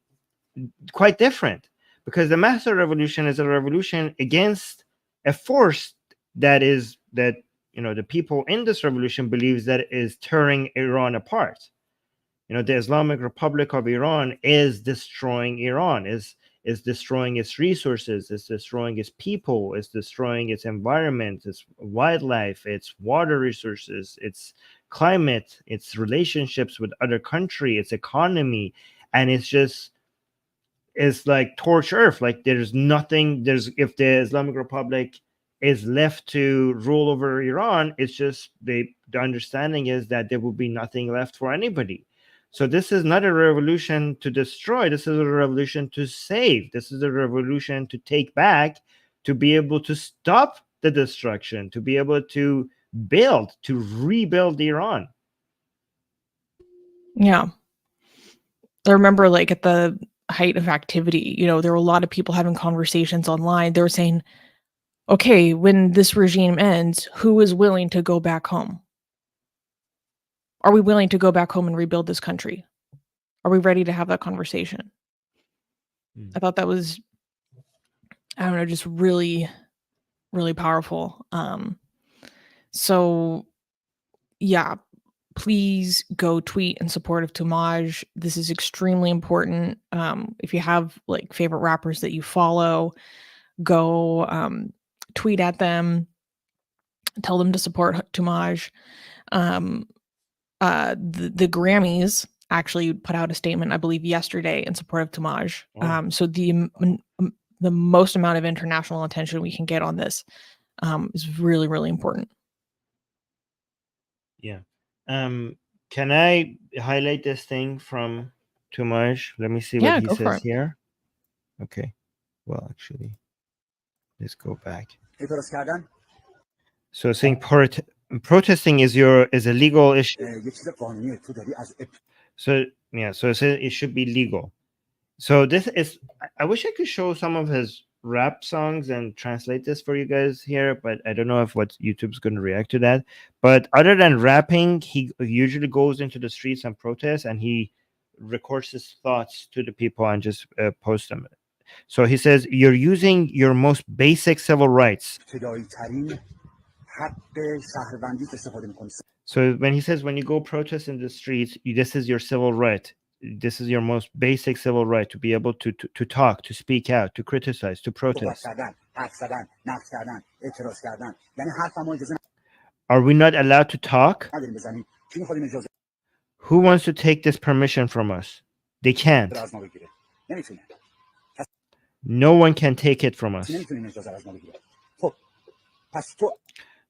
Speaker 1: quite different, because the Mahsa revolution is a revolution against a force that the people in this revolution believes that is tearing Iran apart. The Islamic Republic of Iran is destroying Iran, is destroying its resources, is destroying its people, is destroying its environment, its wildlife, its water resources, its climate, its relationships with other country, its economy, and it's like torch earth. Like if the Islamic Republic is left to rule over Iran, it's just the understanding is that there will be nothing left for anybody. So this is not a revolution to destroy. This is a revolution to save. This is a revolution to take back, to be able to stop the destruction, to be able to rebuild Iran.
Speaker 2: Yeah. I remember like at the height of activity, there were a lot of people having conversations online. They were saying, okay, when this regime ends, who is willing to go back home? Are we willing to go back home and rebuild this country? Are we ready to have that conversation? I thought that was, I don't know, just really, really powerful. So yeah, please go tweet in support of Toomaj. This is extremely important. If you have like favorite rappers that you follow, go tweet at them, tell them to support Toomaj. The Grammys actually put out a statement, I believe, yesterday in support of Toomaj. So the most amount of international attention we can get on this is really, really important.
Speaker 1: Yeah. Can I highlight this thing from Toomaj? Let me see what he says here. Okay. Well, actually, let's go back. So saying protesting is a legal issue. So yeah, so it should be legal. So this is, I wish I could show some of his rap songs and translate this for you guys here, but I don't know if what YouTube's going to react to that. But other than rapping, he usually goes into the streets and protests, and he records his thoughts to the people and just posts them. So he says, you're using your most basic civil rights. So when he says, when you go protest in the streets, this is your civil right. This is your most basic civil right, to be able to talk, to speak out, to criticize, to protest. Are we not allowed to talk? Who wants to take this permission from us? They can't. No one can take it from us.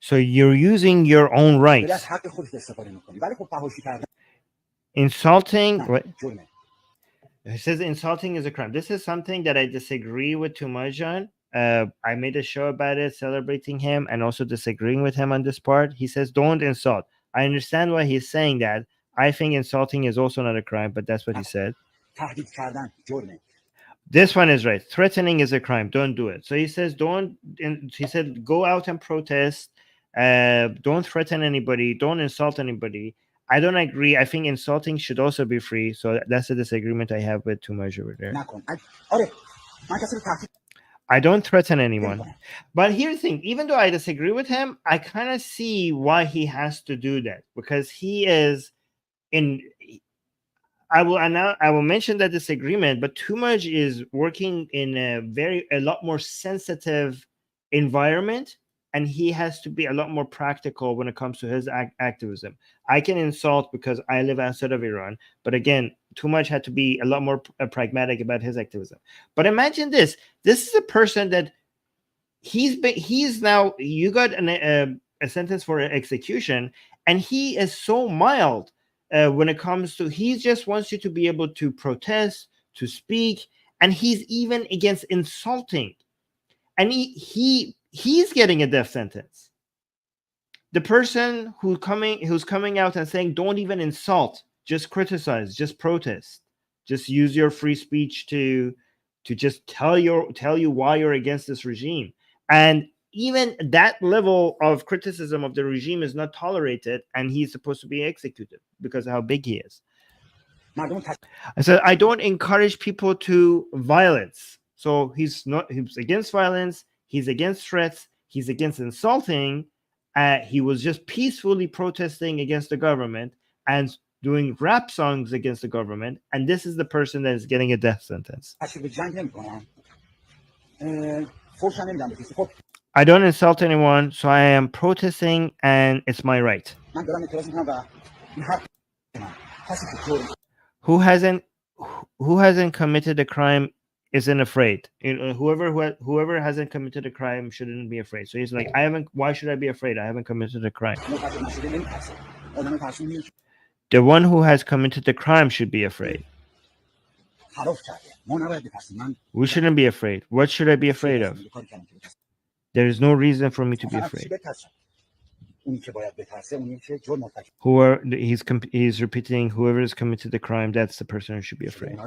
Speaker 1: So you're using your own
Speaker 4: داری از
Speaker 1: rights.
Speaker 4: حق خودت استفاده میکنی ولی خب فحاشی کردن
Speaker 1: Insulting. What?
Speaker 4: جرمه.
Speaker 1: It says insulting is a crime. This is something that I disagree with Toomaj on. I made a show about it, celebrating him and also disagreeing with him on this part. He says, don't insult. I understand why he's saying that. I think insulting is also not a crime, but that's what he said.
Speaker 4: تهدید کردن جرمه.
Speaker 1: This one is right. Threatening is a crime. Don't do it. So he says, he said, go out and protest. Don't threaten anybody. Don't insult anybody. I don't agree. I think insulting should also be free. So that's a disagreement I have with Toomaj over there.
Speaker 4: نکن. آره من کسی رو تهدید
Speaker 1: I don't threaten anyone.
Speaker 4: نمی‌کنم.
Speaker 1: But here's the thing, even though I disagree with him, I kind of see why he has to do that, because he is in. I will mention that disagreement, but Toomaj is working in a lot more sensitive environment, and he has to be a lot more practical when it comes to his activism. I can insult because I live outside of Iran, but again, Toomaj had to be a lot more pragmatic about his activism. But imagine this: this is a person that he's now, you got a sentence for execution, and he is so mild. When it comes to, he just wants you to be able to protest, to speak, and he's even against insulting, and he's getting a death sentence. The person who's coming out and saying, don't even insult, just criticize, just protest, just use your free speech to just tell you why you're against this regime, and even that level of criticism of the regime is not tolerated, and he's supposed to be executed because of how big he is. I said, I don't encourage people to violence. So he's against violence, he's against threats, he's against insulting. He was just peacefully protesting against the government and doing rap songs against the government, and this is the person that is getting a death sentence. I don't insult anyone, so I am protesting, and it's my right. Who hasn't committed a crime isn't afraid. Whoever hasn't committed a crime shouldn't be afraid. So he's like, why should I be afraid? I haven't committed a crime. The one who has committed the crime should be afraid. We shouldn't be afraid. What should I be afraid of? There is no reason for me to be afraid. He's repeating, whoever has committed the crime, that's the person who should be afraid.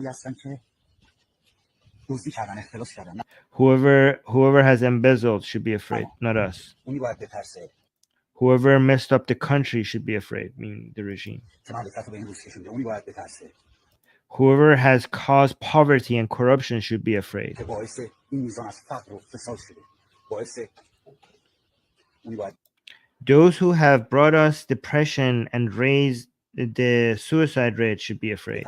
Speaker 1: Whoever has embezzled should be afraid, not us. Whoever messed up the country should be afraid, meaning the regime. Whoever has caused poverty and corruption should be afraid. Those who have brought us depression and raised the suicide rate should be afraid.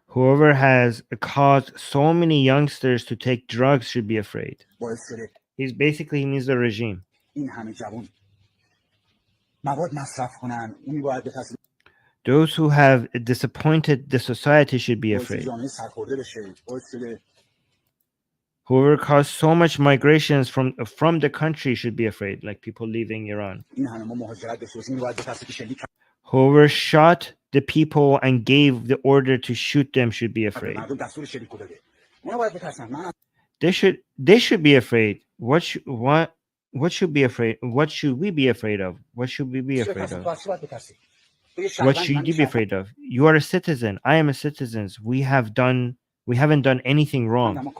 Speaker 1: Whoever has caused so many youngsters to take drugs should be afraid. He means the regime. Those who have disappointed the society should be afraid. Whoever caused so much migrations from the country should be afraid, like people leaving Iran. Whoever shot the people and gave the order to shoot them should be afraid. They should be afraid. What should be afraid? What should we be afraid of? What should we be afraid of? What should you be afraid of? You are a citizen. I am a citizen. We haven't done anything wrong.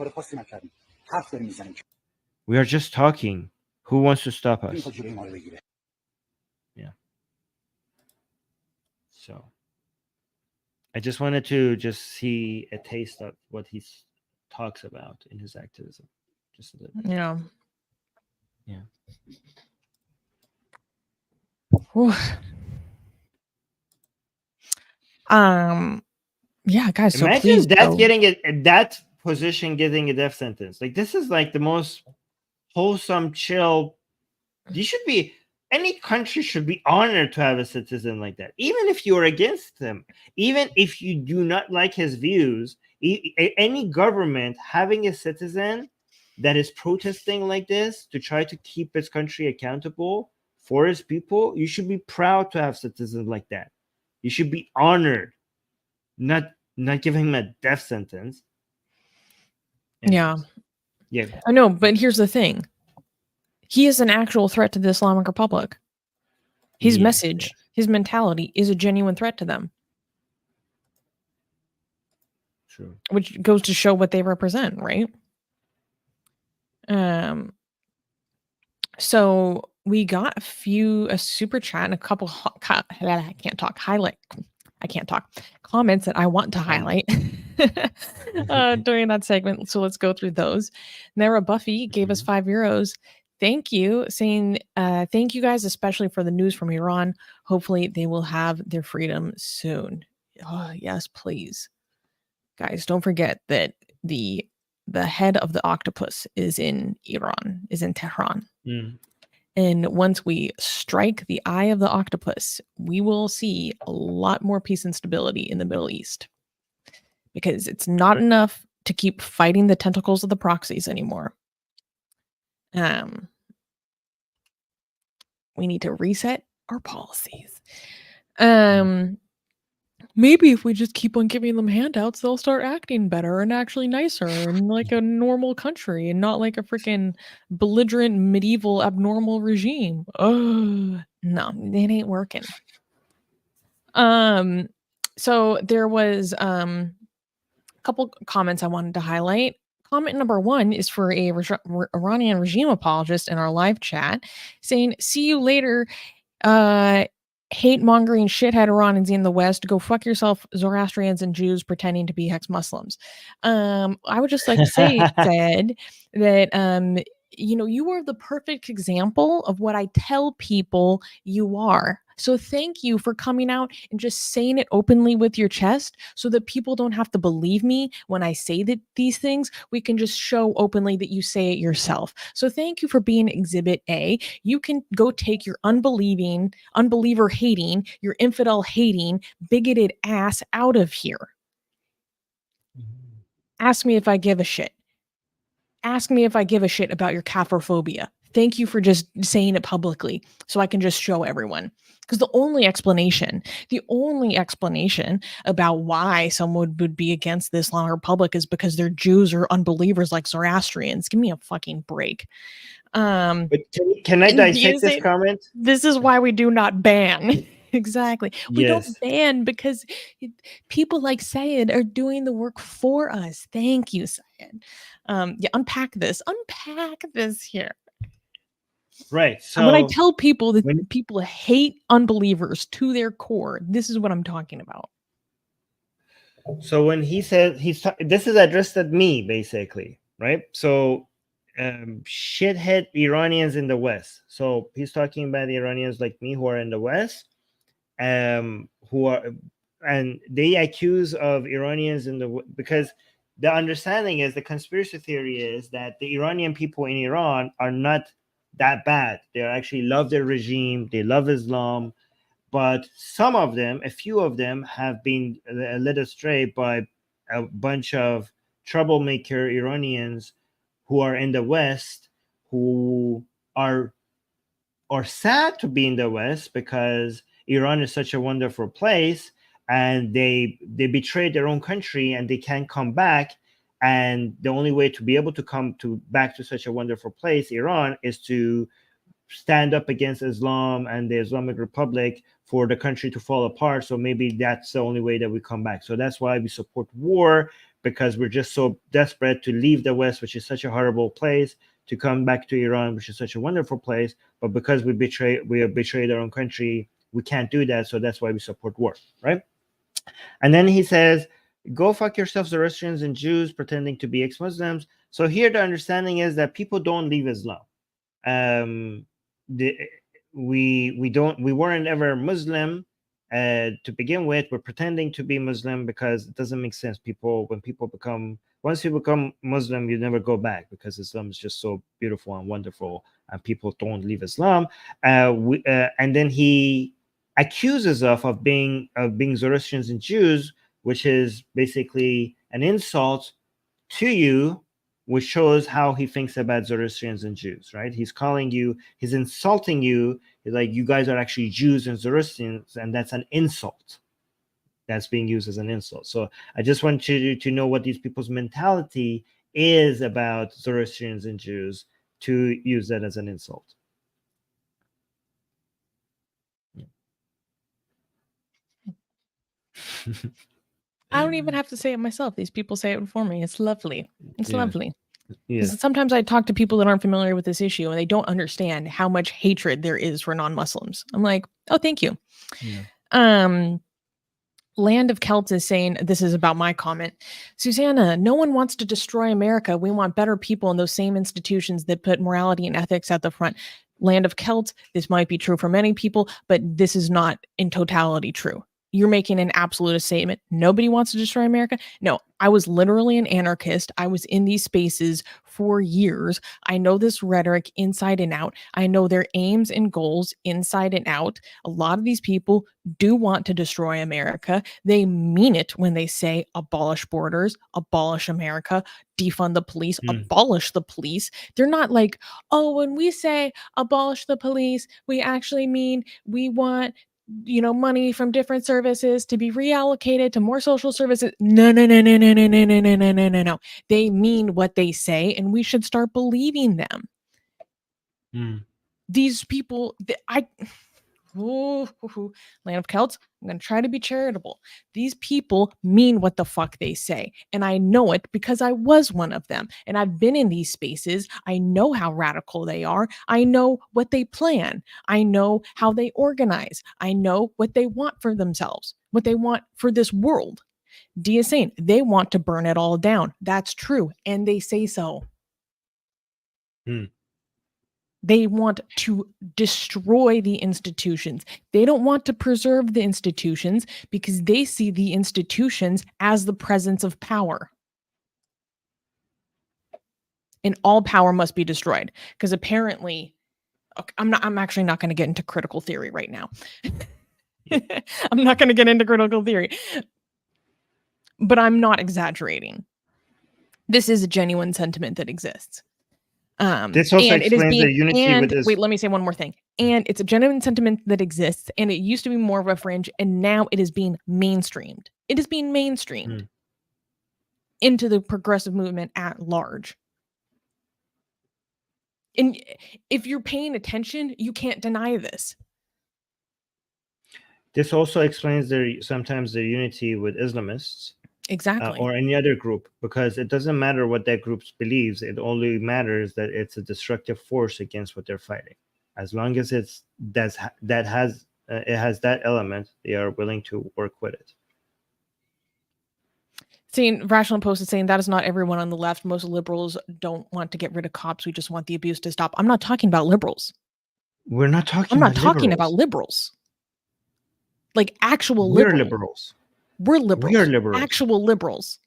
Speaker 1: We are just talking. Who wants to stop us? Yeah. So I just wanted to see a taste of what he talks about in his activism. Just a little bit.
Speaker 2: Yeah.
Speaker 1: Yeah.
Speaker 2: Whew. Yeah, guys. So
Speaker 1: imagine
Speaker 2: please
Speaker 1: that
Speaker 2: go.
Speaker 1: getting that position getting a death sentence. Like, this is like the most wholesome, chill. Any country should be honored to have a citizen like that, even if you're against him, even if you do not like his views. Any government having a citizen that is protesting like this to try to keep its country accountable for its people, you should be proud to have citizens like that. You should be honored, not giving him a death sentence.
Speaker 2: Yeah.
Speaker 1: Yeah.
Speaker 2: I know, but here's the thing. He is an actual threat to the Islamic Republic. His message, his mentality is a genuine threat to them.
Speaker 1: True.
Speaker 2: Which goes to show what they represent, right? So we got a super chat and a couple comments that I want to highlight during that segment. So let's go through those. Nara Buffy gave us €5. Thank you, saying thank you guys, especially for the news from Iran. Hopefully they will have their freedom soon. Oh, yes, please. Guys, don't forget that the head of the octopus is in Iran, is in Tehran. And once we strike the eye of the octopus, we will see a lot more peace and stability in the Middle East. Because it's not enough to keep fighting the tentacles of the proxies anymore. We need to reset our policies. Maybe if we just keep on giving them handouts, they'll start acting better and actually nicer and like a normal country and not like a freaking belligerent medieval abnormal regime. Oh, no, it ain't working. So there was a couple comments I wanted to highlight. Comment number 1 is for a Iranian regime apologist in our live chat saying, "See you later, hate-mongering shithead Iranians in the West. Go fuck yourself, Zoroastrians and Jews pretending to be ex-Muslims." I would just like to say, said that, you are the perfect example of what I tell people you are. So thank you for coming out and just saying it openly with your chest so that people don't have to believe me when I say that these things. We can just show openly that you say it yourself. So thank you for being Exhibit A. You can go take your unbeliever hating, your infidel hating, bigoted ass out of here. Ask me if I give a shit. Ask me if I give a shit about your caphrophobia. Thank you for just saying it publicly so I can just show everyone. Because the only explanation about why someone would be against the Islamic Republic is because they're Jews or unbelievers like Zoroastrians. Give me a fucking break.
Speaker 1: But can I dissect this comment?
Speaker 2: This is why we do not ban. Exactly. We don't ban because people like Syed are doing the work for us. Thank you, Syed. Unpack this here.
Speaker 1: Right. So
Speaker 2: and when I tell people that people hate unbelievers to their core, this is what I'm talking about.
Speaker 1: So when he said this is addressed at me, basically, right? So shithead Iranians in the West. So he's talking about the Iranians like me who are in the West, who are, and they accuse of Iranians because the understanding is, the conspiracy theory is that the Iranian people in Iran are not that bad. They actually love their regime. They love Islam. But some of them, a few of them, have been led astray by a bunch of troublemaker Iranians who are in the West, who are sad to be in the West because Iran is such a wonderful place, and they betrayed their own country and they can't come back. And the only way to be able to come back to such a wonderful place, Iran, is to stand up against Islam and the Islamic Republic for the country to fall apart. So maybe that's the only way that we come back. So that's why we support war, because we're just so desperate to leave the West, which is such a horrible place, to come back to Iran, which is such a wonderful place. But because we have betrayed our own country, we can't do that. So that's why we support war, right? And then he says, "Go fuck yourselves, Zoroastrians and Jews pretending to be ex-Muslims." So here the understanding is that people don't leave Islam. We weren't ever Muslim to begin with. We're pretending to be Muslim because it doesn't make sense. Once you become Muslim, you never go back, because Islam is just so beautiful and wonderful, and people don't leave Islam. And then he accuses us of being Zoroastrians and Jews, which is basically an insult to you which shows how he thinks about Zoroastrians and Jews, right? He's calling you, he's insulting you. He's like, you guys are actually Jews and Zoroastrians, and that's an insult. That's being used as an insult. So I just want you to know what these people's mentality is about Zoroastrians and Jews, to use that as an insult.
Speaker 2: I don't even have to say it myself. These people say it for me. It's lovely. It's
Speaker 1: Yeah.
Speaker 2: lovely.
Speaker 1: Yeah.
Speaker 2: 'Cause sometimes I talk to people that aren't familiar with this issue and they don't understand how much hatred there is for non-Muslims. I'm like, oh, thank you.
Speaker 1: Yeah.
Speaker 2: Land of Celts is saying, this is about my comment. Susanna, no one wants to destroy America. We want better people in those same institutions that put morality and ethics at the front. Land of Celts, this might be true for many people, but this is not in totality true. You're making an absolute statement. Nobody wants to destroy America. No, I was literally an anarchist. I was in these spaces for years. I know this rhetoric inside and out. I know their aims and goals inside and out. A lot of these people do want to destroy America. They mean it when they say abolish borders, abolish America, defund the police, abolish the police. They're not like, oh, when we say abolish the police, we actually mean we want money from different services to be reallocated to more social services. No. They mean what they say, and we should start believing them. These people, Land of Celts, I'm going to try to be charitable. These people mean what the fuck they say. And I know it because I was one of them. And I've been in these spaces. I know how radical they are. I know what they plan. I know how they organize. I know what they want for themselves, what they want for this world. Dia is saying they want to burn it all down. That's true. And they say so. They want to destroy the institutions. They don't want to preserve the institutions because they see the institutions as the presence of power. And all power must be destroyed. Because apparently, I'm actually not going to get into critical theory right now. I'm not going to get into critical theory. But I'm not exaggerating. This is a genuine sentiment that exists.
Speaker 1: This also explains the unity with this.
Speaker 2: Wait, let me say one more thing. And it's a genuine sentiment that exists, and it used to be more of a fringe, and now it is being mainstreamed. It is being mainstreamed into the progressive movement at large. And if you're paying attention, you can't deny this.
Speaker 1: This also explains sometimes the unity with Islamists.
Speaker 2: Exactly.
Speaker 1: Or any other group, because it doesn't matter what that group believes. It only matters that it's a destructive force against what they're fighting. As long as it has that element, they are willing to work with it.
Speaker 2: Seeing Rational Post is saying that is not everyone on the left. Most liberals don't want to get rid of cops. We just want the abuse to stop. I'm not talking about liberals.
Speaker 1: We're not talking.
Speaker 2: I'm not talking about liberals. Like actual liberals.
Speaker 1: We're liberals.
Speaker 2: We're liberals.
Speaker 1: We are liberals.
Speaker 2: Actual liberals.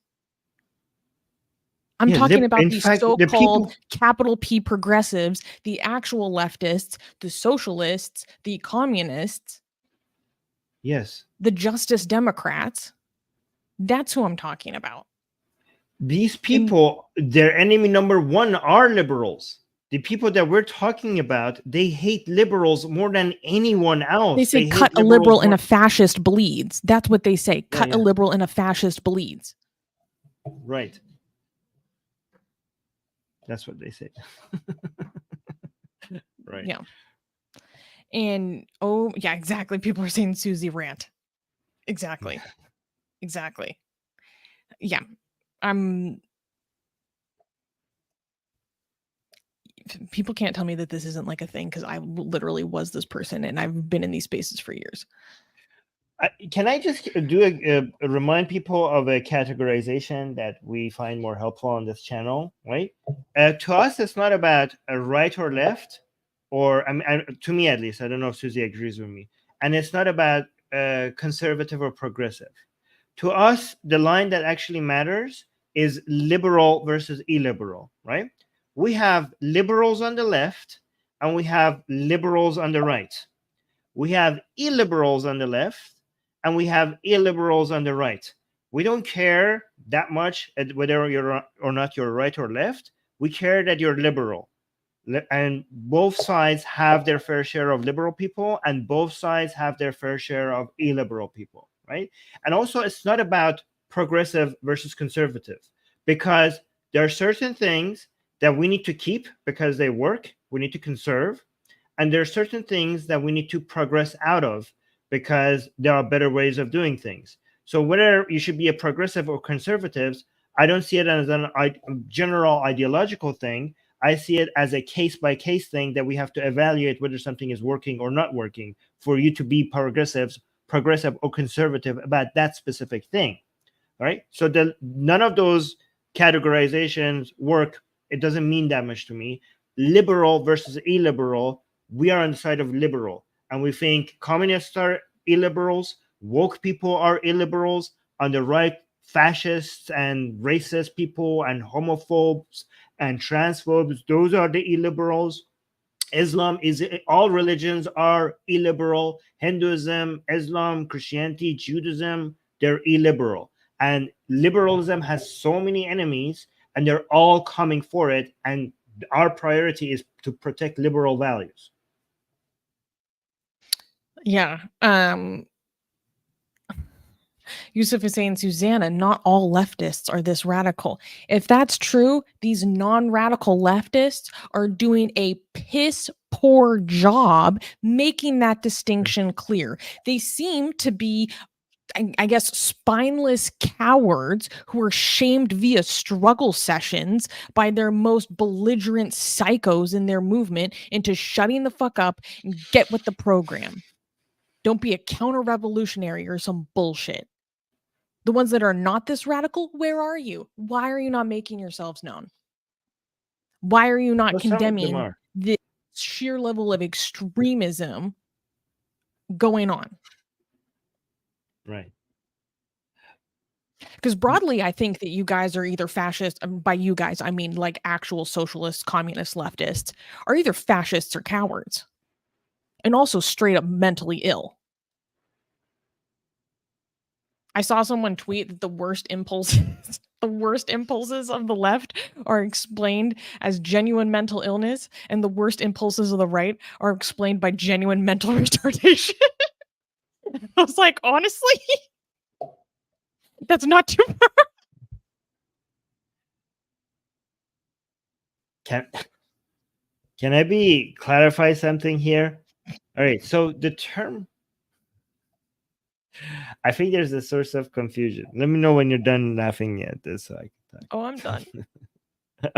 Speaker 2: I'm talking about these so-called capital P progressives, the actual leftists, the socialists, the communists.
Speaker 1: Yes.
Speaker 2: The Justice Democrats. That's who I'm talking about.
Speaker 1: These people, their enemy number one are liberals. The people that we're talking about, they hate liberals more than anyone else.
Speaker 2: They say cut a liberal and a fascist bleeds. That's what they say. Cut a liberal and a fascist bleeds.
Speaker 1: Right. That's what they say. Right.
Speaker 2: Yeah. And oh yeah, exactly. People are saying Susie rant. Exactly. Exactly. Yeah. People can't tell me that this isn't like a thing because I literally was this person and I've been in these spaces for years.
Speaker 1: Can I just do remind people of a categorization that we find more helpful on this channel, right? To us, it's not about a right or left, or to me at least, I don't know if Susie agrees with me, and it's not about conservative or progressive. To us, the line that actually matters is liberal versus illiberal, right? We have liberals on the left and we have liberals on the right. We have illiberals on the left and we have illiberals on the right. We don't care that much, whether you're or not you're right or left. We care that you're liberal. And both sides have their fair share of liberal people, and both sides have their fair share of illiberal people, right? And also, it's not about progressive versus conservative, because there are certain things that we need to keep because they work, we need to conserve, and there are certain things that we need to progress out of because there are better ways of doing things. So whether you should be a progressive or conservatives, I don't see it as a general ideological thing. I see it as a case-by-case thing that we have to evaluate whether something is working or not working for you to be progressive or conservative about that specific thing. All right. So none of those categorizations work. It doesn't mean that much to me. Liberal versus illiberal, we are on the side of liberal. And we think communists are illiberals, woke people are illiberals, on the right, fascists and racist people and homophobes and transphobes, those are the illiberals. Islam is, all religions are illiberal. Hinduism, Islam, Christianity, Judaism, they're illiberal. And liberalism has so many enemies, and they're all coming for it. And our priority is to protect liberal values.
Speaker 2: Yeah. Yusuf is saying, Susanna, not all leftists are this radical. If that's true, these non-radical leftists are doing a piss poor job making that distinction clear. They seem to be, I guess, spineless cowards who are shamed via struggle sessions by their most belligerent psychos in their movement into shutting the fuck up and get with the program. Don't be a counter-revolutionary or some bullshit. The ones that are not this radical, where are you? Why are you not making yourselves known? Why are you not
Speaker 1: Well, some of them
Speaker 2: condemning
Speaker 1: are.
Speaker 2: the sheer level of extremism going on?
Speaker 1: Right.
Speaker 2: Because broadly, I think that you guys are either fascist. By you guys, I mean like actual socialist, communist leftists are either fascists or cowards, and also straight up mentally ill. I saw someone tweet that the worst impulses of the left are explained as genuine mental illness, and the worst impulses of the right are explained by genuine mental retardation. I was like, honestly, that's not too far.
Speaker 1: Can I clarify something here? All right. So the term, I think there's a source of confusion. Let me know when you're done laughing at this, so I can talk.
Speaker 2: Oh, I'm done.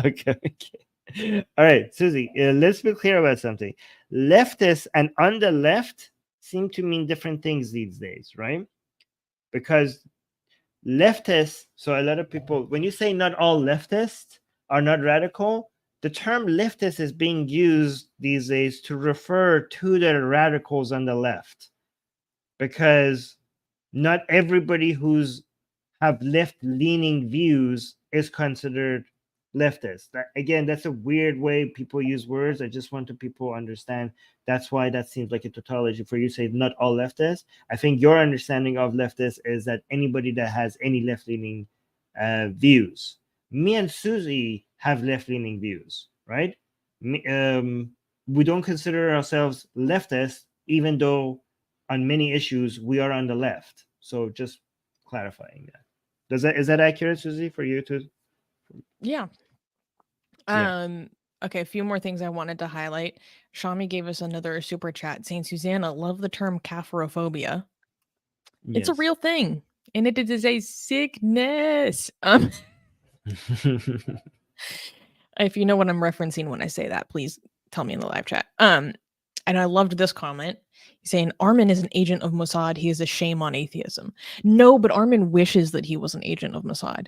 Speaker 1: Okay. All right, Susie, let's be clear about something. Leftists and on the left seem to mean different things these days, right? Because leftists, so a lot of people, when you say not all leftists are not radical, the term leftist is being used these days to refer to the radicals on the left, because not everybody who's have left-leaning views is considered leftist. Again, that's a weird way people use words. I just want people to understand that's why that seems like a tautology for you to say not all leftists. I think your understanding of leftist is that anybody that has any left-leaning views. Me and Susie have left-leaning views, right? We don't consider ourselves leftist, even though on many issues we are on the left. So just clarifying that. Is that accurate, Susie, for you to?
Speaker 2: Yeah. Okay, a few more things I wanted to highlight. Shami gave us another super chat saying, Susanna, love the term caphorophobia. It's a real thing, and it is a sickness. If you know what I'm referencing when I say that, please tell me in the live chat. And I loved this comment saying, Armin is an agent of Mossad. He is a shame on atheism. No, but Armin wishes that he was an agent of Mossad.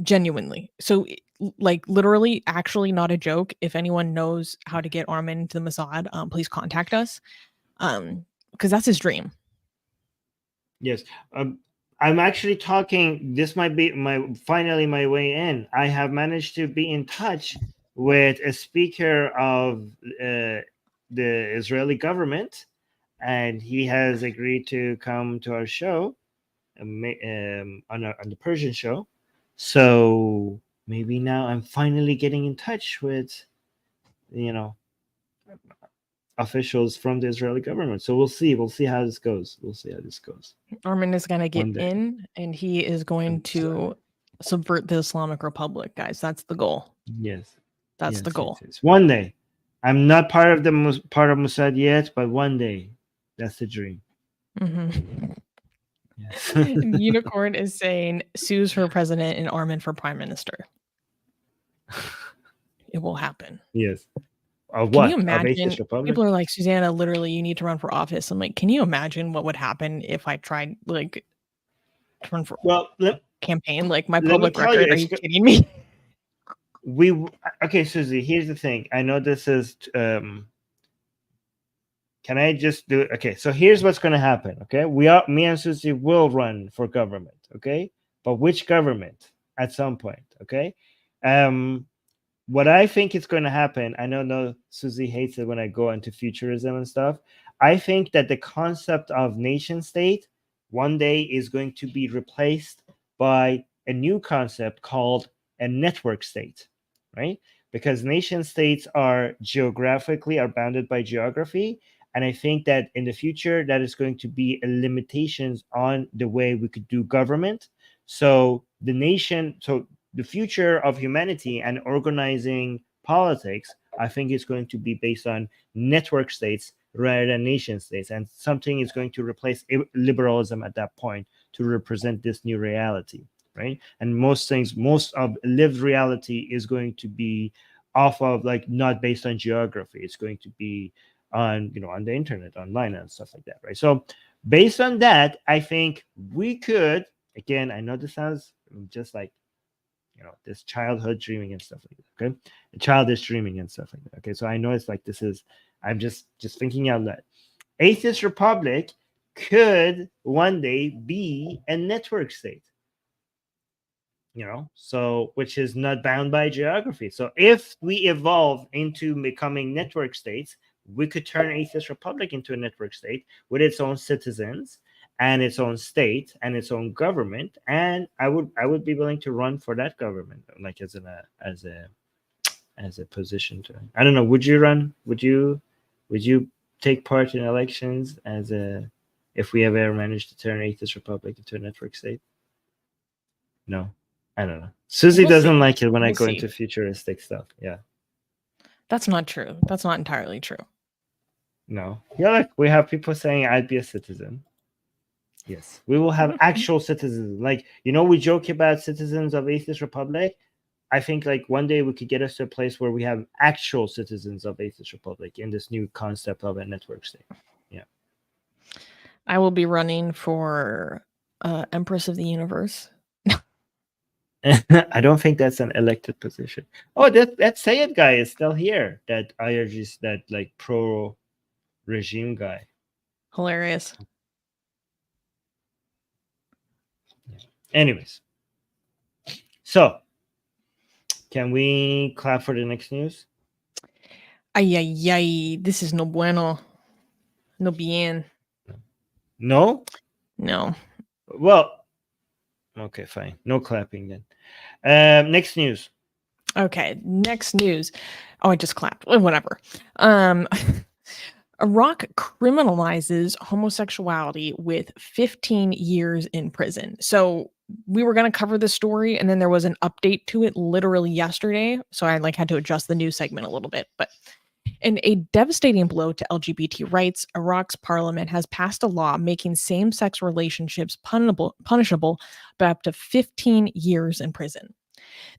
Speaker 2: Genuinely. So, like, literally, actually, not a joke. If anyone knows how to get Armin into the Mossad, please contact us. Because that's his dream.
Speaker 1: Yes. I'm actually talking. This might be finally my way in. I have managed to be in touch with a speaker of the Israeli government, and he has agreed to come to our show. on the Persian show. So maybe now I'm finally getting in touch with, officials from the Israeli government. So we'll see. We'll see how this goes.
Speaker 2: Armin is going to get
Speaker 1: One day.
Speaker 2: in, and he is going to subvert the Islamic Republic, guys. That's the goal.
Speaker 1: Yes.
Speaker 2: That's the goal.
Speaker 1: Yes. One day. I'm not part of Mossad yet, but one day. That's the dream.
Speaker 2: Mm-hmm.
Speaker 1: Yes.
Speaker 2: Unicorn is saying Sue's for president and Armin for prime minister. It will happen.
Speaker 1: Yes.
Speaker 2: Can you imagine? People are like, Susanna, literally, you need to run for office. I'm like, can you imagine what would happen if I tried to run for campaign? Like my public record? Are you kidding me?
Speaker 1: Okay, Susie. Here's the thing. I know this is. Can I just do it? Okay, so here's what's going to happen. Okay, me and Susie will run for government. Okay, but which government? At some point. Okay. What I think is going to happen, I know Susie hates it when I go into futurism and stuff. I think that the concept of nation state one day is going to be replaced by a new concept called a network state, right? Because nation states are bounded by geography. And I think that in the future, that is going to be limitations on the way we could do government. So the future of humanity and organizing politics, I think, is going to be based on network states rather than nation states. And something is going to replace liberalism at that point to represent this new reality, right? And most of lived reality is going to be off of not based on geography. It's going to be on the internet, online and stuff like that, right? So based on that, I think we could, again, I know this sounds just like this childhood dreaming and stuff like that, okay? Childish dreaming and stuff like that, okay? So I know it's I'm just thinking out loud. Atheist Republic could one day be a network state, so which is not bound by geography. So if we evolve into becoming network states, we could turn Atheist Republic into a network state with its own citizens and its own state and its own government, and I would be willing to run for that government, as a position to. I don't know. Would you run? Would you take part in elections if we ever managed to turn Atheist Republic into a network state? No, I don't know. Susie doesn't like it when I go into futuristic stuff. Yeah,
Speaker 2: that's not true. That's not entirely true.
Speaker 1: No, we have people saying I'd be a citizen. Yes, we will have actual citizens. We joke about citizens of Atheist Republic. I think one day we could get us to a place where we have actual citizens of Atheist Republic in this new concept of a network state. Yeah.
Speaker 2: I will be running for Empress of the Universe.
Speaker 1: I don't think that's an elected position. Oh, that Sayed guy is still here. That IRG, that pro regime guy.
Speaker 2: Hilarious.
Speaker 1: Anyways, so can we clap for the next news?
Speaker 2: Ay, this is no bueno. No bien.
Speaker 1: No?
Speaker 2: No.
Speaker 1: Well, okay, fine. No clapping then. Next news.
Speaker 2: Okay, next news. Oh, I just clapped. Whatever. Iraq criminalizes homosexuality with 15 years in prison. So we were going to cover this story, and then there was an update to it literally yesterday. So I had to adjust the news segment a little bit. But in a devastating blow to LGBT rights, Iraq's parliament has passed a law making same-sex relationships punishable by up to 15 years in prison.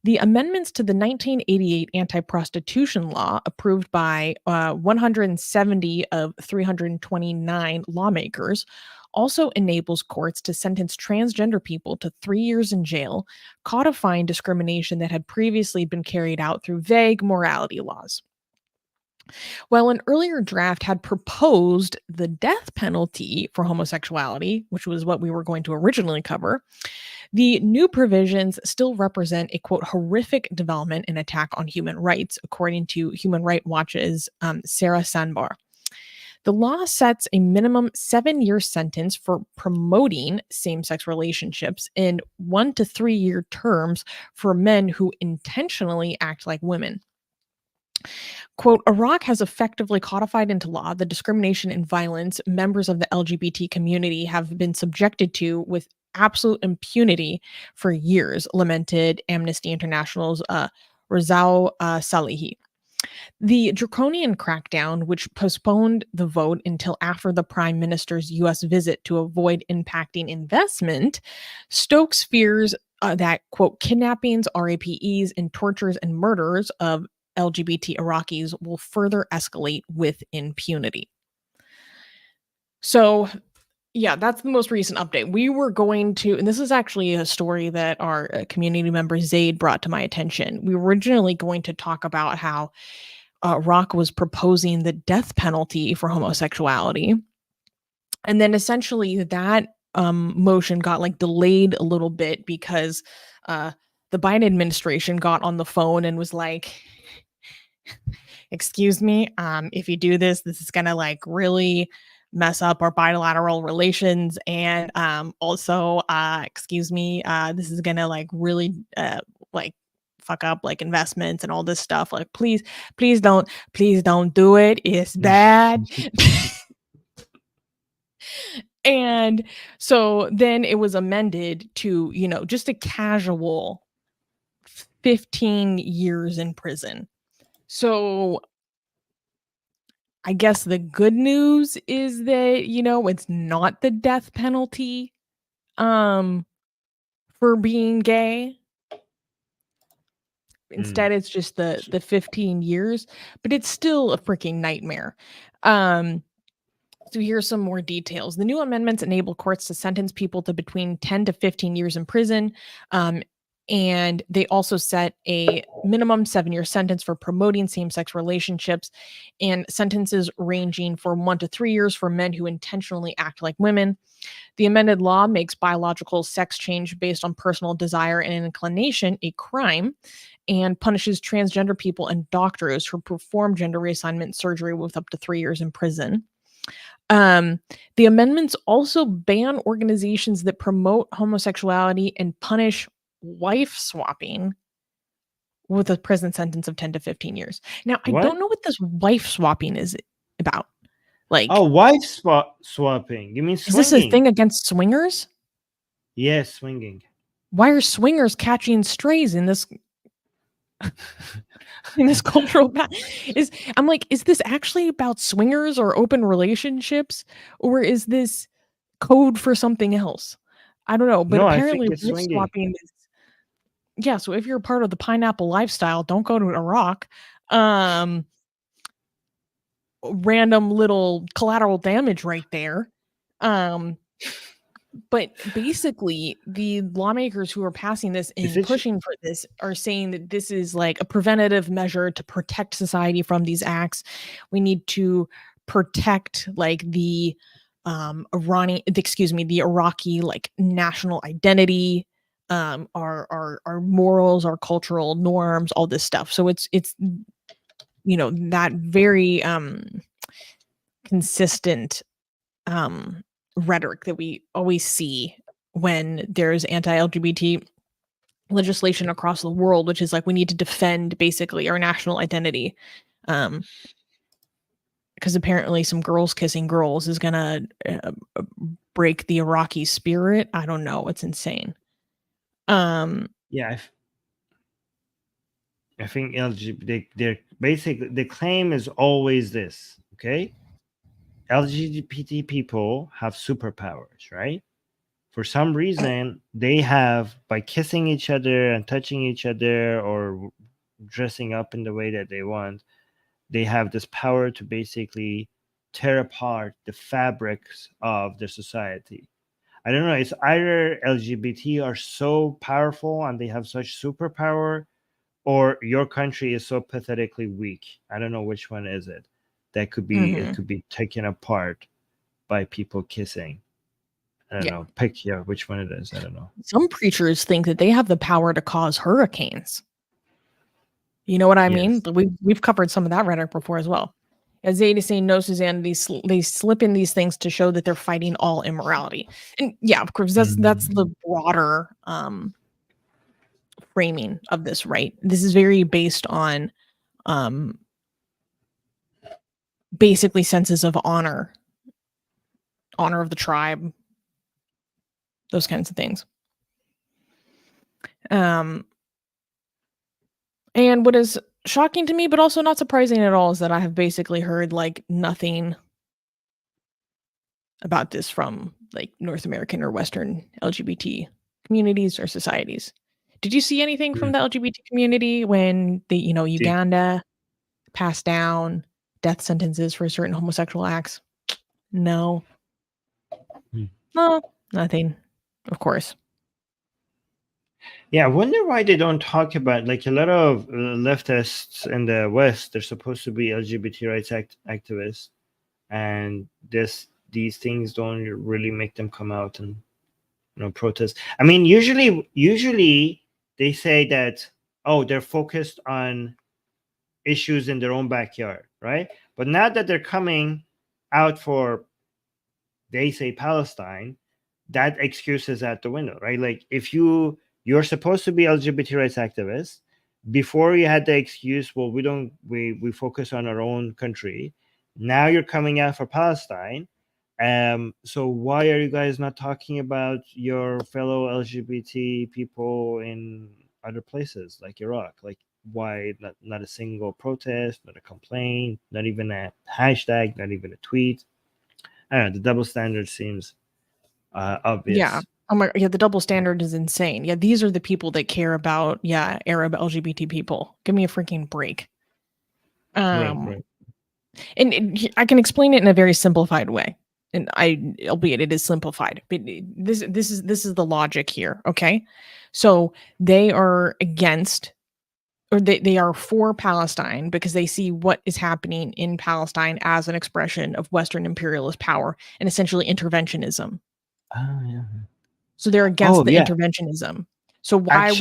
Speaker 2: The amendments to the 1988 anti-prostitution law, approved by 170 of 329 lawmakers, also enables courts to sentence transgender people to 3 years in jail, codifying discrimination that had previously been carried out through vague morality laws. While an earlier draft had proposed the death penalty for homosexuality, which was what we were going to originally cover, the new provisions still represent a, quote, horrific development and attack on human rights, according to Human Rights Watch's Sarah Sandbar. The law sets a minimum 7-year sentence for promoting same-sex relationships and 1 to 3 year terms for men who intentionally act like women. Quote, Iraq has effectively codified into law the discrimination and violence members of the LGBT community have been subjected to with absolute impunity for years, lamented Amnesty International's Rizal Salehi. The draconian crackdown, which postponed the vote until after the prime minister's U.S. visit to avoid impacting investment, stokes fears that, quote, kidnappings, RAPEs, and tortures and murders of LGBT Iraqis will further escalate with impunity. So, yeah, that's the most recent update. We were going to, and this is actually a story that our community member Zaid brought to my attention. We were originally going to talk about how Iraq was proposing the death penalty for homosexuality. And then essentially that motion got like delayed a little bit because the Biden administration got on the phone and was like, excuse me, if you do this, this is going to like really mess up our bilateral relations. And also, excuse me, this is going to like really like fuck up like investments and all this stuff. Like, please don't do it. It's bad. And so then it was amended to, you know, just a casual 15 years in prison. So I guess the good news is that, you know, it's not the death penalty for being gay. Instead, it's just the 15 years, but it's still a freaking nightmare. So here's some more details. The new amendments enable courts to sentence people to between 10 to 15 years in prison. And they also set a minimum 7-year sentence for promoting same-sex relationships and sentences ranging from 1 to 3 years for men who intentionally act like women. The amended law makes biological sex change based on personal desire and inclination a crime and punishes transgender people and doctors who perform gender reassignment surgery with up to 3 years in prison. The amendments also ban organizations that promote homosexuality and punish wife swapping with a prison sentence of 10 to 15 years. Now, I don't know what this wife swapping is about. Like,
Speaker 1: wife swapping. You mean swinging?
Speaker 2: Is this a thing against swingers?
Speaker 1: Yes, swinging.
Speaker 2: Why are swingers catching strays in this in this cultural I'm like, is this actually about swingers or open relationships, or is this code for something else? I don't know, but
Speaker 1: No,
Speaker 2: apparently
Speaker 1: I think it's
Speaker 2: wife
Speaker 1: swinging.
Speaker 2: swapping is, yeah, so if you're part of the pineapple lifestyle, don't go to Iraq. Random little collateral damage right there. But basically, the lawmakers who are passing this and pushing for this are saying that this is like a preventative measure to protect society from these acts. We need to protect like the Iraqi like national identity, our morals, our cultural norms, all this stuff. So it's you know, that very consistent rhetoric that we always see when there's anti-LGBT legislation across the world, which is like we need to defend basically our national identity. Because apparently some girls kissing girls is gonna break the Iraqi spirit. I don't know. It's insane.
Speaker 1: Yeah, I think LGBT, they're basically, the claim is always this, okay? LGBT people have superpowers, right? For some reason, they have, by kissing each other and touching each other or dressing up in the way that they want, they have this power to basically tear apart the fabrics of the society. I don't know, it's either LGBT are so powerful and they have such superpower, or your country is so pathetically weak. I don't know which one is it. That could be, it could be taken apart by people kissing. I don't know. Pick which one it is. I don't know.
Speaker 2: Some preachers think that they have the power to cause hurricanes. You know what I mean? We've covered some of that rhetoric before as well. As Zayd is saying, no, Suzanne, they slip in these things to show that they're fighting all immorality. And yeah, of course, that's the broader framing of this, right? This is very based on basically senses of honor of the tribe, those kinds of things. And what is shocking to me, but also not surprising at all, is that I have basically heard like nothing about this from like North American or Western LGBT communities or societies. Did you see anything from the LGBT community when the, Uganda passed down death sentences for certain homosexual acts? No. No, nothing. Of course.
Speaker 1: Yeah, I wonder why they don't talk about, like, a lot of leftists in the West. They're supposed to be LGBT rights activists, and these things don't really make them come out and protest. I mean, usually they say that, oh, they're focused on issues in their own backyard, right? But now that they're coming out for, they say, Palestine, that excuse is out the window, right? Like, if you're supposed to be LGBT rights activists, before you had the excuse, well, we focus on our own country. Now you're coming out for Palestine. So why are you guys not talking about your fellow LGBT people in other places like Iraq? Like, why not a single protest, not a complaint, not even a hashtag, not even a tweet? I don't know, the double standard seems obvious.
Speaker 2: Yeah. Oh my, yeah, the double standard is insane. Yeah, these are the people that care about, Arab LGBT people. Give me a freaking break.
Speaker 1: Right.
Speaker 2: And I can explain it in a very simplified way. And albeit it is simplified, but this is the logic here. Okay. So they are against, or they are for Palestine because they see what is happening in Palestine as an expression of Western imperialist power and essentially interventionism.
Speaker 1: Oh, yeah.
Speaker 2: So they're against the interventionism. So why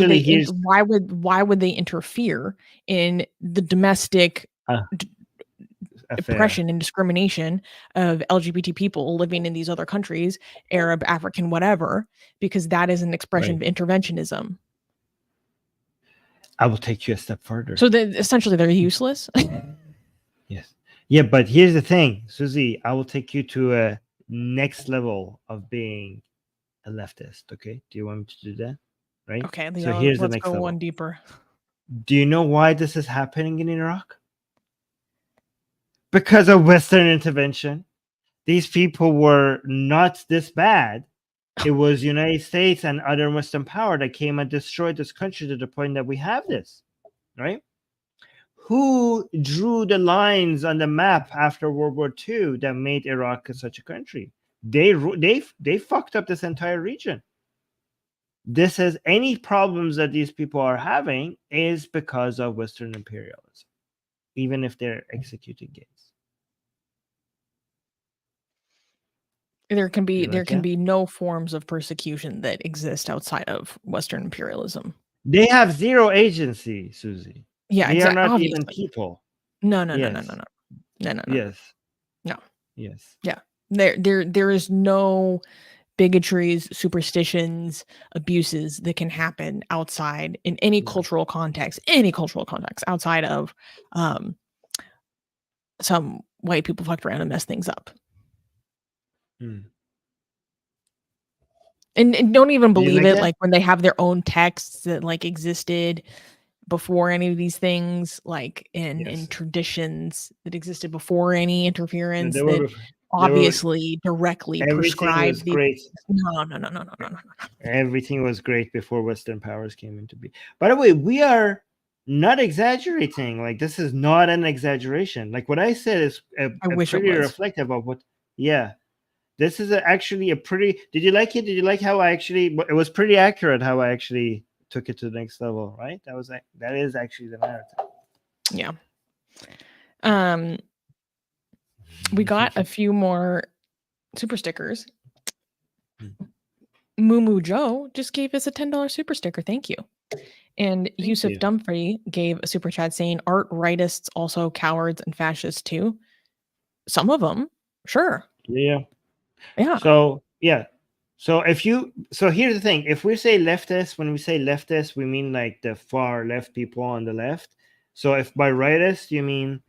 Speaker 2: would they interfere in the domestic oppression and discrimination of LGBT people living in these other countries, Arab, African, whatever, because that is an expression of interventionism.
Speaker 1: I will take you a step further.
Speaker 2: So essentially they're useless.
Speaker 1: Yes. Yeah, but here's the thing, Susie, I will take you to a next level of being a leftist. Okay. Do you want me to do that? Right.
Speaker 2: Okay.
Speaker 1: So here's the
Speaker 2: let's
Speaker 1: next
Speaker 2: go
Speaker 1: level.
Speaker 2: one deeper.
Speaker 1: Do you know why this is happening in Iraq? Because of Western intervention. These people were not this bad. It was United States and other Western power that came and destroyed this country to the point that we have this, right? Who drew the lines on the map after World War II that made Iraq such a country? They fucked up this entire region. This is any problems that these people are having is because of Western imperialism, even if they're executing gays.
Speaker 2: There can be no forms of persecution that exist outside of Western imperialism.
Speaker 1: They have zero agency, Susie.
Speaker 2: Yeah,
Speaker 1: they are not
Speaker 2: obviously.
Speaker 1: even people.
Speaker 2: No.
Speaker 1: Yes.
Speaker 2: No.
Speaker 1: Yes.
Speaker 2: No.
Speaker 1: Yes.
Speaker 2: Yeah. There is no bigotries, superstitions, abuses that can happen outside in any cultural context outside of some white people fucked around and messed things up. And don't even believe it, like when they have their own texts that like existed before any of these things, like in traditions that existed before any interference that obviously directly prescribed. No.
Speaker 1: Everything was great before Western powers came into being. By the way, we are not exaggerating. Like, this is not an exaggeration. Like, what I said is pretty reflective of what. Yeah, this is actually a pretty. Did you like it? Did you like how I actually? It was pretty accurate how I actually took it to the next level, right? That is actually the narrative.
Speaker 2: Yeah. We got a few more super stickers. Moo Joe just gave us a $10 super sticker. Thank you. And Yusuf Dumfrey gave a super chat saying, art rightists also cowards and fascists too. Some of them, sure.
Speaker 1: Yeah.
Speaker 2: Yeah.
Speaker 1: So yeah. So here's the thing. If we say leftist, when we say leftist, we mean like the far left people on the left. So if by rightist you mean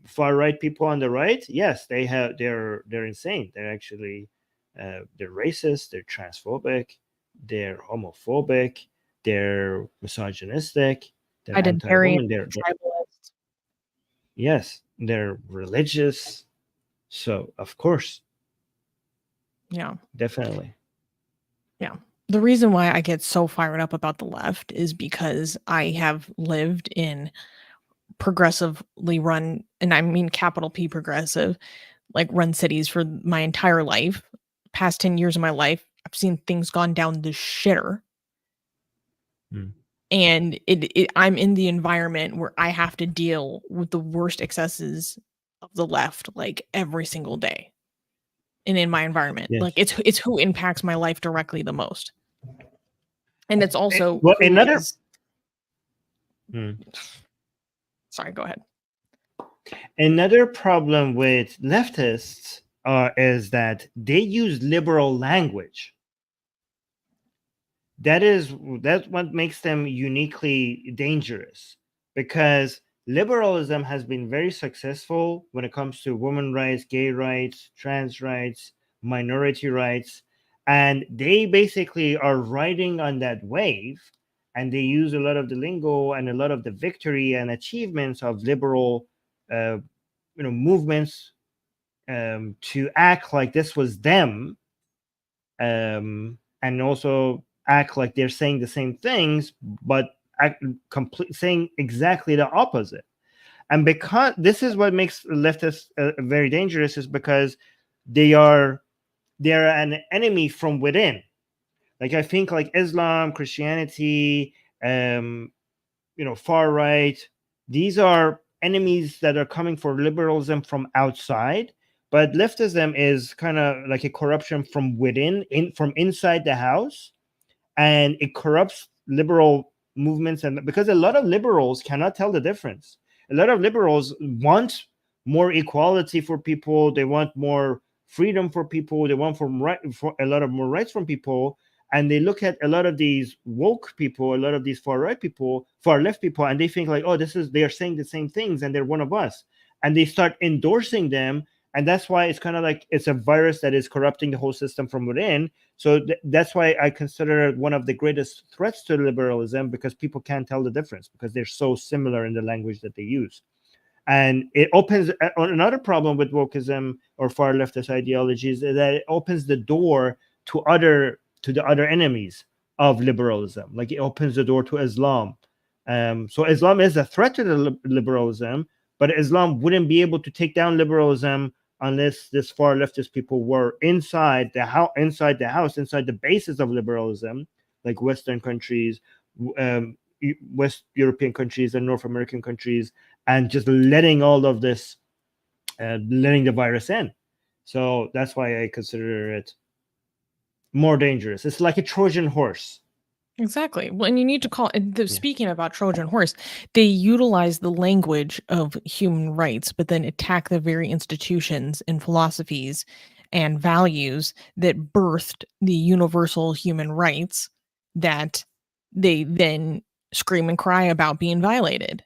Speaker 1: far right people on the right, yes, they're insane. They're actually they're racist, they're transphobic, they're homophobic, they're misogynistic, they're
Speaker 2: Identitarian,
Speaker 1: anti-woman,
Speaker 2: tribalist.
Speaker 1: yes, they're religious. So of course,
Speaker 2: Yeah.
Speaker 1: definitely.
Speaker 2: Yeah. The reason why I get so fired up about the left is because I have lived in progressively run, and I mean capital P progressive, like run cities for my entire life. Past 10 years of my life, I've seen things gone down the shitter. And I'm in the environment where I have to deal with the worst excesses of the left like every single day. And in my environment,
Speaker 1: Yes.
Speaker 2: like it's who impacts my life directly the most. And it's also
Speaker 1: Well,
Speaker 2: who
Speaker 1: another
Speaker 2: is... Sorry, go ahead.
Speaker 1: Another problem with leftists is that they use liberal language. That's what makes them uniquely dangerous, because liberalism has been very successful when it comes to women's rights, gay rights, trans rights, minority rights, and they basically are riding on that wave, and they use a lot of the lingo and a lot of the victory and achievements of liberal movements to act like this was them, and also act like they're saying the same things, but saying exactly the opposite. And because this is what makes leftists very dangerous, is because they're an enemy from within. Like I think like Islam, Christianity, far right, these are enemies that are coming for liberalism from outside, but leftism is kind of like a corruption from within, from inside the house, and it corrupts liberal movements. And because a lot of liberals cannot tell the difference, a lot of liberals want more equality for people, they want more freedom for people, they want for a lot of more rights from people, and they look at a lot of these woke people, a lot of these far right people, far left people, and they think like, oh, they are saying the same things and they're one of us, and they start endorsing them. And that's why it's kind of like it's a virus that is corrupting the whole system from within. So that's why I consider it one of the greatest threats to liberalism, because people can't tell the difference because they're so similar in the language that they use. And it opens another problem with wokeism or far leftist ideologies, is that it opens the door to the other enemies of liberalism. Like it opens the door to Islam. So Islam is a threat to the liberalism, but Islam wouldn't be able to take down liberalism unless this far leftist people were inside the house, inside the basis of liberalism, like Western countries, West European countries, and North American countries, and just letting all of this, letting the virus in. So that's why I consider it more dangerous. It's like a Trojan horse.
Speaker 2: Exactly. Well, and you need to call speaking about Trojan horse, they utilize the language of human rights, but then attack the very institutions and philosophies and values that birthed the universal human rights that they then scream and cry about being violated,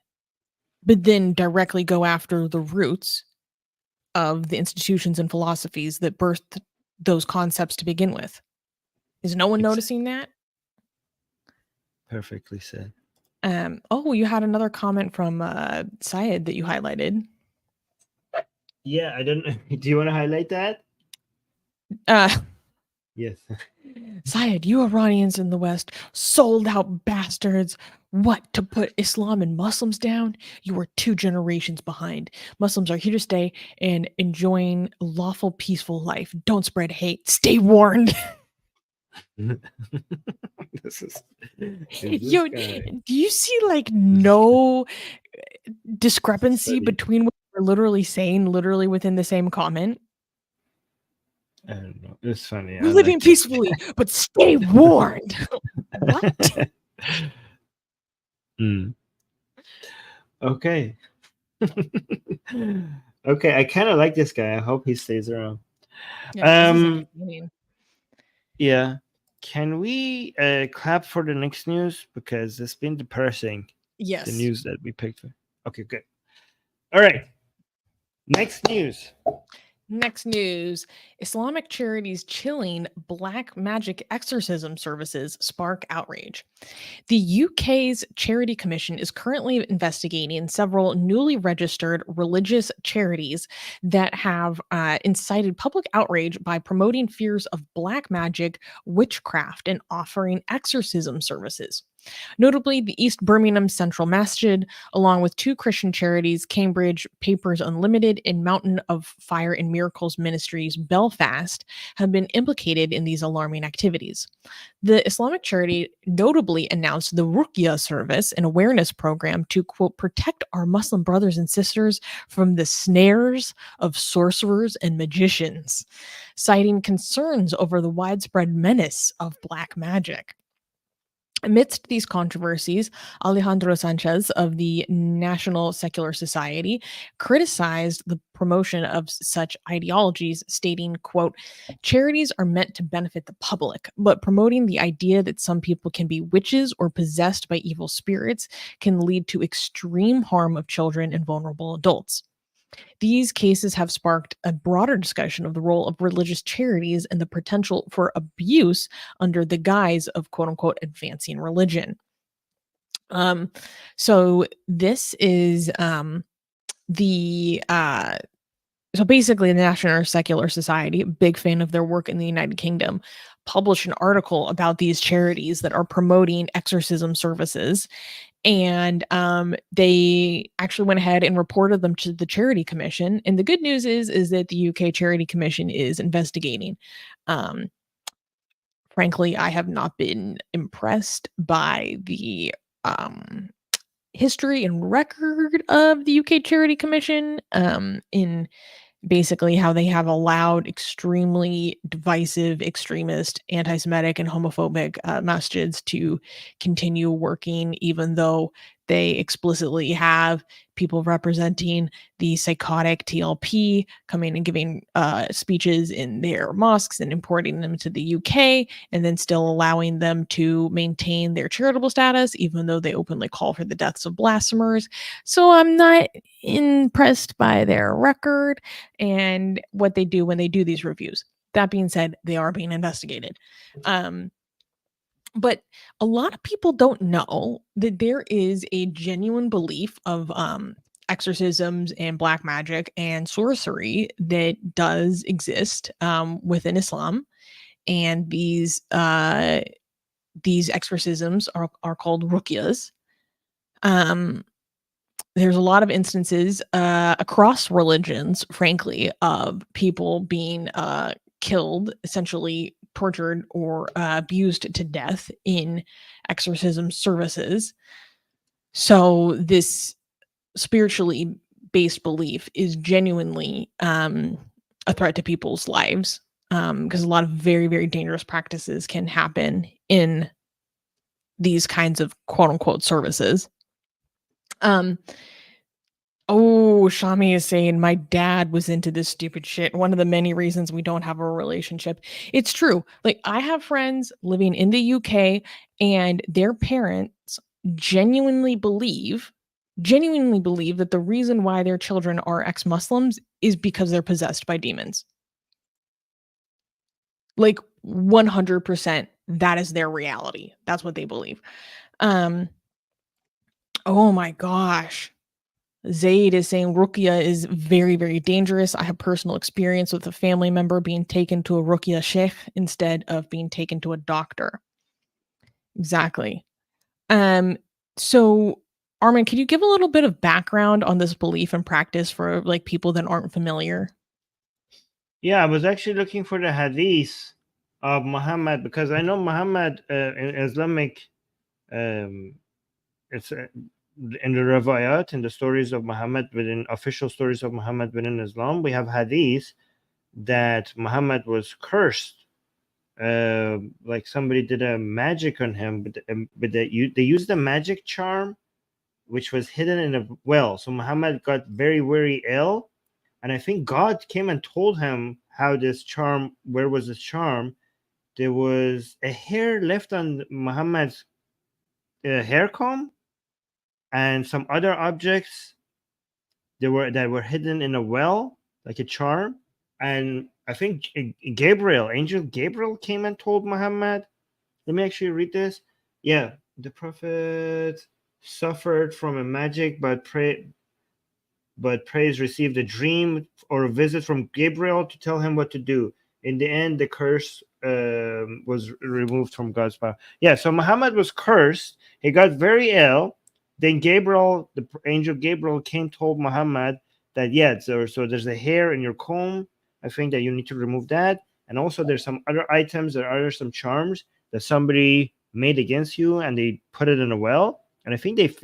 Speaker 2: but then directly go after the roots of the institutions and philosophies that birthed those concepts to begin with. Is no one noticing that?
Speaker 1: Perfectly said.
Speaker 2: Oh, you had another comment from Syed that you highlighted.
Speaker 1: Yeah, I don't know. Do you want to highlight that? Yes.
Speaker 2: Syed, you Iranians in the West, sold out bastards. What, to put Islam and Muslims down? You are 2 generations behind. Muslims are here to stay and enjoying a lawful, peaceful life. Don't spread hate. Stay warned. Yo, do you see like no discrepancy between what we're literally saying, literally within the same comment?
Speaker 1: I don't know. It's funny.
Speaker 2: We're living peacefully, but stay warned. What?
Speaker 1: Okay. Okay, I kind of like this guy. I hope he stays around.
Speaker 2: Yeah, this is entertaining.
Speaker 1: Yeah. Can we clap for the next news? Because it's been depressing,
Speaker 2: Yes.
Speaker 1: the news that we picked. Okay, good. All right. Next news.
Speaker 2: Next news. Islamic charities chilling black magic exorcism services spark outrage. The UK's Charity Commission is currently investigating several newly registered religious charities that have incited public outrage by promoting fears of black magic, witchcraft, and offering exorcism services. Notably, the East Birmingham Central Masjid, along with two Christian charities, Cambridge Papers Unlimited and Mountain of Fire and Miracles Ministries Belfast, have been implicated in these alarming activities. The Islamic charity notably announced the Ruqya service, an awareness program to, quote, protect our Muslim brothers and sisters from the snares of sorcerers and magicians, citing concerns over the widespread menace of black magic. Amidst these controversies, Alejandro Sanchez of the National Secular Society criticized the promotion of such ideologies, stating, quote, charities are meant to benefit the public, but promoting the idea that some people can be witches or possessed by evil spirits can lead to extreme harm of children and vulnerable adults. These cases have sparked a broader discussion of the role of religious charities and the potential for abuse under the guise of quote unquote advancing religion. So this is the so basically the National Secular Society, big fan of their work in the United Kingdom, published an article about these charities that are promoting exorcism services. And they actually went ahead and reported them to the Charity Commission. And the good news is that the UK Charity Commission is investigating. Frankly, I have not been impressed by the history and record of the UK Charity Commission in basically how they have allowed extremely divisive, extremist, anti-Semitic, and homophobic masjids to continue working, even though they explicitly have people representing the psychotic TLP coming and giving speeches in their mosques and importing them to the UK, and then still allowing them to maintain their charitable status, even though they openly call for the deaths of blasphemers. So I'm not impressed by their record and what they do when they do these reviews. That being said, they are being investigated. But a lot of people don't know that there is a genuine belief of exorcisms and black magic and sorcery that does exist within Islam. And these exorcisms are called ruqyas. There's a lot of instances across religions, frankly, of people being killed, essentially tortured or abused to death in exorcism services. So this spiritually based belief is genuinely a threat to people's lives, because a lot of very, very dangerous practices can happen in these kinds of quote unquote services. Oh, Shami is saying my dad was into this stupid shit. One of the many reasons we don't have a relationship. It's true. Like, I have friends living in the UK and their parents genuinely believe that the reason why their children are ex-Muslims is because they're possessed by demons. Like 100%, that is their reality. That's what they believe. Oh my gosh. Zaid is saying Ruqya is very, very dangerous. I have personal experience with a family member being taken to a Ruqya sheikh instead of being taken to a doctor. Exactly. So Armin, could you give a little bit of background on this belief and practice for like people that aren't familiar?
Speaker 1: Yeah, I was actually looking for the hadith of Muhammad, because I know Muhammad in Islamic, it's in the Ravayat, in the stories of Muhammad, within official stories of Muhammad within Islam, we have hadith that Muhammad was cursed. Like somebody did a magic on him, but they used a magic charm which was hidden in a well. So Muhammad got very, very ill, And I think God came and told him how this charm, where was this charm? There was a hair left on Muhammad's hair comb, and some other objects that were hidden in a well, like a charm. And I think Angel Gabriel came and told Muhammad. Let me actually read this. Yeah, the prophet suffered from a magic, but praise received a dream or a visit from Gabriel to tell him what to do. In the end, the curse was removed from God's power. Yeah, so Muhammad was cursed. He got very ill. Then Gabriel, the angel Gabriel, came told Muhammad that, yeah, so there's a hair in your comb. I think that you need to remove that. And also there's some other items, there are some charms that somebody made against you, and they put it in a well. And I think if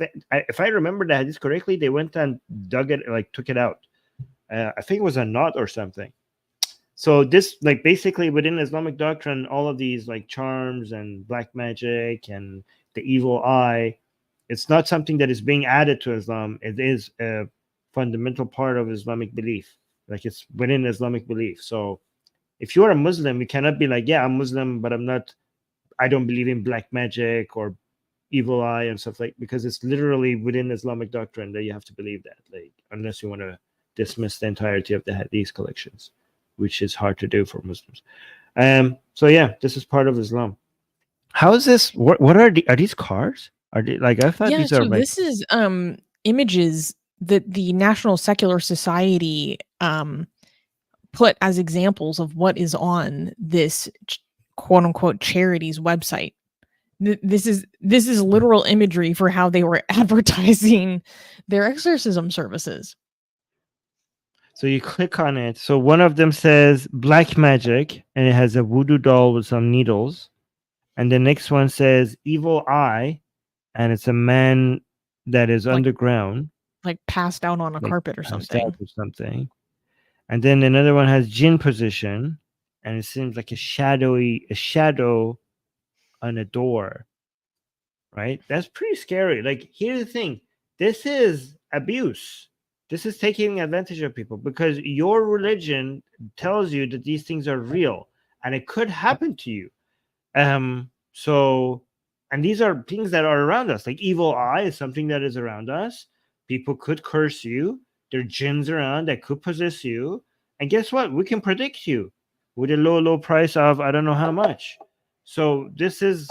Speaker 1: I remember that this correctly, they went and dug it, like took it out. I think it was a knot or something. So this, like, basically within Islamic doctrine, all of these like charms and black magic and the evil eye, it's not something that is being added to Islam. It is a fundamental part of Islamic belief. Like, it's within Islamic belief. So if you're a Muslim, you cannot be like, yeah, I'm Muslim, but I don't believe in black magic or evil eye and stuff, like, because it's literally within Islamic doctrine that you have to believe that, like, unless you want to dismiss the entirety of the Hadith collections, which is hard to do for Muslims. So yeah, this is part of Islam. How is this? What are these cars? Are they, like, I thought these are like,
Speaker 2: this is images that the National Secular Society put as examples of what is on this quote unquote charity's website. This is literal imagery for how they were advertising their exorcism services.
Speaker 1: so you click on it. So one of them says black magic, and it has a voodoo doll with some needles. And the next one says evil eye, and it's a man that is
Speaker 2: Like-
Speaker 1: underground,
Speaker 2: Like passed out on a
Speaker 1: like
Speaker 2: carpet or
Speaker 1: passed out
Speaker 2: something.
Speaker 1: or something. And then another one has jinn position, and it seems like a shadow on a door. Right? That's pretty scary. Like, here's the thing. This is abuse. This is taking advantage of people, because your religion tells you that these things are real and it could happen to you. So, and these are things that are around us. Like evil eye is something that is around us. People could curse you. There are jinns around that could possess you. And guess what? We can predict you with a low price of I don't know how much. So this is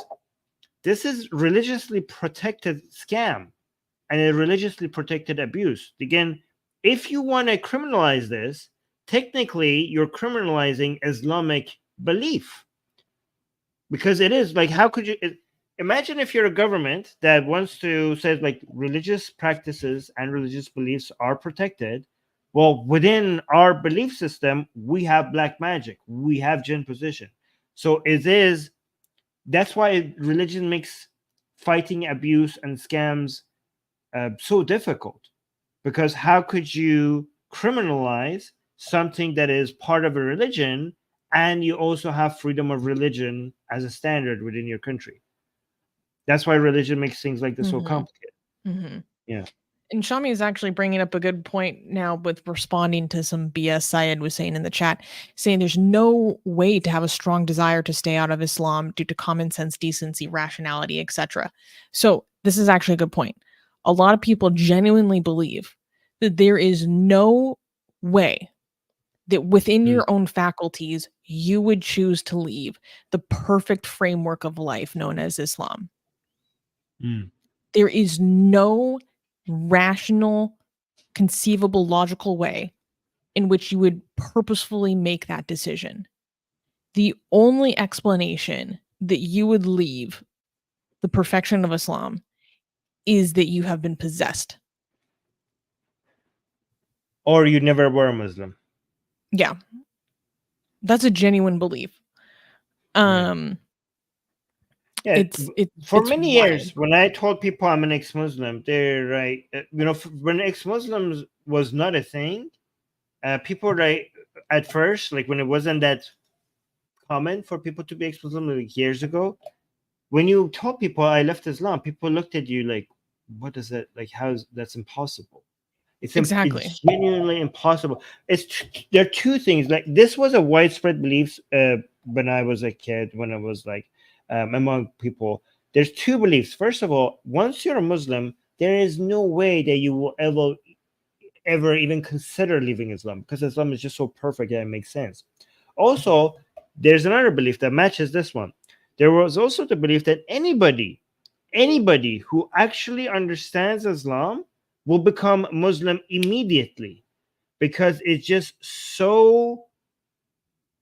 Speaker 1: religiously protected scam and a religiously protected abuse. Again, if you want to criminalize this, technically you're criminalizing Islamic belief, because it is like, how could you imagine if you're a government that wants to say like religious practices and religious beliefs are protected? Well, within our belief system, we have black magic, we have jinn position. So that's why religion makes fighting abuse and scams so difficult, because how could you criminalize something that is part of a religion and you also have freedom of religion as a standard within your country? That's why religion makes things like this so complicated.
Speaker 2: Mm-hmm.
Speaker 1: Yeah.
Speaker 2: And Shami is actually bringing up a good point now with responding to some BS Syed was saying in the chat, saying there's no way to have a strong desire to stay out of Islam due to common sense, decency, rationality, etc. So this is actually a good point. A lot of people genuinely believe that there is no way that within your own faculties, you would choose to leave the perfect framework of life known as Islam. There is no rational, conceivable, logical way in which you would purposefully make that decision. The only explanation that you would leave the perfection of Islam is that you have been possessed.
Speaker 1: Or you never were a Muslim.
Speaker 2: Yeah. That's a genuine belief.
Speaker 1: Yeah,
Speaker 2: it's
Speaker 1: for
Speaker 2: it's
Speaker 1: many
Speaker 2: wild.
Speaker 1: years, when I told people I'm an ex-Muslim, they're like, when ex-Muslims was not a thing, people were like, at first, like when it wasn't that common for people to be ex-Muslim, like years ago, when you told people I left Islam, people looked at you like, what is that? Like, that's impossible.
Speaker 2: Exactly.
Speaker 1: It's genuinely impossible. There are two things. Like, this was a widespread belief when I was a kid, when I was like among people. There's two beliefs. First of all, once you're a Muslim, there is no way that you will ever even consider leaving Islam, because Islam is just so perfect that it makes sense. Also, there's another belief that matches this one. There was also the belief that anybody who actually understands Islam will become Muslim immediately, because it's just so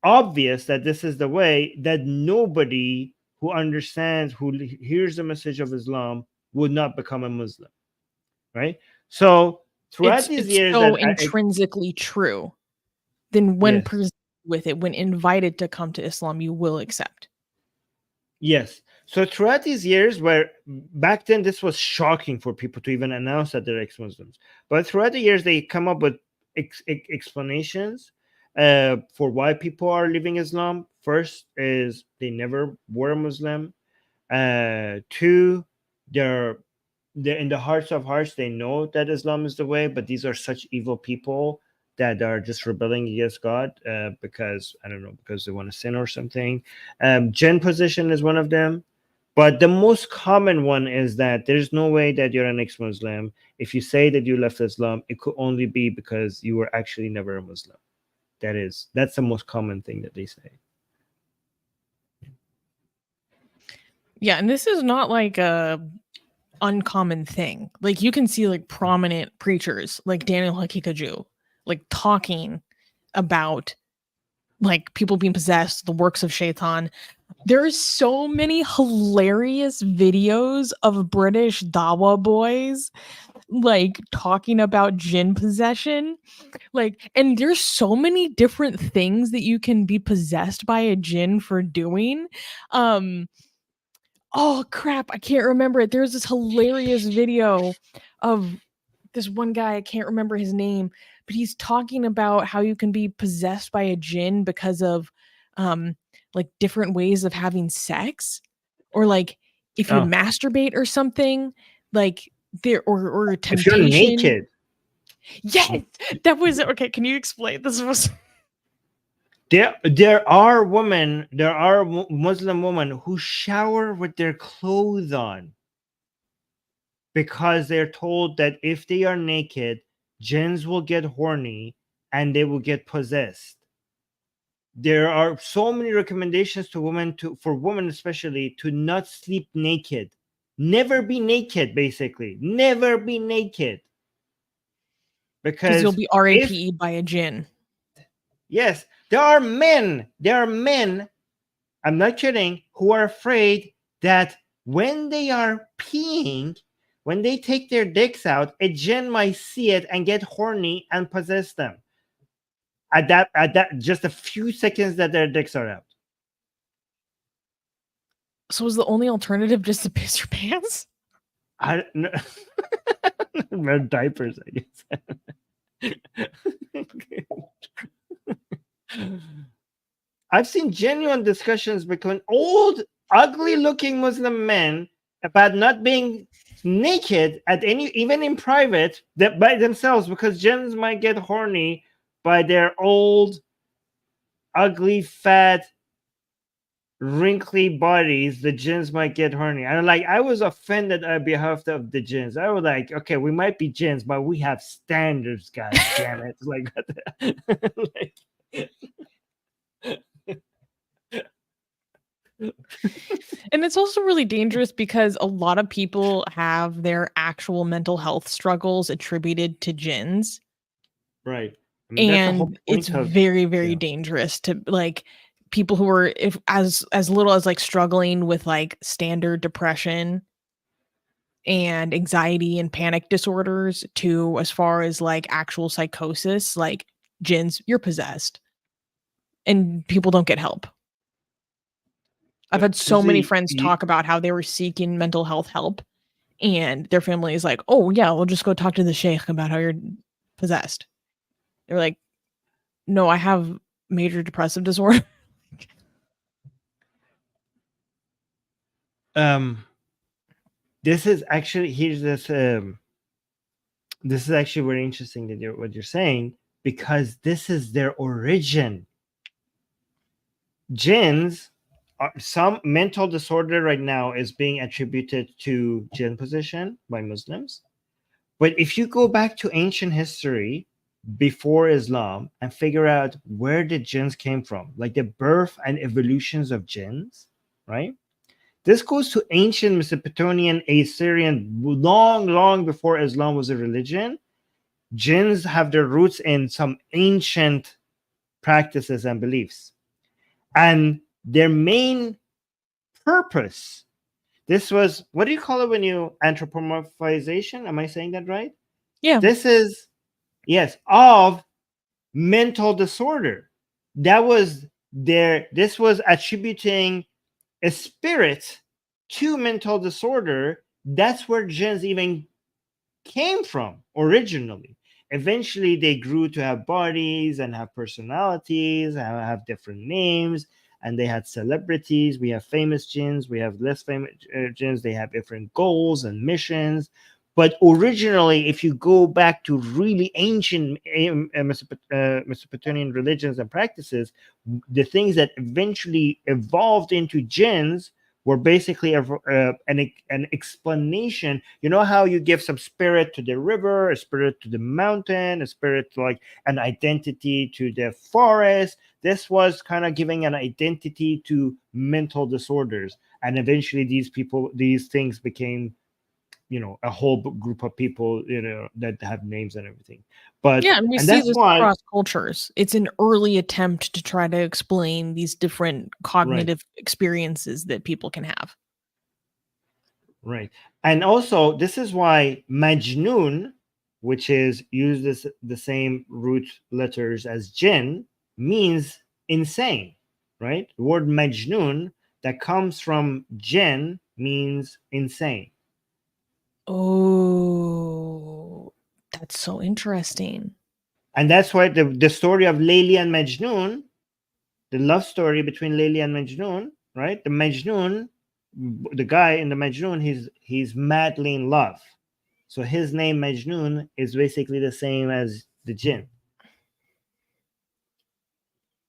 Speaker 1: obvious that this is the way, that nobody who understands, who hears the message of Islam, would not become a Muslim, right? So throughout these years,
Speaker 2: so intrinsically true. Then when
Speaker 1: Yes.
Speaker 2: presented with it, when invited to come to Islam, you will accept.
Speaker 1: Yes. So throughout these years, where back then this was shocking for people to even announce that they're ex-Muslims, but throughout the years they come up with explanations for why people are leaving Islam. First is they never were Muslim. Two, they're in the hearts of hearts, they know that Islam is the way, but these are such evil people that are just rebelling against God because, I don't know, because they want to sin or something. Jinn position is one of them. But the most common one is that there's no way that you're an ex-Muslim. If you say that you left Islam, it could only be because you were actually never a Muslim. That's the most common thing that they say.
Speaker 2: Yeah, and this is not like a uncommon thing. Like, you can see like prominent preachers like Daniel Hakikaju like talking about like people being possessed, the works of Shaitan. There's so many hilarious videos of British Dawa boys like talking about jinn possession. Like, and there's so many different things that you can be possessed by a jinn for doing. Oh crap, I can't remember it. There's this hilarious video of this one guy, I can't remember his name, but he's talking about how you can be possessed by a jinn because of like different ways of having sex, or like if you
Speaker 1: Oh.
Speaker 2: masturbate or something, like there, or
Speaker 1: If you're
Speaker 2: temptation.
Speaker 1: naked.
Speaker 2: Yes, that was okay. Can you explain? This was
Speaker 1: There are women, there are Muslim women who shower with their clothes on because they're told that if they are naked, jinns will get horny and they will get possessed. There are so many recommendations to women, for women especially, to not sleep naked. Never be naked, basically. Never be naked.
Speaker 2: because you'll
Speaker 1: Because
Speaker 2: be RAP'd by a jinn.
Speaker 1: yes, there are men, I'm not kidding, who are afraid that when they are peeing, when they take their dicks out, a jinn might see it and get horny and possess them. At that just a few seconds that their dicks are out.
Speaker 2: So was the only alternative just to piss your pants?
Speaker 1: I no, wear diapers, I guess. I've seen genuine discussions between old, ugly-looking Muslim men about not being naked at even in private, that by themselves, because jinns might get horny by their old, ugly, fat, wrinkly bodies. The jinns might get horny. And I was offended on behalf of the jinns. I was like, okay, we might be jinns, but we have standards, god damn it.
Speaker 2: And it's also really dangerous because a lot of people have their actual mental health struggles attributed to jinns.
Speaker 1: Right. I mean, that's the whole
Speaker 2: And
Speaker 1: point
Speaker 2: it's
Speaker 1: of,
Speaker 2: very, very
Speaker 1: yeah.
Speaker 2: dangerous to like people who are if as little as like struggling with like standard depression and anxiety and panic disorders, to as far as like actual psychosis, like jinns, you're possessed. And people don't get help. I've had so many friends talk about how they were seeking mental health help and their family is like, oh yeah, we'll just go talk to the sheikh about how you're possessed. They're like, no, I have major depressive disorder.
Speaker 1: This is actually, here's this This is actually very interesting that what you're saying, because this is their origin. Jinns, some mental disorder right now is being attributed to jinn possession by Muslims. But if you go back to ancient history before Islam and figure out where the jinns came from, like the birth and evolutions of jinns, right? This goes to ancient Mesopotamian, Assyrian, long before Islam was a religion. Jinns have their roots in some ancient practices and beliefs. And their main purpose, this was, what do you call it when you anthropomorphization? Am I saying that right?
Speaker 2: Yeah.
Speaker 1: This is, yes, of mental disorder. That was this was attributing a spirit to mental disorder. That's where jinns even came from originally. Eventually, they grew to have bodies and have personalities and have different names. And they had celebrities. We have famous jinns. We have less famous jinns. They have different goals and missions. But originally, if you go back to really ancient Mesopotamian religions and practices, the things that eventually evolved into jinns were basically an explanation. You know how you give some spirit to the river, a spirit to the mountain, a spirit to like an identity to the forest. This was kind of giving an identity to mental disorders. And eventually these things became, a whole group of people, that have names and everything. But
Speaker 2: Yeah, and we
Speaker 1: and
Speaker 2: see
Speaker 1: that's
Speaker 2: this
Speaker 1: why,
Speaker 2: across cultures. It's an early attempt to try to explain these different cognitive experiences that people can have.
Speaker 1: right. And also, this is why Majnun, which is used as the same root letters as jinn, means insane, right? The word Majnun that comes from jinn means insane.
Speaker 2: Oh, that's so interesting.
Speaker 1: And that's why the story of Layli and Majnun, the love story between Layli and Majnun, right? The guy in the Majnun, he's madly in love. So his name Majnun is basically the same as the jinn.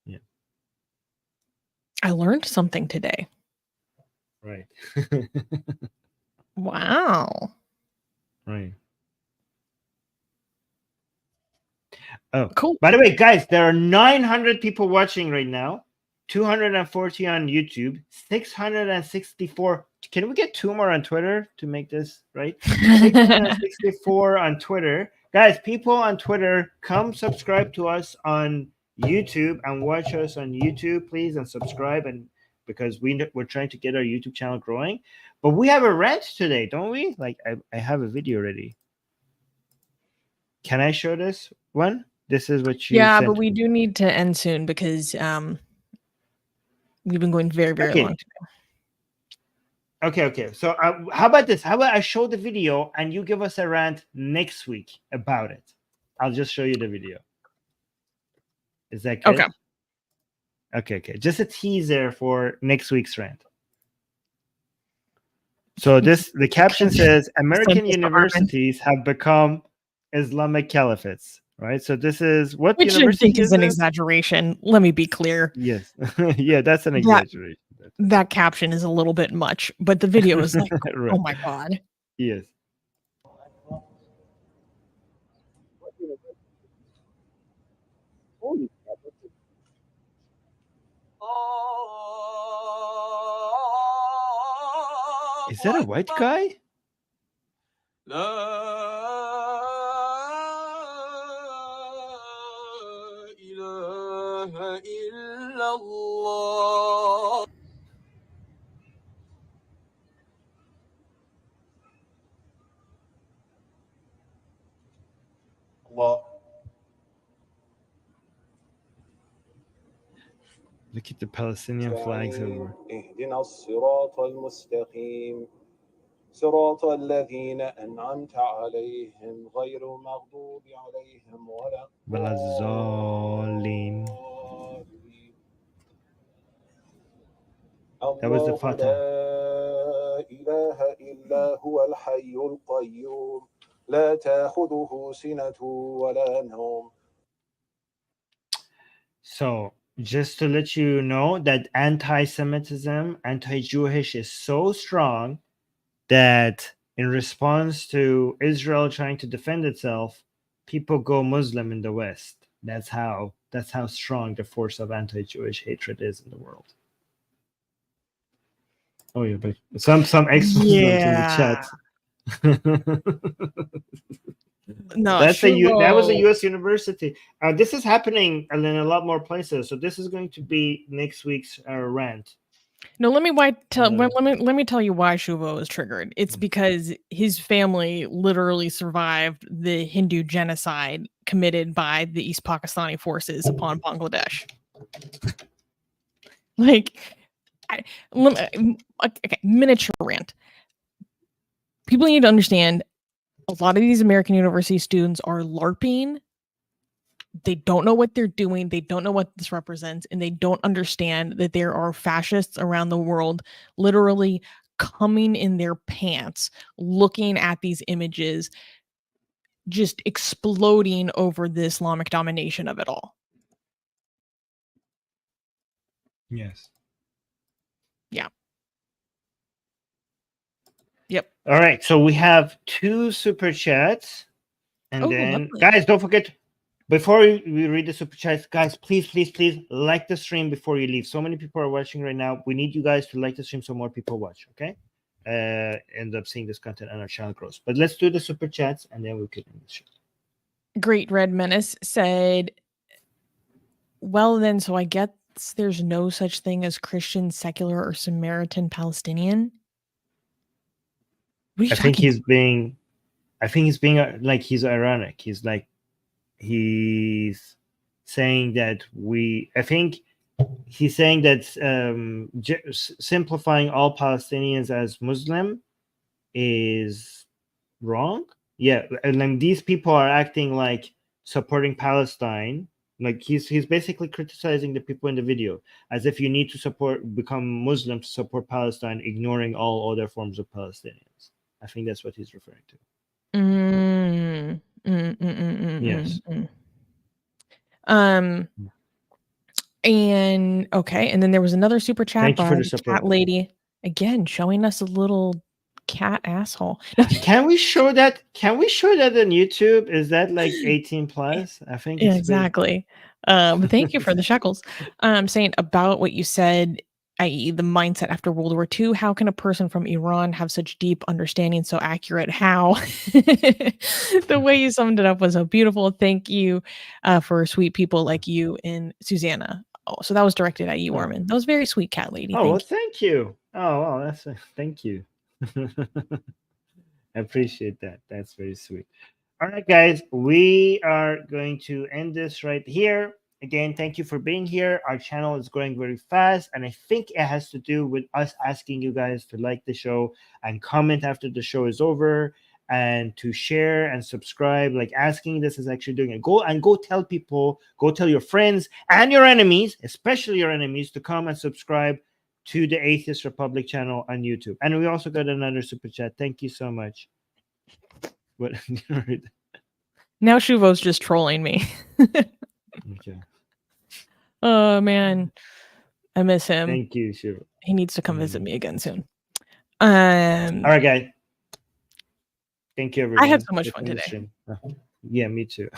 Speaker 1: Yeah.
Speaker 2: I learned something today.
Speaker 1: Right.
Speaker 2: Wow.
Speaker 1: Right. Oh,
Speaker 2: Cool.
Speaker 1: by the way, guys, there are 900 people watching right now, 240 on YouTube, 664. Can we get 2 more on Twitter to make this right? 664 on Twitter. Guys, people on Twitter, come subscribe to us on YouTube and watch us on YouTube, please, and subscribe. And because we're trying to get our YouTube channel growing. But we have a rant today, don't we? Like, I have a video ready. Can I show this one? This is what you
Speaker 2: Yeah,
Speaker 1: sent
Speaker 2: but we
Speaker 1: me.
Speaker 2: do need to end soon because we've been going very, very long today.
Speaker 1: Okay. So how about this? How about I show the video and you give us a rant next week about it? I'll just show you the video. Is that good? Okay. Just a teaser for next week's rant. So the caption says American universities have become Islamic caliphates, right? So this is what
Speaker 2: Which I
Speaker 1: university
Speaker 2: think is an
Speaker 1: this?
Speaker 2: exaggeration. Let me be clear.
Speaker 1: Yes. Yeah, that's an exaggeration.
Speaker 2: That caption is a little bit much, but the video is like,
Speaker 1: Right.
Speaker 2: oh my God.
Speaker 1: Yes. Is that a white guy? Look at the Palestinian flags over.
Speaker 5: اهدنا الصراط المستقيم صراط الذين أنعمت عليهم غير المغضوب عليهم ولا
Speaker 1: الضالين. That was the
Speaker 5: الله
Speaker 1: Fatah.
Speaker 5: لا إله إلا هو الحي القيوم لا تأخذه سنة ولا نوم.
Speaker 1: So, just to let you know that anti-Semitism, anti-Jewish is so strong that in response to Israel trying to defend itself, people go Muslim in the West. That's how strong the force of anti-Jewish hatred is in the world. Oh yeah, but some ex-Muslims in the chat.
Speaker 2: No,
Speaker 1: That was a
Speaker 2: Shuvo.
Speaker 1: U.S. university. This is happening in a lot more places. So this is going to be next week's rant.
Speaker 2: No, let me tell you why Shuvo is triggered. It's because his family literally survived the Hindu genocide committed by the East Pakistani forces upon Bangladesh. Like, okay, miniature rant. People need to understand a lot of these American university students are LARPing. They don't know what they're doing. They don't know what this represents, and they don't understand that there are fascists around the world literally coming in their pants, looking at these images, just exploding over the Islamic domination of it all.
Speaker 1: Yes.
Speaker 2: Yeah. Yep.
Speaker 1: All right. So we have 2 super chats. And then,
Speaker 2: lovely.
Speaker 1: guys, don't forget, before we read the super chats, guys, please like the stream before you leave. So many people are watching right now. We need you guys to like the stream so more people watch, okay? End up seeing this content on our channel grows. But let's do the super chats and then we can end the show.
Speaker 2: Great Red Menace said, well then, so I guess there's no such thing as Christian, secular, or Samaritan Palestinian? What are you
Speaker 1: I think
Speaker 2: talking
Speaker 1: he's being like, he's ironic. He's saying that I think he's saying that simplifying all Palestinians as Muslim is wrong. Yeah, and then these people are acting like supporting Palestine. Like he's basically criticizing the people in the video as if you need to become Muslim to support Palestine, ignoring all other forms of Palestinians. I think that's what he's referring to. Yes.
Speaker 2: And okay, and then there was another super chat
Speaker 1: Thank you
Speaker 2: by
Speaker 1: for the
Speaker 2: the
Speaker 1: support.
Speaker 2: cat lady, again showing us a little cat asshole.
Speaker 1: Can we show that on YouTube? Is that like 18 plus? I think
Speaker 2: Yeah,
Speaker 1: it's
Speaker 2: exactly. But thank you for the shekels. Saying about what you said, i.e. the mindset after World War II. How can a person from Iran have such deep understanding, so accurate? How? The way you summed it up was so beautiful. Thank you for sweet people like you and Susanna. Oh, so that was directed at you, Armin. That was very sweet, cat lady.
Speaker 1: Oh, well, thank you. Oh, wow, thank you. I appreciate that. That's very sweet. All right, guys, we are going to end this right here. Again, thank you for being here. Our channel is growing very fast, and I think it has to do with us asking you guys to like the show and comment after the show is over, and to share and subscribe. Like, asking this is actually doing it. Go tell people, go tell your friends and your enemies, especially your enemies, to come and subscribe to the Atheist Republic channel on YouTube. And we also got another super chat. Thank you so much. What?
Speaker 2: Now Shuvo's just trolling me.
Speaker 1: Okay.
Speaker 2: Oh man, I miss him.
Speaker 1: Thank you, Shuvo.
Speaker 2: He needs to come visit me again soon.
Speaker 1: All right, guys. Thank you, everyone.
Speaker 2: I had so much fun today.
Speaker 1: Yeah, me too.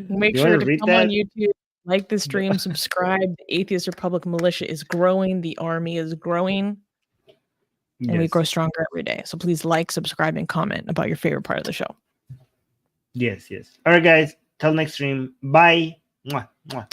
Speaker 2: Make sure to come on YouTube, like the stream, subscribe. The Atheist Republic militia is growing. The army is growing. And we grow stronger every day. So please like, subscribe, and comment about your favorite part of the show.
Speaker 1: Yes. All right, guys. Till next stream. Bye. Mwah, mwah.